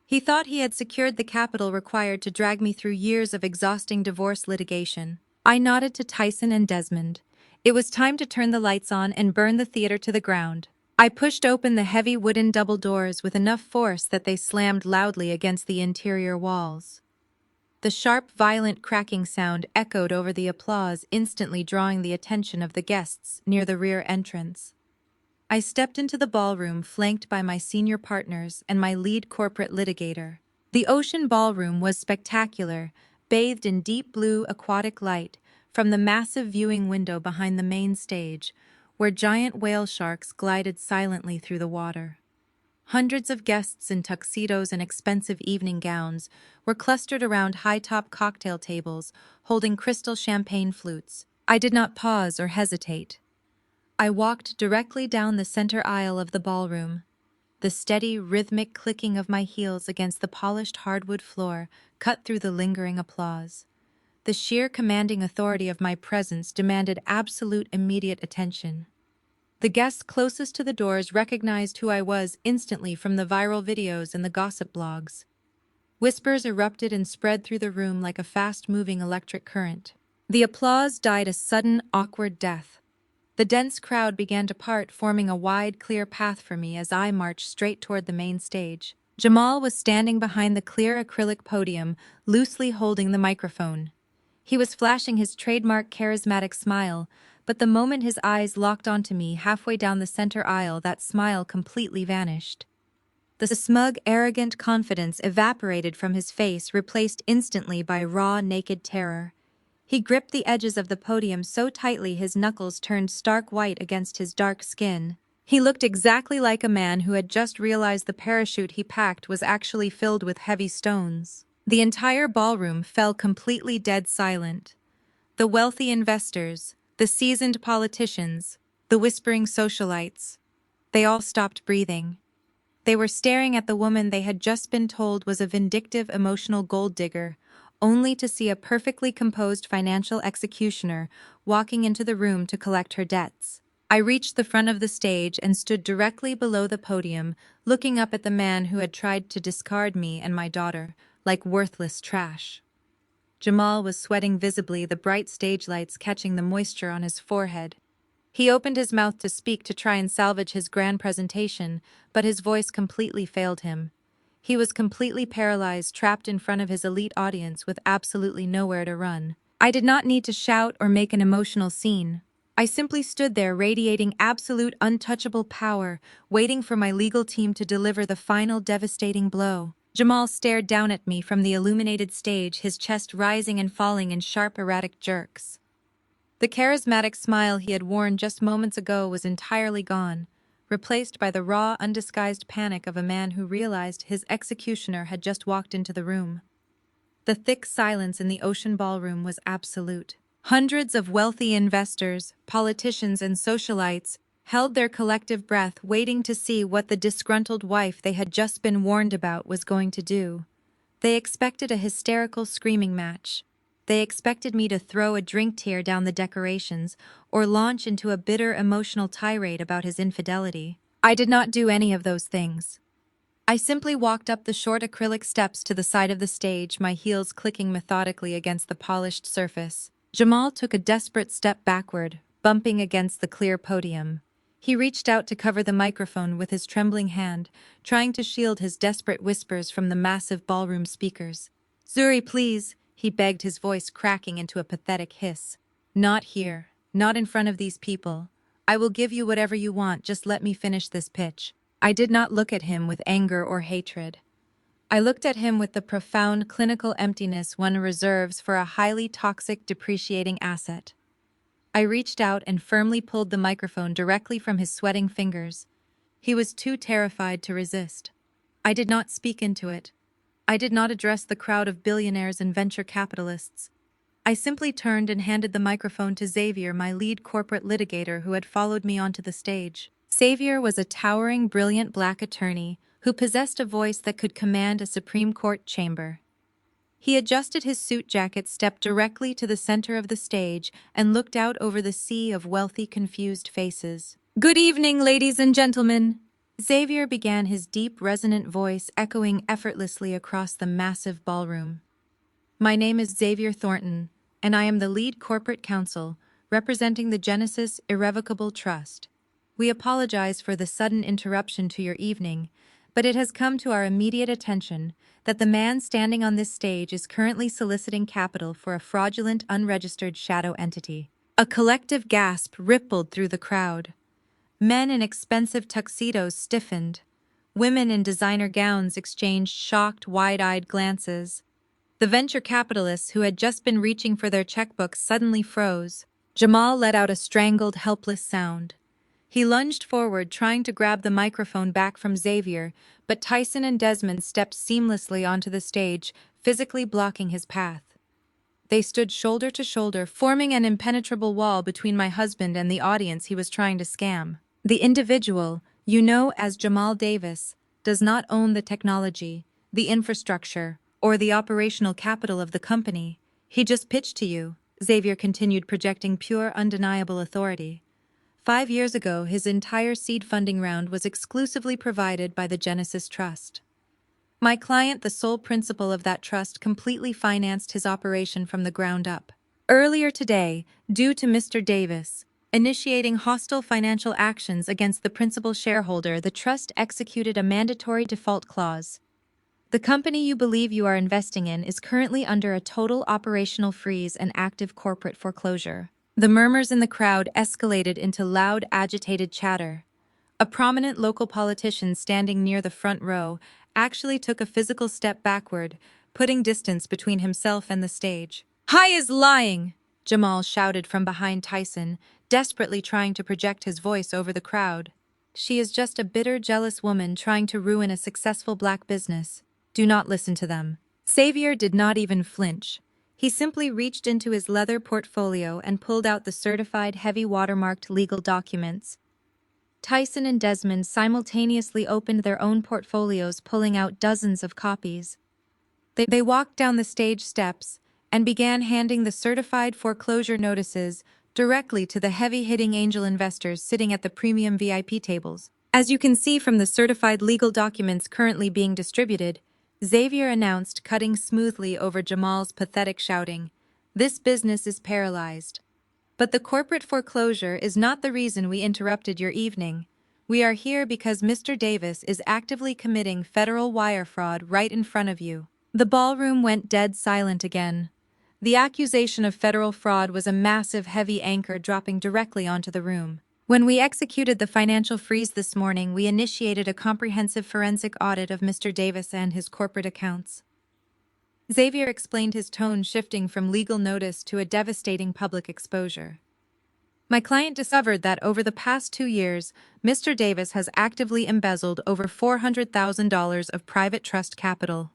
He thought he had secured the capital required to drag me through years of exhausting divorce litigation. I nodded to Tyson and Desmond. It was time to turn the lights on and burn the theater to the ground. I pushed open the heavy wooden double doors with enough force that they slammed loudly against the interior walls. The sharp, violent cracking sound echoed over the applause, instantly drawing the attention of the guests near the rear entrance. I stepped into the ballroom flanked by my senior partners and my lead corporate litigator. The Ocean Ballroom was spectacular, bathed in deep blue aquatic light from the massive viewing window behind the main stage, where giant whale sharks glided silently through the water. Hundreds of guests in tuxedos and expensive evening gowns were clustered around high-top cocktail tables, holding crystal champagne flutes. I did not pause or hesitate. I walked directly down the center aisle of the ballroom. The steady, rhythmic clicking of my heels against the polished hardwood floor cut through the lingering applause. The sheer commanding authority of my presence demanded absolute immediate attention. The guests closest to the doors recognized who I was instantly from the viral videos and the gossip blogs. Whispers erupted and spread through the room like a fast-moving electric current. The applause died a sudden, awkward death. The dense crowd began to part, forming a wide, clear path for me as I marched straight toward the main stage. Jamal was standing behind the clear acrylic podium, loosely holding the microphone. He was flashing his trademark charismatic smile, but the moment his eyes locked onto me halfway down the center aisle, that smile completely vanished. The smug, arrogant confidence evaporated from his face, replaced instantly by raw, naked terror. He gripped the edges of the podium so tightly his knuckles turned stark white against his dark skin. He looked exactly like a man who had just realized the parachute he packed was actually filled with heavy stones. The entire ballroom fell completely dead silent. The wealthy investors, the seasoned politicians, the whispering socialites, they all stopped breathing. They were staring at the woman they had just been told was a vindictive, emotional gold digger, only to see a perfectly composed financial executioner walking into the room to collect her debts. I reached the front of the stage and stood directly below the podium, looking up at the man who had tried to discard me and my daughter like worthless trash. Jamal was sweating visibly, the bright stage lights catching the moisture on his forehead. He opened his mouth to speak to try and salvage his grand presentation, but his voice completely failed him. He was completely paralyzed, trapped in front of his elite audience with absolutely nowhere to run. I did not need to shout or make an emotional scene. I simply stood there radiating absolute untouchable power, waiting for my legal team to deliver the final devastating blow. Jamal stared down at me from the illuminated stage, his chest rising and falling in sharp, erratic jerks. The charismatic smile he had worn just moments ago was entirely gone, replaced by the raw, undisguised panic of a man who realized his executioner had just walked into the room. The thick silence in the Ocean Ballroom was absolute. Hundreds of wealthy investors, politicians, and socialites held their collective breath, waiting to see what the disgruntled wife they had just been warned about was going to do. They expected a hysterical screaming match. They expected me to throw a drink tear down the decorations or launch into a bitter, emotional tirade about his infidelity. I did not do any of those things. I simply walked up the short acrylic steps to the side of the stage, my heels clicking methodically against the polished surface. Jamal took a desperate step backward, bumping against the clear podium. He reached out to cover the microphone with his trembling hand, trying to shield his desperate whispers from the massive ballroom speakers. "Zuri, please," he begged, his voice cracking into a pathetic hiss. "Not here. Not in front of these people. I will give you whatever you want, just let me finish this pitch. I did not look at him with anger or hatred. I looked at him with the profound clinical emptiness one reserves for a highly toxic, depreciating asset. I reached out and firmly pulled the microphone directly from his sweating fingers. He was too terrified to resist. I did not speak into it. I did not address the crowd of billionaires and venture capitalists. I simply turned and handed the microphone to Xavier, my lead corporate litigator who had followed me onto the stage. Xavier was a towering, brilliant black attorney who possessed a voice that could command a Supreme Court chamber. He adjusted his suit jacket, stepped directly to the center of the stage, and looked out over the sea of wealthy, confused faces. "Good evening, ladies and gentlemen," Xavier began, his deep, resonant voice echoing effortlessly across the massive ballroom. "My name is Xavier Thornton, and I am the lead corporate counsel representing the Genesis Irrevocable Trust. We apologize for the sudden interruption to your evening, but it has come to our immediate attention that the man standing on this stage is currently soliciting capital for a fraudulent, unregistered shadow entity." A collective gasp rippled through the crowd. Men in expensive tuxedos stiffened. Women in designer gowns exchanged shocked, wide-eyed glances. The venture capitalists who had just been reaching for their checkbooks suddenly froze. Jamal let out a strangled, helpless sound. He lunged forward, trying to grab the microphone back from Xavier, but Tyson and Desmond stepped seamlessly onto the stage, physically blocking his path. They stood shoulder to shoulder, forming an impenetrable wall between my husband and the audience he was trying to scam. The individual, you know as Jamal Davis, does not own the technology, the infrastructure, or the operational capital of the company. He just pitched to you, Xavier continued, projecting pure, undeniable authority. 5 years ago, his entire seed funding round was exclusively provided by the Genesis Trust. My client, the sole principal of that trust, completely financed his operation from the ground up. Earlier today, due to Mr. Davis initiating hostile financial actions against the principal shareholder, the trust executed a mandatory default clause. The company you believe you are investing in is currently under a total operational freeze and active corporate foreclosure. The murmurs in the crowd escalated into loud, agitated chatter. A prominent local politician standing near the front row actually took a physical step backward, putting distance between himself and the stage. "Hai is lying!" Jamal shouted from behind Tyson, desperately trying to project his voice over the crowd. "She is just a bitter, jealous woman trying to ruin a successful black business. Do not listen to them." Xavier did not even flinch. He simply reached into his leather portfolio and pulled out the certified, heavy watermarked legal documents. Tyson and Desmond simultaneously opened their own portfolios, pulling out dozens of copies. They walked down the stage steps and began handing the certified foreclosure notices directly to the heavy-hitting angel investors sitting at the premium VIP tables. As you can see from the certified legal documents currently being distributed, Xavier announced, cutting smoothly over Jamal's pathetic shouting, "This business is paralyzed. But the corporate foreclosure is not the reason we interrupted your evening. We are here because Mr. Davis is actively committing federal wire fraud right in front of you." The ballroom went dead silent again. The accusation of federal fraud was a massive, heavy anchor dropping directly onto the room. "When we executed the financial freeze this morning, we initiated a comprehensive forensic audit of Mr. Davis and his corporate accounts." Xavier explained, his tone shifting from legal notice to a devastating public exposure. "My client discovered that over the past 2 years, Mr. Davis has actively embezzled over $400,000 of private trust capital.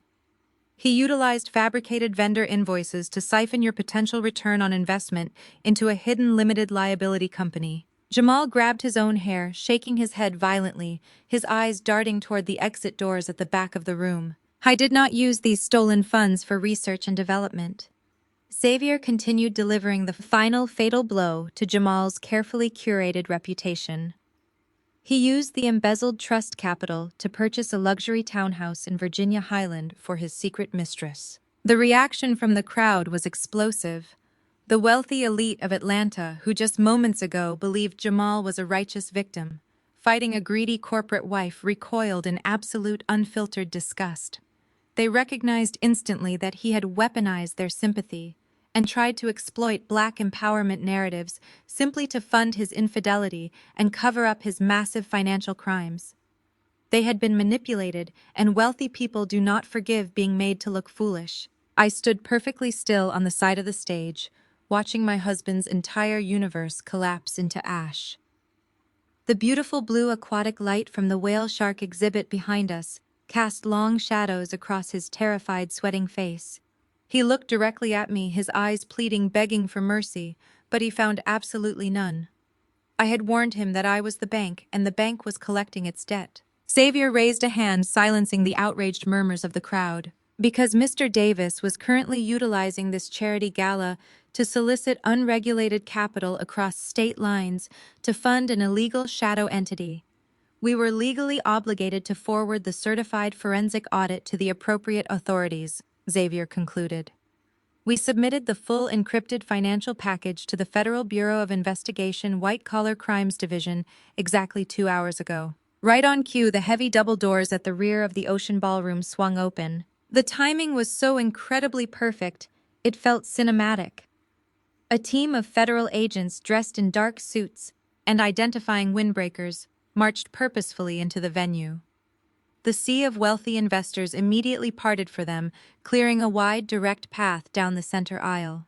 He utilized fabricated vendor invoices to siphon your potential return on investment into a hidden limited liability company." Jamal grabbed his own hair, shaking his head violently, his eyes darting toward the exit doors at the back of the room. "I did not use these stolen funds for research and development." Xavier continued, delivering the final fatal blow to Jamal's carefully curated reputation. He used the embezzled trust capital to purchase a luxury townhouse in Virginia Highland for his secret mistress. The reaction from the crowd was explosive. The wealthy elite of Atlanta, who just moments ago believed Jamal was a righteous victim, fighting a greedy corporate wife, recoiled in absolute, unfiltered disgust. They recognized instantly that he had weaponized their sympathy, and tried to exploit Black empowerment narratives simply to fund his infidelity and cover up his massive financial crimes. They had been manipulated, and wealthy people do not forgive being made to look foolish. I stood perfectly still on the side of the stage, watching my husband's entire universe collapse into ash. The beautiful blue aquatic light from the whale shark exhibit behind us cast long shadows across his terrified, sweating face. He looked directly at me, his eyes pleading, begging for mercy, but he found absolutely none. I had warned him that I was the bank, and the bank was collecting its debt. Xavier raised a hand, silencing the outraged murmurs of the crowd. Because Mr. Davis was currently utilizing this charity gala to solicit unregulated capital across state lines to fund an illegal shadow entity. We were legally obligated to forward the certified forensic audit to the appropriate authorities, Xavier concluded. We submitted the full encrypted financial package to the Federal Bureau of Investigation White-Collar Crimes Division exactly 2 hours ago. Right on cue, the heavy double doors at the rear of the Ocean Ballroom swung open. The timing was so incredibly perfect, it felt cinematic. A team of federal agents dressed in dark suits and identifying windbreakers marched purposefully into the venue. The sea of wealthy investors immediately parted for them, clearing a wide, direct path down the center aisle.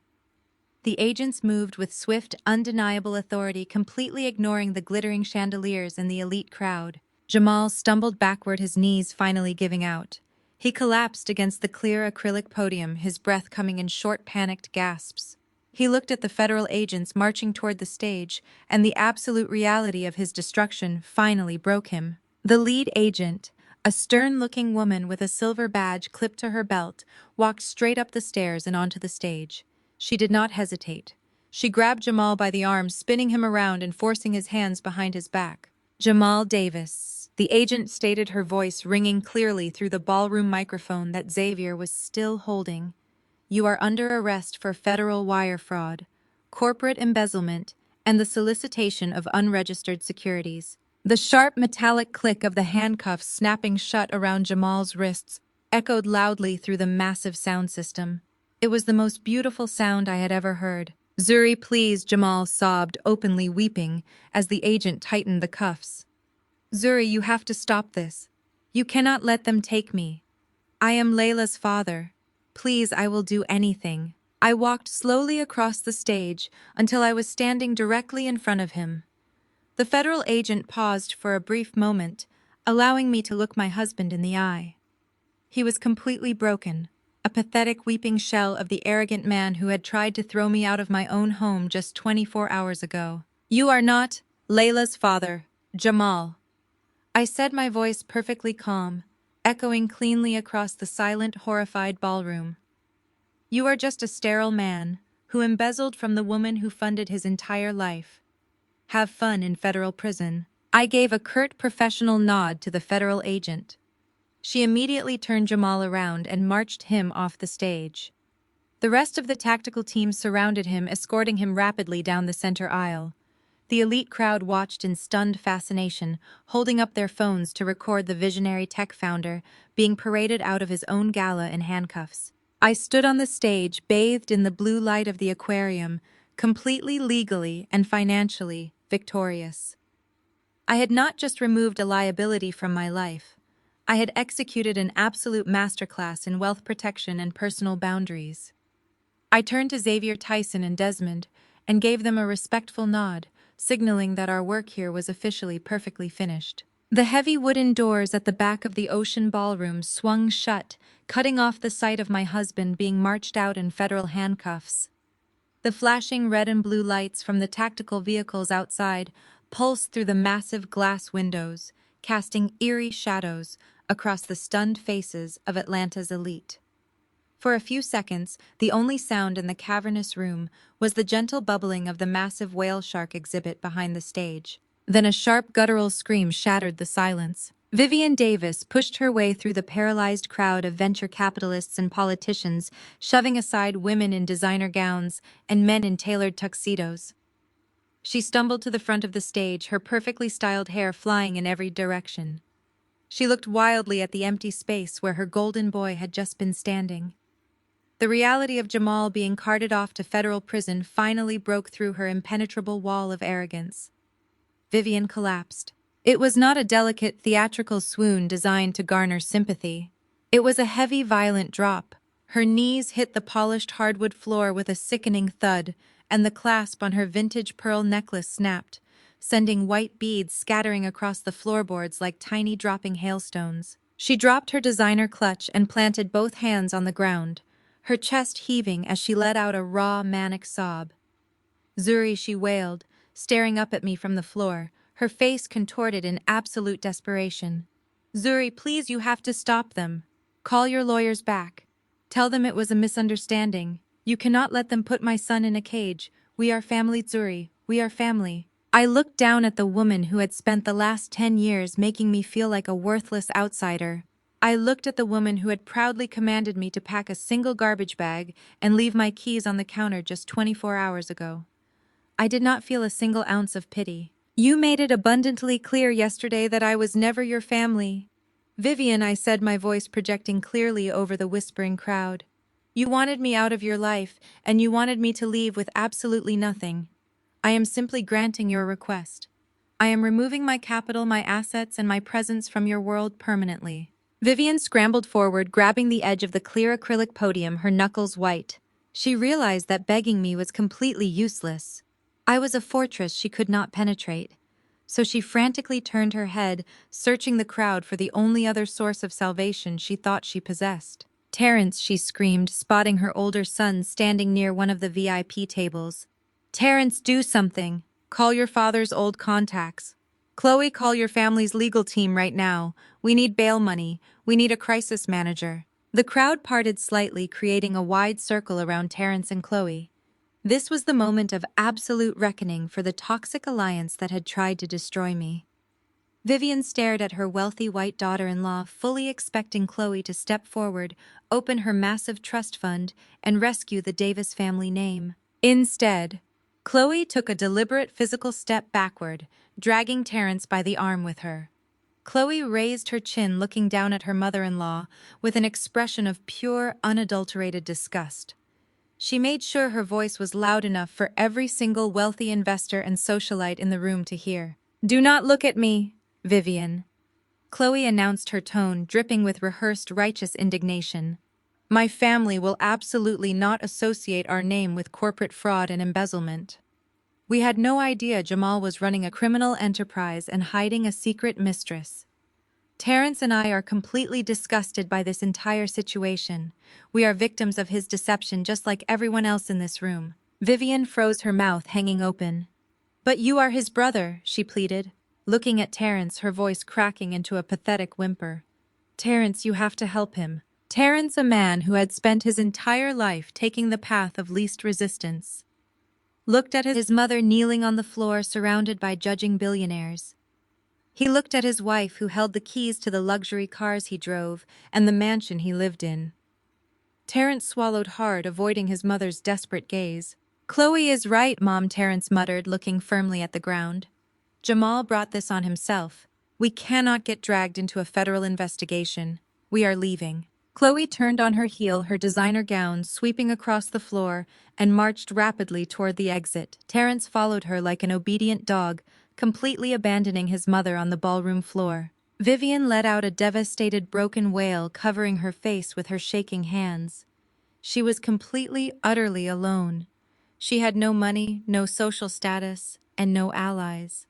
The agents moved with swift, undeniable authority, completely ignoring the glittering chandeliers and the elite crowd. Jamal stumbled backward, his knees finally giving out. He collapsed against the clear acrylic podium, his breath coming in short, panicked gasps. He looked at the federal agents marching toward the stage, and the absolute reality of his destruction finally broke him. The lead agent, a stern-looking woman with a silver badge clipped to her belt, walked straight up the stairs and onto the stage. She did not hesitate. She grabbed Jamal by the arm, spinning him around and forcing his hands behind his back. "Jamal Davis," the agent stated, her voice ringing clearly through the ballroom microphone that Xavier was still holding. "You are under arrest for federal wire fraud, corporate embezzlement, and the solicitation of unregistered securities." The sharp metallic click of the handcuffs snapping shut around Jamal's wrists echoed loudly through the massive sound system. It was the most beautiful sound I had ever heard. "Zuri, please," Jamal sobbed, openly weeping, as the agent tightened the cuffs. "Zuri, you have to stop this. You cannot let them take me. I am Layla's father. Please, I will do anything." I walked slowly across the stage until I was standing directly in front of him. The federal agent paused for a brief moment, allowing me to look my husband in the eye. He was completely broken, a pathetic weeping shell of the arrogant man who had tried to throw me out of my own home just 24 hours ago. "You are not Layla's father, Jamal," I said, my voice perfectly calm, echoing cleanly across the silent, horrified ballroom. "You are just a sterile man who embezzled from the woman who funded his entire life. Have fun in federal prison." I gave a curt professional nod to the federal agent. She immediately turned Jamal around and marched him off the stage. The rest of the tactical team surrounded him, escorting him rapidly down the center aisle. The elite crowd watched in stunned fascination, holding up their phones to record the visionary tech founder being paraded out of his own gala in handcuffs. I stood on the stage, bathed in the blue light of the aquarium, completely legally and financially victorious. I had not just removed a liability from my life. I had executed an absolute masterclass in wealth protection and personal boundaries. I turned to Xavier, Tyson, and Desmond and gave them a respectful nod, signaling that our work here was officially perfectly finished. The heavy wooden doors at the back of the Ocean Ballroom swung shut, cutting off the sight of my husband being marched out in federal handcuffs. The flashing red and blue lights from the tactical vehicles outside pulsed through the massive glass windows, casting eerie shadows across the stunned faces of Atlanta's elite. For a few seconds, the only sound in the cavernous room was the gentle bubbling of the massive whale shark exhibit behind the stage. Then a sharp guttural scream shattered the silence. Vivian Davis pushed her way through the paralyzed crowd of venture capitalists and politicians, shoving aside women in designer gowns and men in tailored tuxedos. She stumbled to the front of the stage, her perfectly styled hair flying in every direction. She looked wildly at the empty space where her golden boy had just been standing. The reality of Jamal being carted off to federal prison finally broke through her impenetrable wall of arrogance. Vivian collapsed. It was not a delicate theatrical swoon designed to garner sympathy. It was a heavy, violent drop. Her knees hit the polished hardwood floor with a sickening thud, and the clasp on her vintage pearl necklace snapped, sending white beads scattering across the floorboards like tiny dropping hailstones. She dropped her designer clutch and planted both hands on the ground, her chest heaving as she let out a raw, manic sob. "Zuri," she wailed, staring up at me from the floor, her face contorted in absolute desperation. "Zuri, please, you have to stop them. Call your lawyers back. Tell them it was a misunderstanding. You cannot let them put my son in a cage. We are family, Zuri. We are family." I looked down at the woman who had spent the last 10 years making me feel like a worthless outsider. I looked at the woman who had proudly commanded me to pack a single garbage bag and leave my keys on the counter just 24 hours ago. I did not feel a single ounce of pity. "You made it abundantly clear yesterday that I was never your family." "Vivian," I said, my voice projecting clearly over the whispering crowd. "You wanted me out of your life, and you wanted me to leave with absolutely nothing. I am simply granting your request. I am removing my capital, my assets, and my presence from your world permanently." Vivian scrambled forward, grabbing the edge of the clear acrylic podium, her knuckles white. She realized that begging me was completely useless. I was a fortress she could not penetrate. So she frantically turned her head, searching the crowd for the only other source of salvation she thought she possessed. "Terrence," she screamed, spotting her older son standing near one of the VIP tables. "Terrence, do something. Call your father's old contacts. Chloe, call your family's legal team right now. We need bail money. We need a crisis manager." The crowd parted slightly, creating a wide circle around Terrence and Chloe. This was the moment of absolute reckoning for the toxic alliance that had tried to destroy me. Vivian stared at her wealthy white daughter-in-law, fully expecting Chloe to step forward, open her massive trust fund, and rescue the Davis family name. Instead, Chloe took a deliberate physical step backward, dragging Terrence by the arm with her. Chloe raised her chin, looking down at her mother-in-law with an expression of pure, unadulterated disgust. She made sure her voice was loud enough for every single wealthy investor and socialite in the room to hear. "Do not look at me, Vivian," Chloe announced, her tone dripping with rehearsed righteous indignation. "My family will absolutely not associate our name with corporate fraud and embezzlement. We had no idea Jamal was running a criminal enterprise and hiding a secret mistress. Terrence and I are completely disgusted by this entire situation. We are victims of his deception just like everyone else in this room." Vivian froze, her mouth hanging open. "But you are his brother," she pleaded, looking at Terrence, her voice cracking into a pathetic whimper. "Terrence, you have to help him." Terrence, a man who had spent his entire life taking the path of least resistance, looked at his mother kneeling on the floor surrounded by judging billionaires. He looked at his wife, who held the keys to the luxury cars he drove and the mansion he lived in. Terrence swallowed hard, avoiding his mother's desperate gaze. "Chloe is right, Mom," Terrence muttered, looking firmly at the ground. "Jamal brought this on himself. We cannot get dragged into a federal investigation. We are leaving." Chloe turned on her heel, her designer gown sweeping across the floor, and marched rapidly toward the exit. Terrence followed her like an obedient dog, completely abandoning his mother on the ballroom floor. Vivian let out a devastated, broken wail, covering her face with her shaking hands. She was completely, utterly alone. She had no money, no social status, and no allies.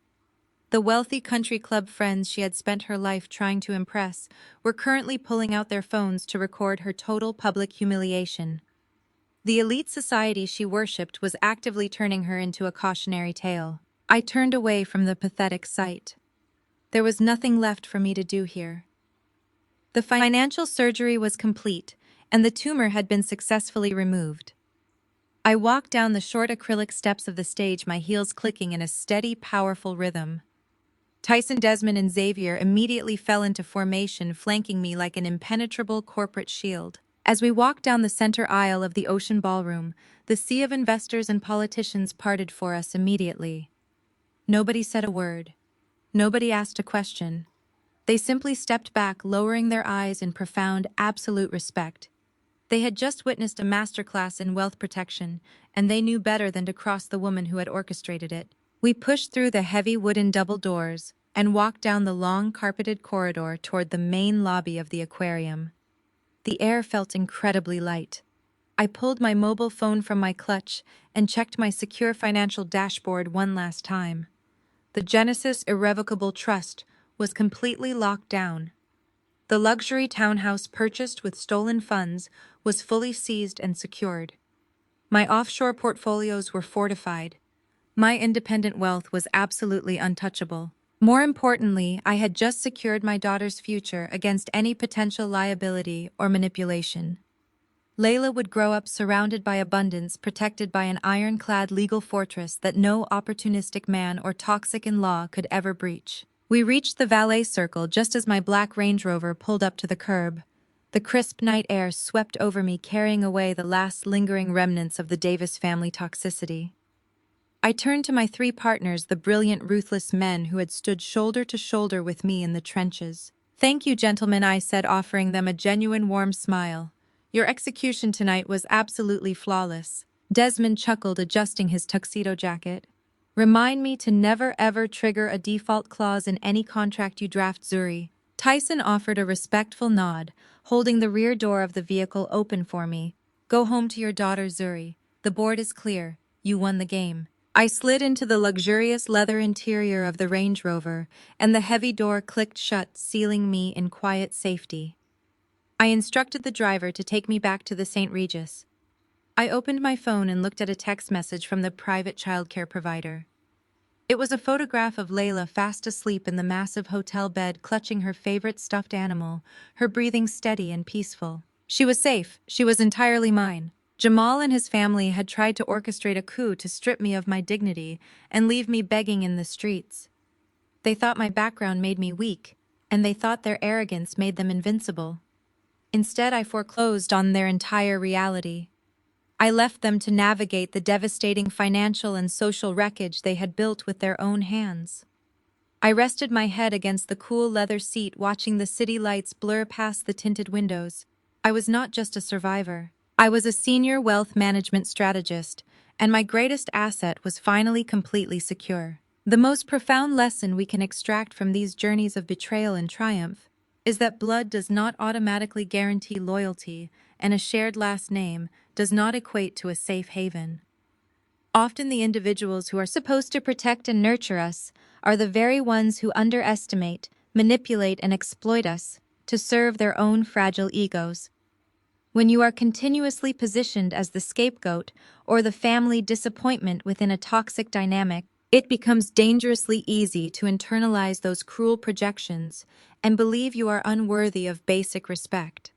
The wealthy country club friends she had spent her life trying to impress were currently pulling out their phones to record her total public humiliation. The elite society she worshipped was actively turning her into a cautionary tale. I turned away from the pathetic sight. There was nothing left for me to do here. The financial surgery was complete, and the tumor had been successfully removed. I walked down the short acrylic steps of the stage, my heels clicking in a steady, powerful rhythm. Tyson, Desmond, and Xavier immediately fell into formation, flanking me like an impenetrable corporate shield. As we walked down the center aisle of the Ocean Ballroom, the sea of investors and politicians parted for us immediately. Nobody said a word. Nobody asked a question. They simply stepped back, lowering their eyes in profound, absolute respect. They had just witnessed a masterclass in wealth protection, and they knew better than to cross the woman who had orchestrated it. We pushed through the heavy wooden double doors and walked down the long carpeted corridor toward the main lobby of the aquarium. The air felt incredibly light. I pulled my mobile phone from my clutch and checked my secure financial dashboard one last time. The Genesis Irrevocable Trust was completely locked down. The luxury townhouse purchased with stolen funds was fully seized and secured. My offshore portfolios were fortified. My independent wealth was absolutely untouchable. More importantly, I had just secured my daughter's future against any potential liability or manipulation. Layla would grow up surrounded by abundance, protected by an ironclad legal fortress that no opportunistic man or toxic in-law could ever breach. We reached the valet circle just as my black Range Rover pulled up to the curb. The crisp night air swept over me, carrying away the last lingering remnants of the Davis family toxicity. I turned to my three partners, the brilliant, ruthless men who had stood shoulder to shoulder with me in the trenches. "Thank you, gentlemen," I said, offering them a genuine warm smile. "Your execution tonight was absolutely flawless." Desmond chuckled, adjusting his tuxedo jacket. "Remind me to never ever trigger a default clause in any contract you draft, Zuri." Tyson offered a respectful nod, holding the rear door of the vehicle open for me. "Go home to your daughter, Zuri. The board is clear. You won the game." I slid into the luxurious leather interior of the Range Rover, and the heavy door clicked shut, sealing me in quiet safety. I instructed the driver to take me back to the St. Regis. I opened my phone and looked at a text message from the private childcare provider. It was a photograph of Layla fast asleep in the massive hotel bed, clutching her favorite stuffed animal, her breathing steady and peaceful. She was safe. She was entirely mine. Jamal and his family had tried to orchestrate a coup to strip me of my dignity and leave me begging in the streets. They thought my background made me weak, and they thought their arrogance made them invincible. Instead, I foreclosed on their entire reality. I left them to navigate the devastating financial and social wreckage they had built with their own hands. I rested my head against the cool leather seat, watching the city lights blur past the tinted windows. I was not just a survivor. I was a senior wealth management strategist, and my greatest asset was finally completely secure. The most profound lesson we can extract from these journeys of betrayal and triumph is that blood does not automatically guarantee loyalty, and a shared last name does not equate to a safe haven. Often the individuals who are supposed to protect and nurture us are the very ones who underestimate, manipulate, and exploit us to serve their own fragile egos. When you are continuously positioned as the scapegoat or the family disappointment within a toxic dynamic, it becomes dangerously easy to internalize those cruel projections and believe you are unworthy of basic respect.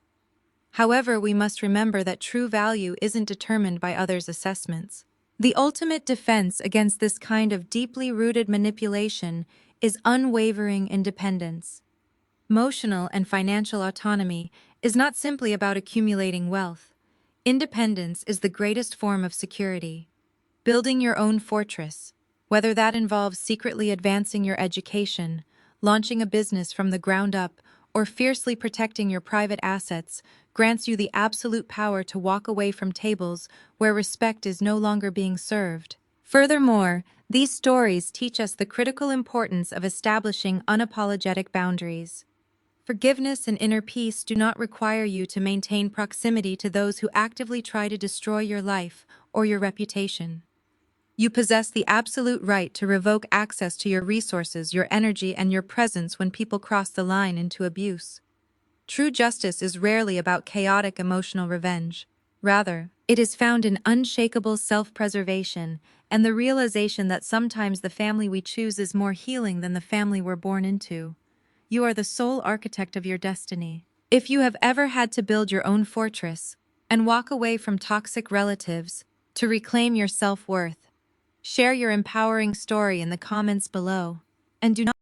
However, we must remember that true value isn't determined by others' assessments. The ultimate defense against this kind of deeply rooted manipulation is unwavering independence. Emotional and financial autonomy is not simply about accumulating wealth. Independence is the greatest form of security. Building your own fortress, whether that involves secretly advancing your education, launching a business from the ground up, or fiercely protecting your private assets, grants you the absolute power to walk away from tables where respect is no longer being served. Furthermore, these stories teach us the critical importance of establishing unapologetic boundaries. Forgiveness and inner peace do not require you to maintain proximity to those who actively try to destroy your life or your reputation. You possess the absolute right to revoke access to your resources, your energy, and your presence when people cross the line into abuse. True justice is rarely about chaotic emotional revenge. Rather, it is found in unshakable self-preservation and the realization that sometimes the family we choose is more healing than the family we're born into. You are the sole architect of your destiny. If you have ever had to build your own fortress and walk away from toxic relatives to reclaim your self-worth, share your empowering story in the comments below, and do not